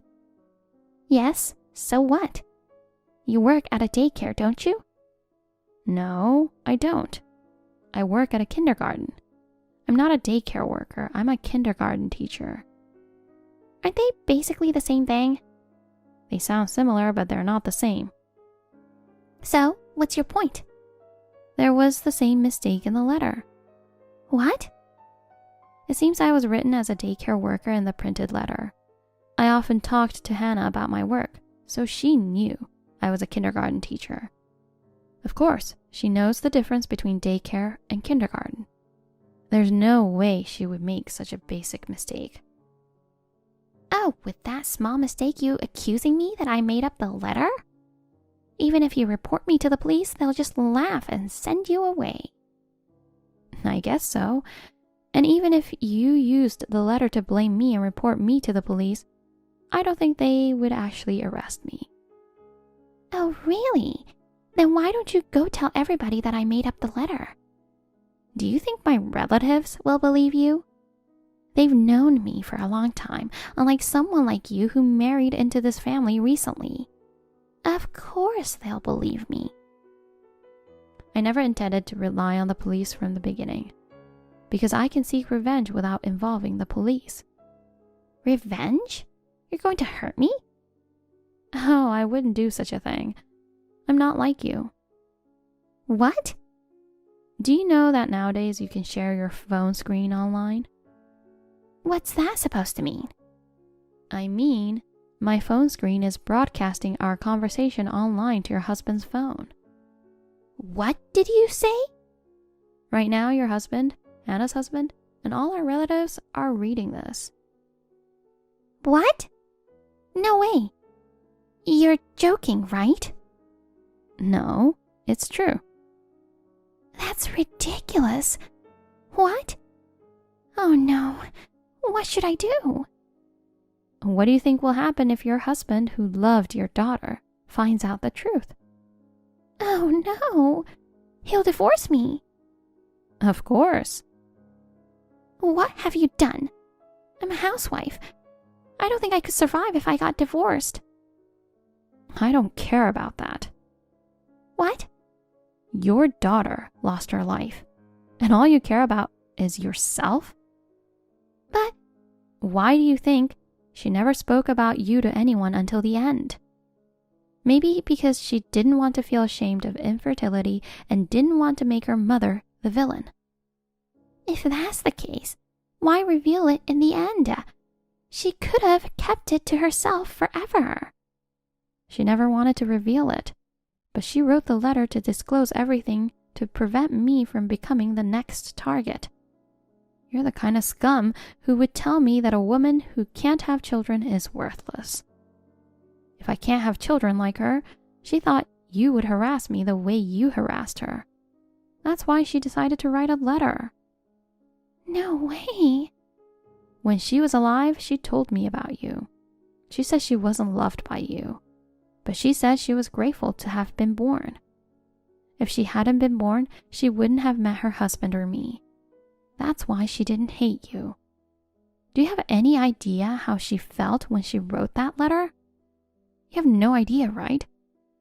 Speaker 4: Yes, so what? You work at a daycare, don't you?
Speaker 5: No, I don't. I work at a kindergarten. I'm not a daycare worker, I'm a kindergarten teacher.
Speaker 4: Aren't they basically the same thing?
Speaker 5: They sound similar, but they're not the same.
Speaker 4: So, what's your point?
Speaker 5: There was the same mistake in the letter.
Speaker 4: What?
Speaker 5: It seems I was written as a daycare worker in the printed letter. I often talked to Hannah about my work, so she knew I was a kindergarten teacher. Of course, she knows the difference between daycare and kindergarten. There's no way she would make such a basic mistake.
Speaker 4: Oh, with that small mistake you accusing me that I made up the letter? Even if you report me to the police, they'll just laugh and send you away.
Speaker 5: I guess so. And even if you used the letter to blame me and report me to the police, I don't think they would actually arrest me.
Speaker 4: Oh, really? Then why don't you go tell everybody that I made up the letter?
Speaker 5: Do you think my relatives will believe you? They've known me for a long time, unlike someone like you who married into this family recently.
Speaker 4: Of course they'll believe me.
Speaker 5: I never intended to rely on the police from the beginning, because I can seek revenge without involving the police.
Speaker 4: Revenge? You're going to hurt me?
Speaker 5: Oh, I wouldn't do such a thing. I'm not like you.
Speaker 4: What?
Speaker 5: Do you know that nowadays you can share your phone screen online?
Speaker 4: What's that supposed to mean?
Speaker 5: I mean, my phone screen is broadcasting our conversation online to your husband's phone.
Speaker 4: What did you say?
Speaker 5: Right now, your husband, Hannah's husband, and all our relatives are reading this.
Speaker 4: What? No way. You're joking, right?
Speaker 5: No, it's true.
Speaker 4: That's ridiculous. What? Oh no. What should I do?
Speaker 5: What do you think will happen if your husband, who loved your daughter, finds out the truth?
Speaker 4: Oh no. He'll divorce me.
Speaker 5: Of course.
Speaker 4: What have you done? I'm a housewife. I don't think I could survive if I got divorced.
Speaker 5: I don't care about that.
Speaker 4: What?
Speaker 5: Your daughter lost her life, and all you care about is yourself?
Speaker 4: But
Speaker 5: why do you think she never spoke about you to anyone until the end? Maybe because she didn't want to feel ashamed of infertility and didn't want to make her mother the villain.
Speaker 4: If that's the case, why reveal it in the end? She could have kept it to herself forever.
Speaker 5: She never wanted to reveal it, but she wrote the letter to disclose everything to prevent me from becoming the next target. You're the kind of scum who would tell me that a woman who can't have children is worthless. If I can't have children like her, she thought you would harass me the way you harassed her. That's why she decided to write a letter.
Speaker 4: No way.
Speaker 5: When she was alive, she told me about you. She said she wasn't loved by you, but she said she was grateful to have been born. If she hadn't been born, she wouldn't have met her husband or me. That's why she didn't hate you. Do you have any idea how she felt when she wrote that letter? You have no idea, right?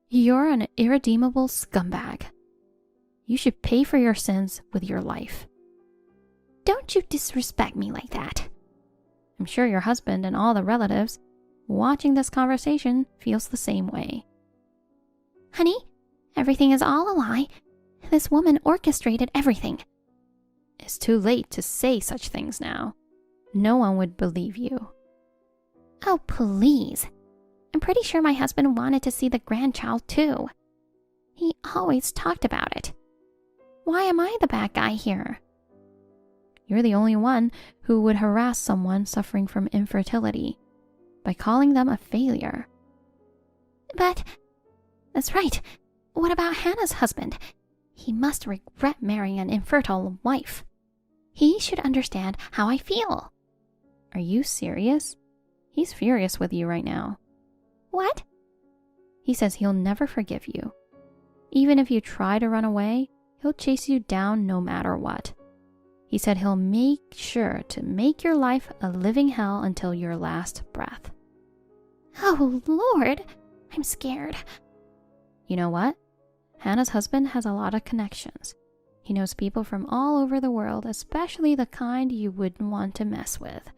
Speaker 5: You're an irredeemable scumbag. You should pay for your sins with your life.
Speaker 4: Don't you disrespect me like that.
Speaker 5: I'm sure your husband and all the relatives watching this conversation feels the same way.
Speaker 4: Honey, everything is all a lie. This woman orchestrated everything.
Speaker 5: It's too late to say such things now. No one would believe you.
Speaker 4: Oh, please. I'm pretty sure my husband wanted to see the grandchild too. He always talked about it. Why am I the bad guy here?
Speaker 5: You're the only one who would harass someone suffering from infertility by calling them a failure.
Speaker 4: But, that's right. What about Hannah's husband? He must regret marrying an infertile wife. He should understand how I feel.
Speaker 5: Are you serious? He's furious with you right now.
Speaker 4: What?
Speaker 5: He says he'll never forgive you. Even if you try to run away, he'll chase you down no matter what. He said he'll make sure to make your life a living hell until your last breath.
Speaker 4: Oh, Lord, I'm scared.
Speaker 5: You know what? Hannah's husband has a lot of connections. He knows people from all over the world, especially the kind you wouldn't want to mess with.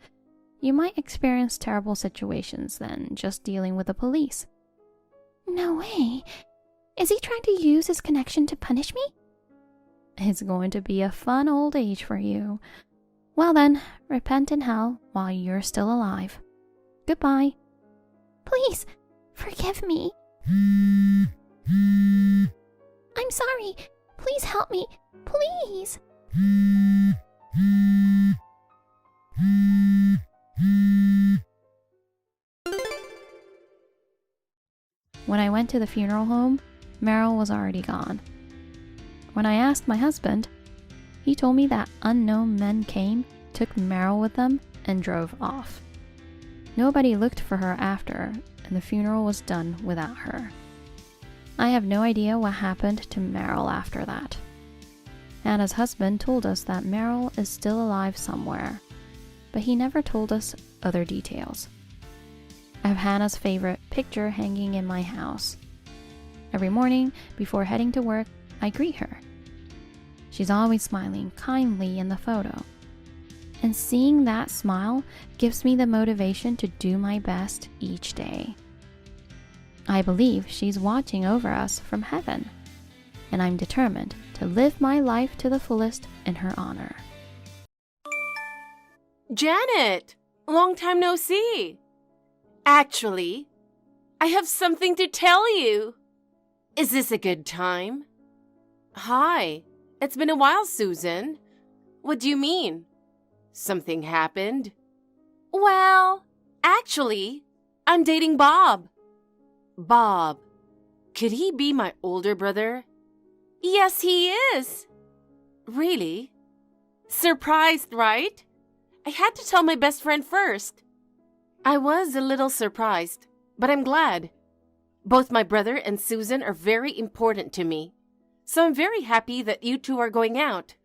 Speaker 5: You might experience terrible situations than just dealing with the police.
Speaker 4: No way. Is he trying to use his connection to punish me?
Speaker 5: It's going to be a fun old age for you. Well then, repent in hell while you're still alive. Goodbye.
Speaker 4: Please, forgive me. I'm sorry. Please help me. Please.
Speaker 5: When I went to the funeral home, Meryl was already gone. When I asked my husband, he told me that unknown men came, took Meryl with them, and drove off. Nobody looked for her after, and the funeral was done without her. I have no idea what happened to Meryl after that. Hannah's husband told us that Meryl is still alive somewhere, but he never told us other details. I have Hannah's favorite picture hanging in my house. Every morning, before heading to work, I greet her. She's always smiling kindly in the photo. And seeing that smile gives me the motivation to do my best each day. I believe she's watching over us from heaven, and I'm determined to live my life to the fullest in her honor.
Speaker 1: Janet, long time no see. Actually, I have something to tell you. Is this a good time? Hi, it's been a while, Susan. What do you mean? Something happened? Well, actually, I'm dating Bob. Bob, could he be my older brother? Yes, he is. Really? Surprised, right? I had to tell my best friend first. I was a little surprised, but I'm glad. Both my brother and Susan are very important to me, so I'm very happy that you two are going out.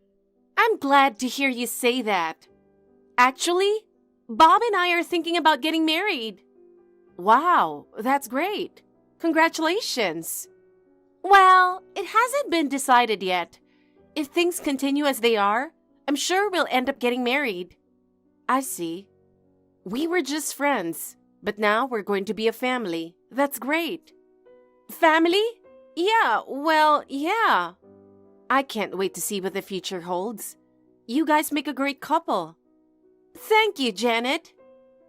Speaker 1: I'm glad to hear you say that. Actually, Bob and I are thinking about getting married. Wow, that's great. Congratulations. Well, it hasn't been decided yet. If things continue as they are, I'm sure we'll end up getting married. I see. We were just friends, but now we're going to be a family. That's great. Family? Yeah, well, yeah. I can't wait to see what the future holds. You guys make a great couple. Thank you, Janet.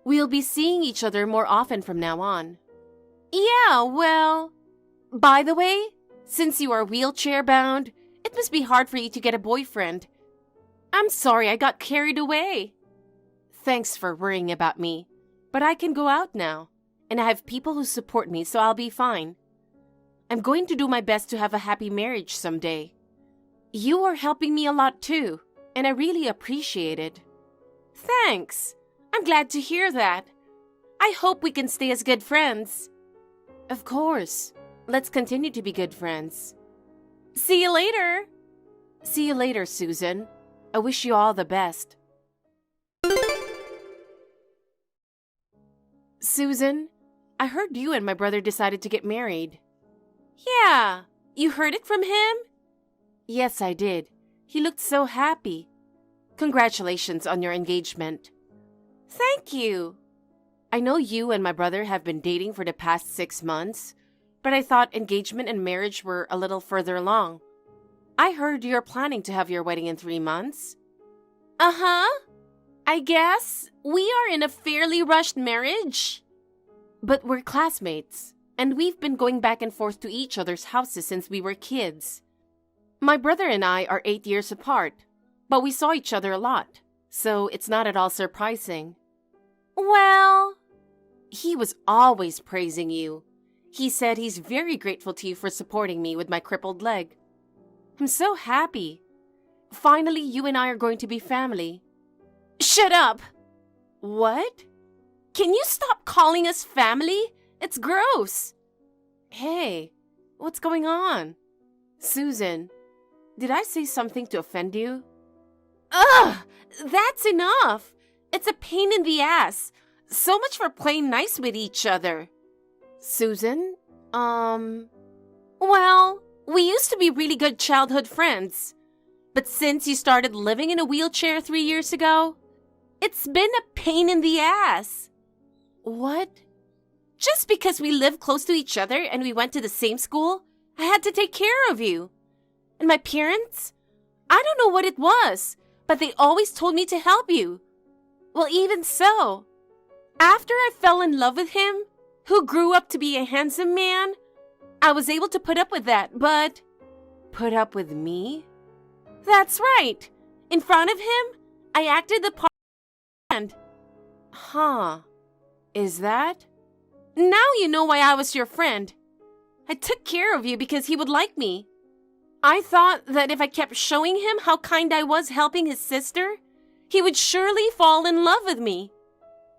Speaker 1: We'll be seeing each other more often from now on. Yeah, well... By the way, since you are wheelchair-bound, it must be hard for you to get a boyfriend. I'm sorry I got carried away. Thanks for worrying about me, but I can go out now, and I have people who support me, so I'll be fine. I'm going to do my best to have a happy marriage someday. You are helping me a lot too, and I really appreciate it. Thanks. I'm glad to hear that. I hope we can stay as good friends. Of course. Let's continue to be good friends. See you later. See you later, Susan. I wish you all the best. Susan, I heard you and my brother decided to get married. Yeah, you heard it from him? Yes, I did. He looked so happy. Congratulations on your engagement. Thank you. I know you and my brother have been dating for the past 6 months, but I thought engagement and marriage were a little further along. I heard you're planning to have your wedding in 3 months. Uh-huh. I guess we are in a fairly rushed marriage. But we're classmates, and we've been going back and forth to each other's houses since we were kids. My brother and I are 8 years apart, but we saw each other a lot, so it's not at all surprising. Well, he was always praising you. He said he's very grateful to you for supporting me with my crippled leg. I'm so happy. Finally, you and I are going to be family. Shut up! What? Can you stop calling us family? It's gross. Hey, what's going on? Susan, did I say something to offend you? Ugh! That's enough! It's a pain in the ass. So much for playing nice with each other. Susan, well, we used to be really good childhood friends. But since you started living in a wheelchair 3 years ago, It's been a pain in the ass. What? Just because we live close to each other and we went to the same school, I had to take care of you. And my parents? I don't know what it was, but they always told me to help you. Well, even so, after I fell in love with him, who grew up to be a handsome man, I was able to put up with that, but... Put up with me? That's right. In front of him, I acted the part and... Huh. Is that? Now you know why I was your friend. I took care of you because he would like me. I thought that if I kept showing him how kind I was helping his sister, he would surely fall in love with me.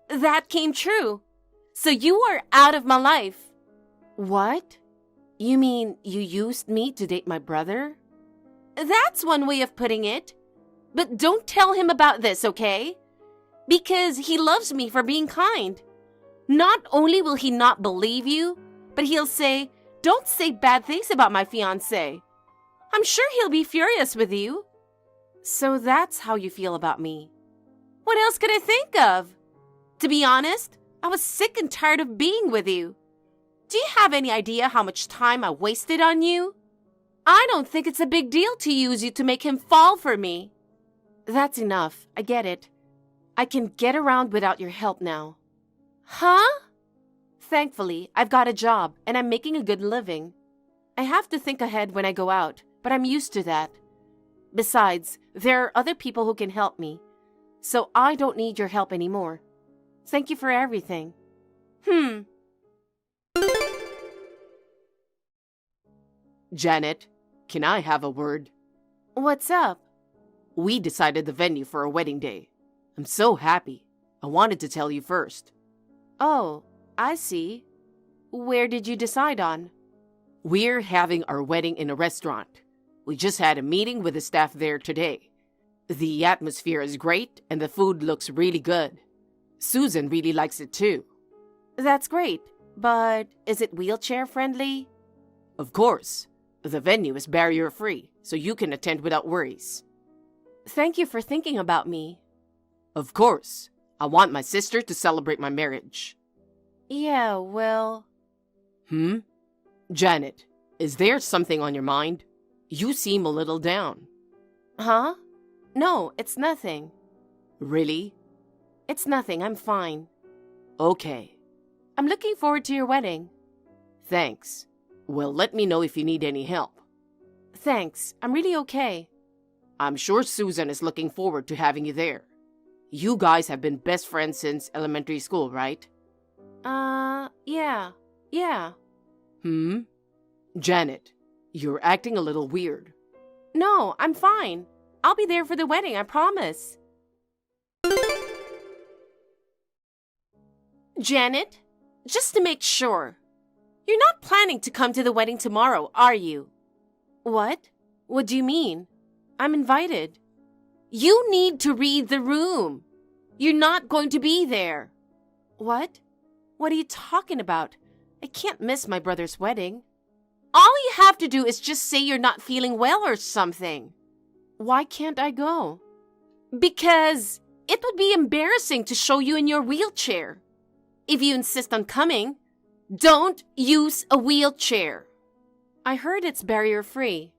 Speaker 1: That came true. So you are out of my life. What? You mean you used me to date my brother? That's one way of putting it. But don't tell him about this, okay? Because he loves me for being kind. Not only will he not believe you, but he'll say, "Don't say bad things about my fiancé." I'm sure he'll be furious with you. So that's how you feel about me. What else could I think of? To be honest, I was sick and tired of being with you. Do you have any idea how much time I wasted on you? I don't think it's a big deal to use you to make him fall for me. That's enough. I get it. I can get around without your help now. Huh? Thankfully, I've got a job and I'm making a good living. I have to think ahead when I go out, but I'm used to that. Besides, there are other people who can help me, so I don't need your help anymore. Thank you for everything.
Speaker 3: Janet, can I have a word?
Speaker 1: What's up?
Speaker 3: We decided the venue for our wedding day. I'm so happy. I wanted to tell you first.
Speaker 1: Oh, I see. Where did you decide on?
Speaker 3: We're having our wedding in a restaurant. We just had a meeting with the staff there today. The atmosphere is great and the food looks really good. Susan really likes it too.
Speaker 1: That's great, but is it wheelchair friendly?
Speaker 3: Of course. The venue is barrier-free, so you can attend without worries.
Speaker 1: Thank you for thinking about me.
Speaker 3: Of course. I want my sister to celebrate my marriage.
Speaker 1: Yeah, well...
Speaker 3: Janet, is there something on your mind? You seem a little down.
Speaker 1: Huh? No, it's nothing.
Speaker 3: Really?
Speaker 1: It's nothing, I'm fine.
Speaker 3: Okay.
Speaker 1: I'm looking forward to your wedding.
Speaker 3: Thanks. Well, let me know if you need any help.
Speaker 1: Thanks, I'm really okay.
Speaker 3: I'm sure Susan is looking forward to having you there. You guys have been best friends since elementary school, right?
Speaker 1: Yeah.
Speaker 3: Janet, you're acting a little weird.
Speaker 1: No, I'm fine. I'll be there for the wedding, I promise. Janet, just to make sure, you're not planning to come to the wedding tomorrow, are you? What? What do you mean? I'm invited. You need to read the room. You're not going to be there. What? What are you talking about? I can't miss my brother's wedding. All you have to do is just say you're not feeling well or something. Why can't I go? Because it would be embarrassing to show you in your wheelchair. If you insist on coming, don't use a wheelchair. I heard it's barrier-free.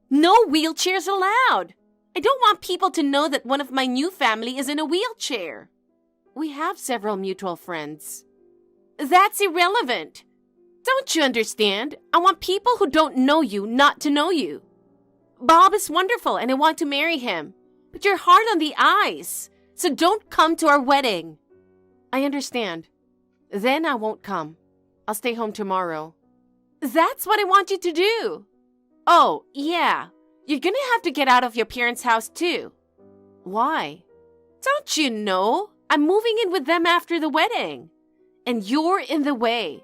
Speaker 1: No wheelchairs allowed. I don't want people to know that one of my new family is in a wheelchair. We have several mutual friends. That's irrelevant. Don't you understand? I want people who don't know you not to know you. Bob is wonderful and I want to marry him. But you're hard on the eyes, so don't come to our wedding. I understand. Then I won't come. I'll stay home tomorrow. That's what I want you to do. Oh, yeah. You're gonna have to get out of your parents' house too. Why? Don't you know? I'm moving in with them after the wedding. And you're in the way.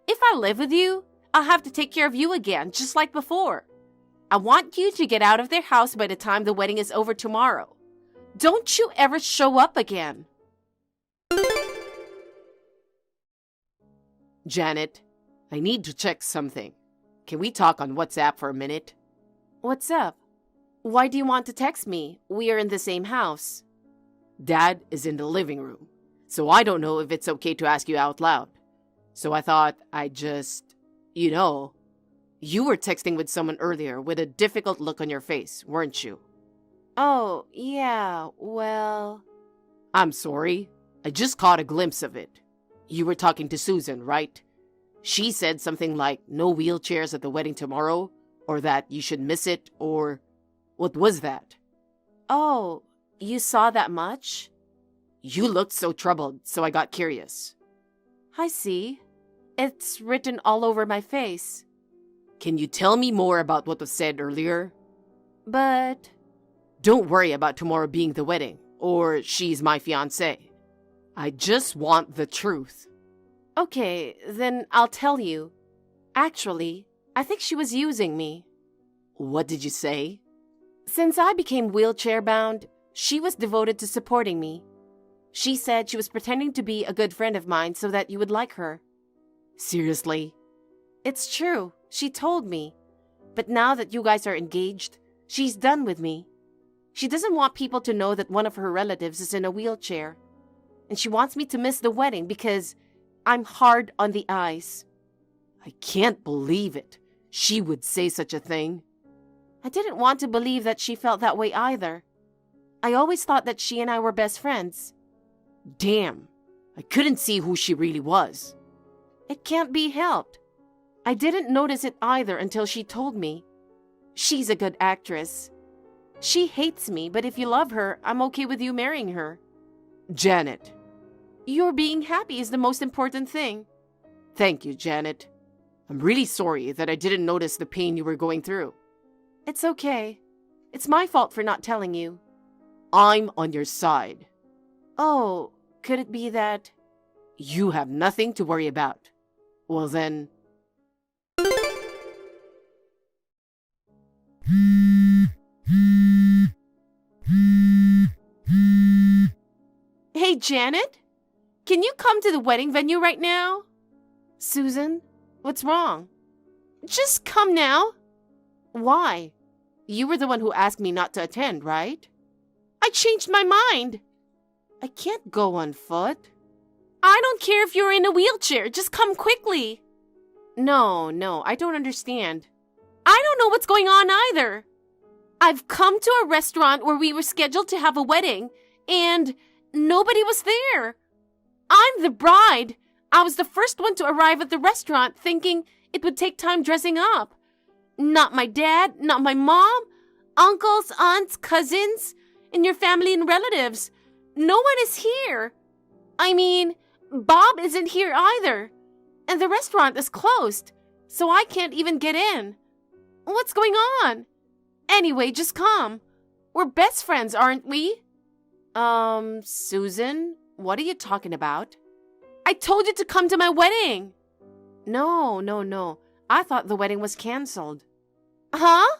Speaker 1: If I live with you, I'll have to take care of you again, just like before. I want you to get out of their house by the time the wedding is over tomorrow. Don't you ever show up again.
Speaker 3: Janet, I need to check something. Can we talk on WhatsApp for a minute?
Speaker 1: What's up? Why do you want to text me? We are in the same house.
Speaker 3: Dad is in the living room, so I don't know if it's okay to ask you out loud. So I thought I'd just, you were texting with someone earlier with a difficult look on your face, weren't you?
Speaker 1: Oh, yeah, well...
Speaker 3: I'm sorry. I just caught a glimpse of it. You were talking to Susan, right? She said something like no wheelchairs at the wedding tomorrow, or that you should miss it, or... What was that?
Speaker 1: Oh, you saw that much?
Speaker 3: You looked so troubled, so I got curious.
Speaker 1: I see. It's written all over my face.
Speaker 3: Can you tell me more about what was said earlier?
Speaker 1: But...
Speaker 3: Don't worry about tomorrow being the wedding, or she's my fiancé. I just want the truth.
Speaker 1: Okay, then I'll tell you. Actually, I think she was using me.
Speaker 3: What did you say?
Speaker 1: Since I became wheelchair-bound, she was devoted to supporting me. She said she was pretending to be a good friend of mine so that you would like her.
Speaker 3: Seriously?
Speaker 1: It's true. She told me. But now that you guys are engaged, she's done with me. She doesn't want people to know that one of her relatives is in a wheelchair. And she wants me to miss the wedding because I'm hard on the eyes.
Speaker 3: I can't believe it. She would say such a thing.
Speaker 1: I didn't want to believe that she felt that way either. I always thought that she and I were best friends.
Speaker 3: Damn, I couldn't see who she really was.
Speaker 1: It can't be helped. I didn't notice it either until she told me. She's a good actress. She hates me, but if you love her, I'm okay with you marrying her.
Speaker 3: Janet.
Speaker 1: Your being happy is the most important thing.
Speaker 3: Thank you, Janet. I'm really sorry that I didn't notice the pain you were going through.
Speaker 1: It's okay. It's my fault for not telling you.
Speaker 3: I'm on your side.
Speaker 1: Oh, could it be that...
Speaker 3: You have nothing to worry about. Well then...
Speaker 1: Hey, Janet? Can you come to the wedding venue right now? Susan, what's wrong? Just come now. Why? You were the one who asked me not to attend, right? I changed my mind.
Speaker 3: I can't go on foot.
Speaker 1: I don't care if you're in a wheelchair. Just come quickly. No, I don't understand. I don't know what's going on either. I've come to a restaurant where we were scheduled to have a wedding, and nobody was there. I'm the bride. I was the first one to arrive at the restaurant thinking it would take time dressing up. Not my dad, not my mom, uncles, aunts, cousins, and your family and relatives. No one is here. I mean, Bob isn't here either. And the restaurant is closed, so I can't even get in. What's going on? Anyway, just come. We're best friends, aren't we?
Speaker 3: Susan, what are you talking about?
Speaker 1: I told you to come to my wedding.
Speaker 3: No. I thought the wedding was canceled.
Speaker 1: Huh?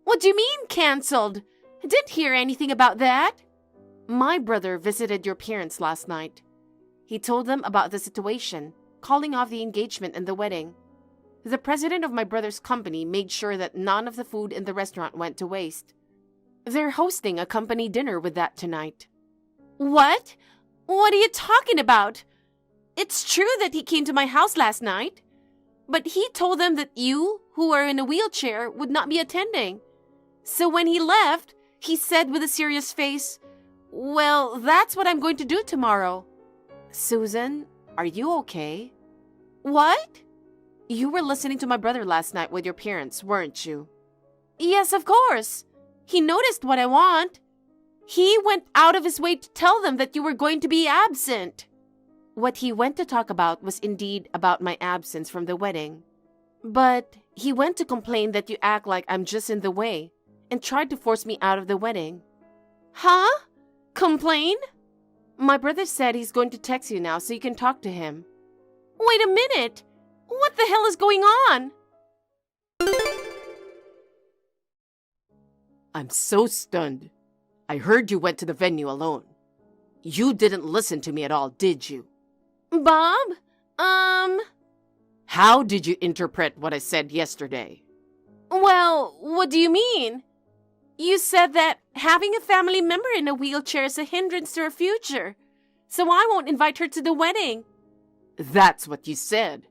Speaker 1: What do you mean canceled? I didn't hear anything about that.
Speaker 3: My brother visited your parents last night. He told them about the situation, calling off the engagement and the wedding. The president of my brother's company made sure that none of the food in the restaurant went to waste. They're hosting a company dinner with that tonight.
Speaker 1: What? What are you talking about? It's true that he came to my house last night, but he told them that you, who are in a wheelchair, would not be attending. So when he left, he said with a serious face, "Well, that's what I'm going to do tomorrow."
Speaker 3: Susan, are you okay?
Speaker 1: What?
Speaker 3: You were listening to my brother last night with your parents, weren't you?
Speaker 1: Yes, of course. He noticed what I want. He went out of his way to tell them that you were going to be absent.
Speaker 3: What he went to talk about was indeed about my absence from the wedding. But he went to complain that you act like I'm just in the way and tried to force me out of the wedding.
Speaker 1: Huh? Complain?
Speaker 3: My brother said he's going to text you now so you can talk to him.
Speaker 1: Wait a minute. What the hell is going on?
Speaker 3: I'm so stunned. I heard you went to the venue alone. You didn't listen to me at all, did you?
Speaker 1: Bob?
Speaker 3: How did you interpret what I said yesterday?
Speaker 1: Well, what do you mean? You said that having a family member in a wheelchair is a hindrance to her future, so I won't invite her to the wedding.
Speaker 3: That's what you said.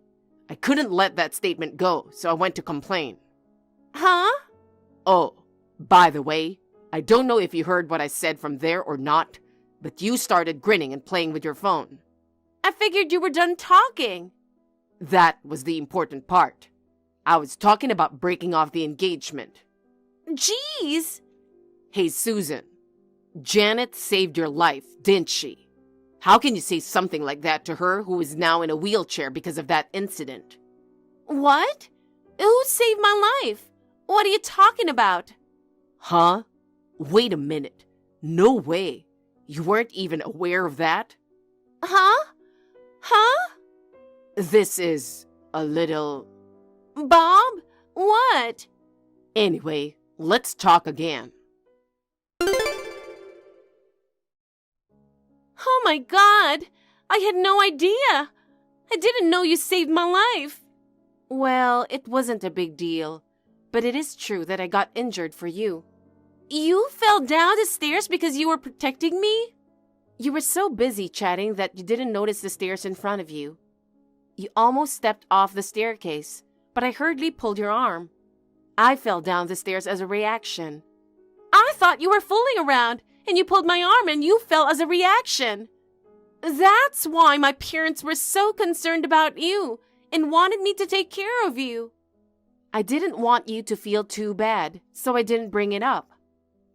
Speaker 3: I couldn't let that statement go, so I went to complain.
Speaker 1: Huh?
Speaker 3: Oh, by the way, I don't know if you heard what I said from there or not, but you started grinning and playing with your phone.
Speaker 1: I figured you were done talking.
Speaker 3: That was the important part. I was talking about breaking off the engagement.
Speaker 1: Jeez!
Speaker 3: Hey, Susan, Janet saved your life, didn't she? How can you say something like that to her who is now in a wheelchair because of that incident?
Speaker 1: What? Who saved my life? What are you talking about?
Speaker 3: Huh? Wait a minute. No way. You weren't even aware of that?
Speaker 1: Huh? Huh?
Speaker 3: This is a little...
Speaker 1: Bob? What?
Speaker 3: Anyway, let's talk again.
Speaker 1: Oh my God! I had no idea! I didn't know you saved my life!
Speaker 3: Well, it wasn't a big deal, but it is true that I got injured for you.
Speaker 1: You fell down the stairs because you were protecting me?
Speaker 3: You were so busy chatting that you didn't notice the stairs in front of you. You almost stepped off the staircase, but I hurriedly pulled your arm. I fell down the stairs as a reaction.
Speaker 1: I thought you were fooling around, and you pulled my arm and you fell as a reaction. That's why my parents were so concerned about you and wanted me to take care of you.
Speaker 3: I didn't want you to feel too bad, so I didn't bring it up.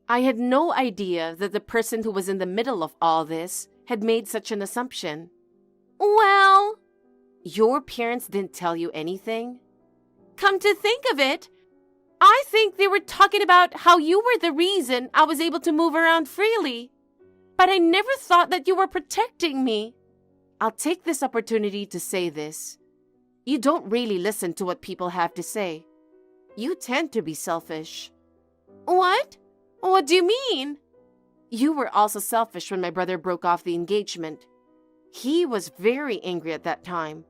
Speaker 3: I had no idea that the person who was in the middle of all this had made such an assumption.
Speaker 1: Well,
Speaker 3: your parents didn't tell you anything?
Speaker 1: Come to think of it, I think they were talking about how you were the reason I was able to move around freely. But I never thought that you were protecting me.
Speaker 3: I'll take this opportunity to say this. You don't really listen to what people have to say. You tend to be selfish.
Speaker 1: What? What do you mean?
Speaker 3: You were also selfish when my brother broke off the engagement. He was very angry at that time.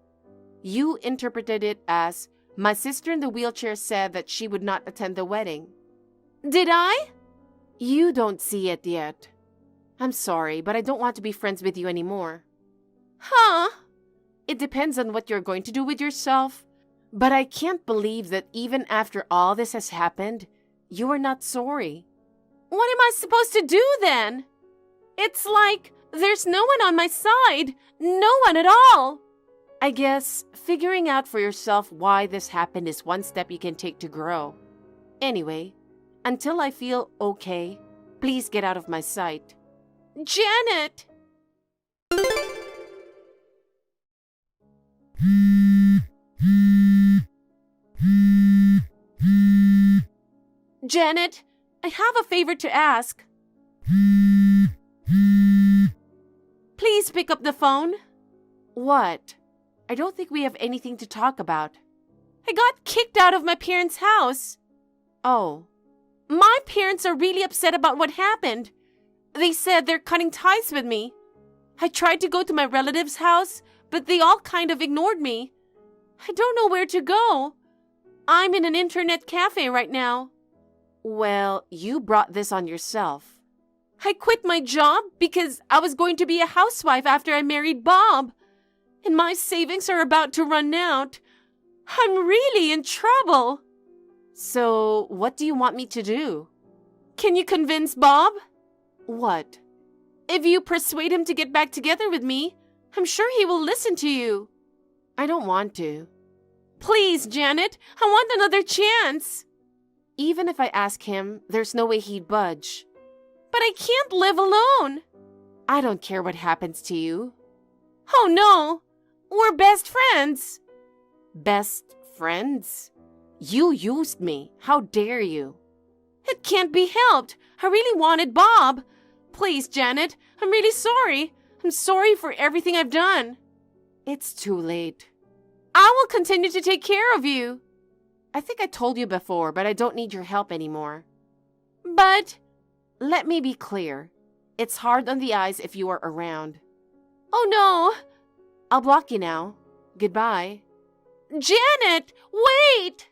Speaker 3: You interpreted it as, my sister in the wheelchair said that she would not attend the wedding.
Speaker 1: Did I?
Speaker 3: You don't see it yet. I'm sorry, but I don't want to be friends with you anymore.
Speaker 1: Huh?
Speaker 3: It depends on what you're going to do with yourself. But I can't believe that even after all this has happened, you are not sorry.
Speaker 1: What am I supposed to do then? It's like there's no one on my side. No one at all.
Speaker 3: I guess figuring out for yourself why this happened is one step you can take to grow. Anyway, until I feel okay, please get out of my sight.
Speaker 1: Janet! Janet, I have a favor to ask. Please pick up the phone.
Speaker 3: What? I don't think we have anything to talk about.
Speaker 1: I got kicked out of my parents' house.
Speaker 3: Oh.
Speaker 1: My parents are really upset about what happened. They said they're cutting ties with me. I tried to go to my relative's house, but they all kind of ignored me. I don't know where to go. I'm in an internet cafe right now.
Speaker 3: Well, you brought this on yourself.
Speaker 1: I quit my job because I was going to be a housewife after I married Bob. And my savings are about to run out. I'm really in trouble.
Speaker 3: So, what do you want me to do?
Speaker 1: Can you convince Bob?
Speaker 3: What?
Speaker 1: If you persuade him to get back together with me, I'm sure he will listen to you.
Speaker 3: I don't want to.
Speaker 1: Please, Janet, I want another chance.
Speaker 3: Even if I ask him, there's no way he'd budge.
Speaker 1: But I can't live alone.
Speaker 3: I don't care what happens to you.
Speaker 1: Oh no, we're best friends.
Speaker 3: Best friends? You used me. How dare you?
Speaker 1: It can't be helped. I really wanted Bob. Please, Janet, I'm really sorry. I'm sorry for everything I've done.
Speaker 3: It's too late.
Speaker 1: I will continue to take care of you.
Speaker 3: I think I told you before, but I don't need your help anymore.
Speaker 1: But...
Speaker 3: Let me be clear. It's hard on the eyes if you are around.
Speaker 1: Oh no!
Speaker 3: I'll block you now. Goodbye.
Speaker 1: Janet, wait!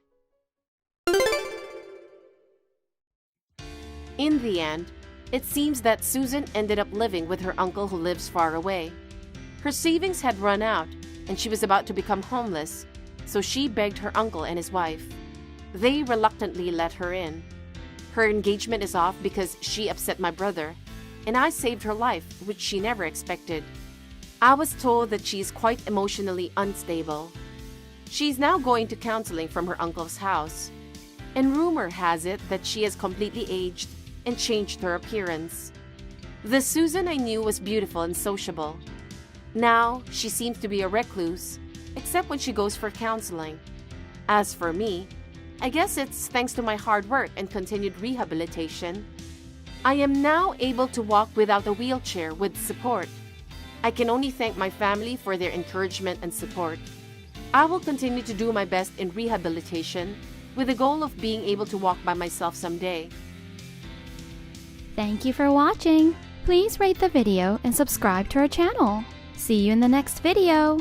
Speaker 1: In the end, it seems that Susan ended up living with her uncle who lives far away. Her savings had run out, and she was about to become homeless, so she begged her uncle and his wife. They reluctantly let her in. Her engagement is off because she upset my brother, and I saved her life, which she never expected. I was told that she is quite emotionally unstable. She's now going to counseling from her uncle's house, and rumor has it that she has completely aged and changed her appearance. The Susan I knew was beautiful and sociable. Now, she seems to be a recluse, except when she goes for counseling. As for me, I guess it's thanks to my hard work and continued rehabilitation. I am now able to walk without a wheelchair with support. I can only thank my family for their encouragement and support. I will continue to do my best in rehabilitation with the goal of being able to walk by myself someday.
Speaker 5: Thank you for watching. Please rate the video and subscribe to our channel. See you in the next video.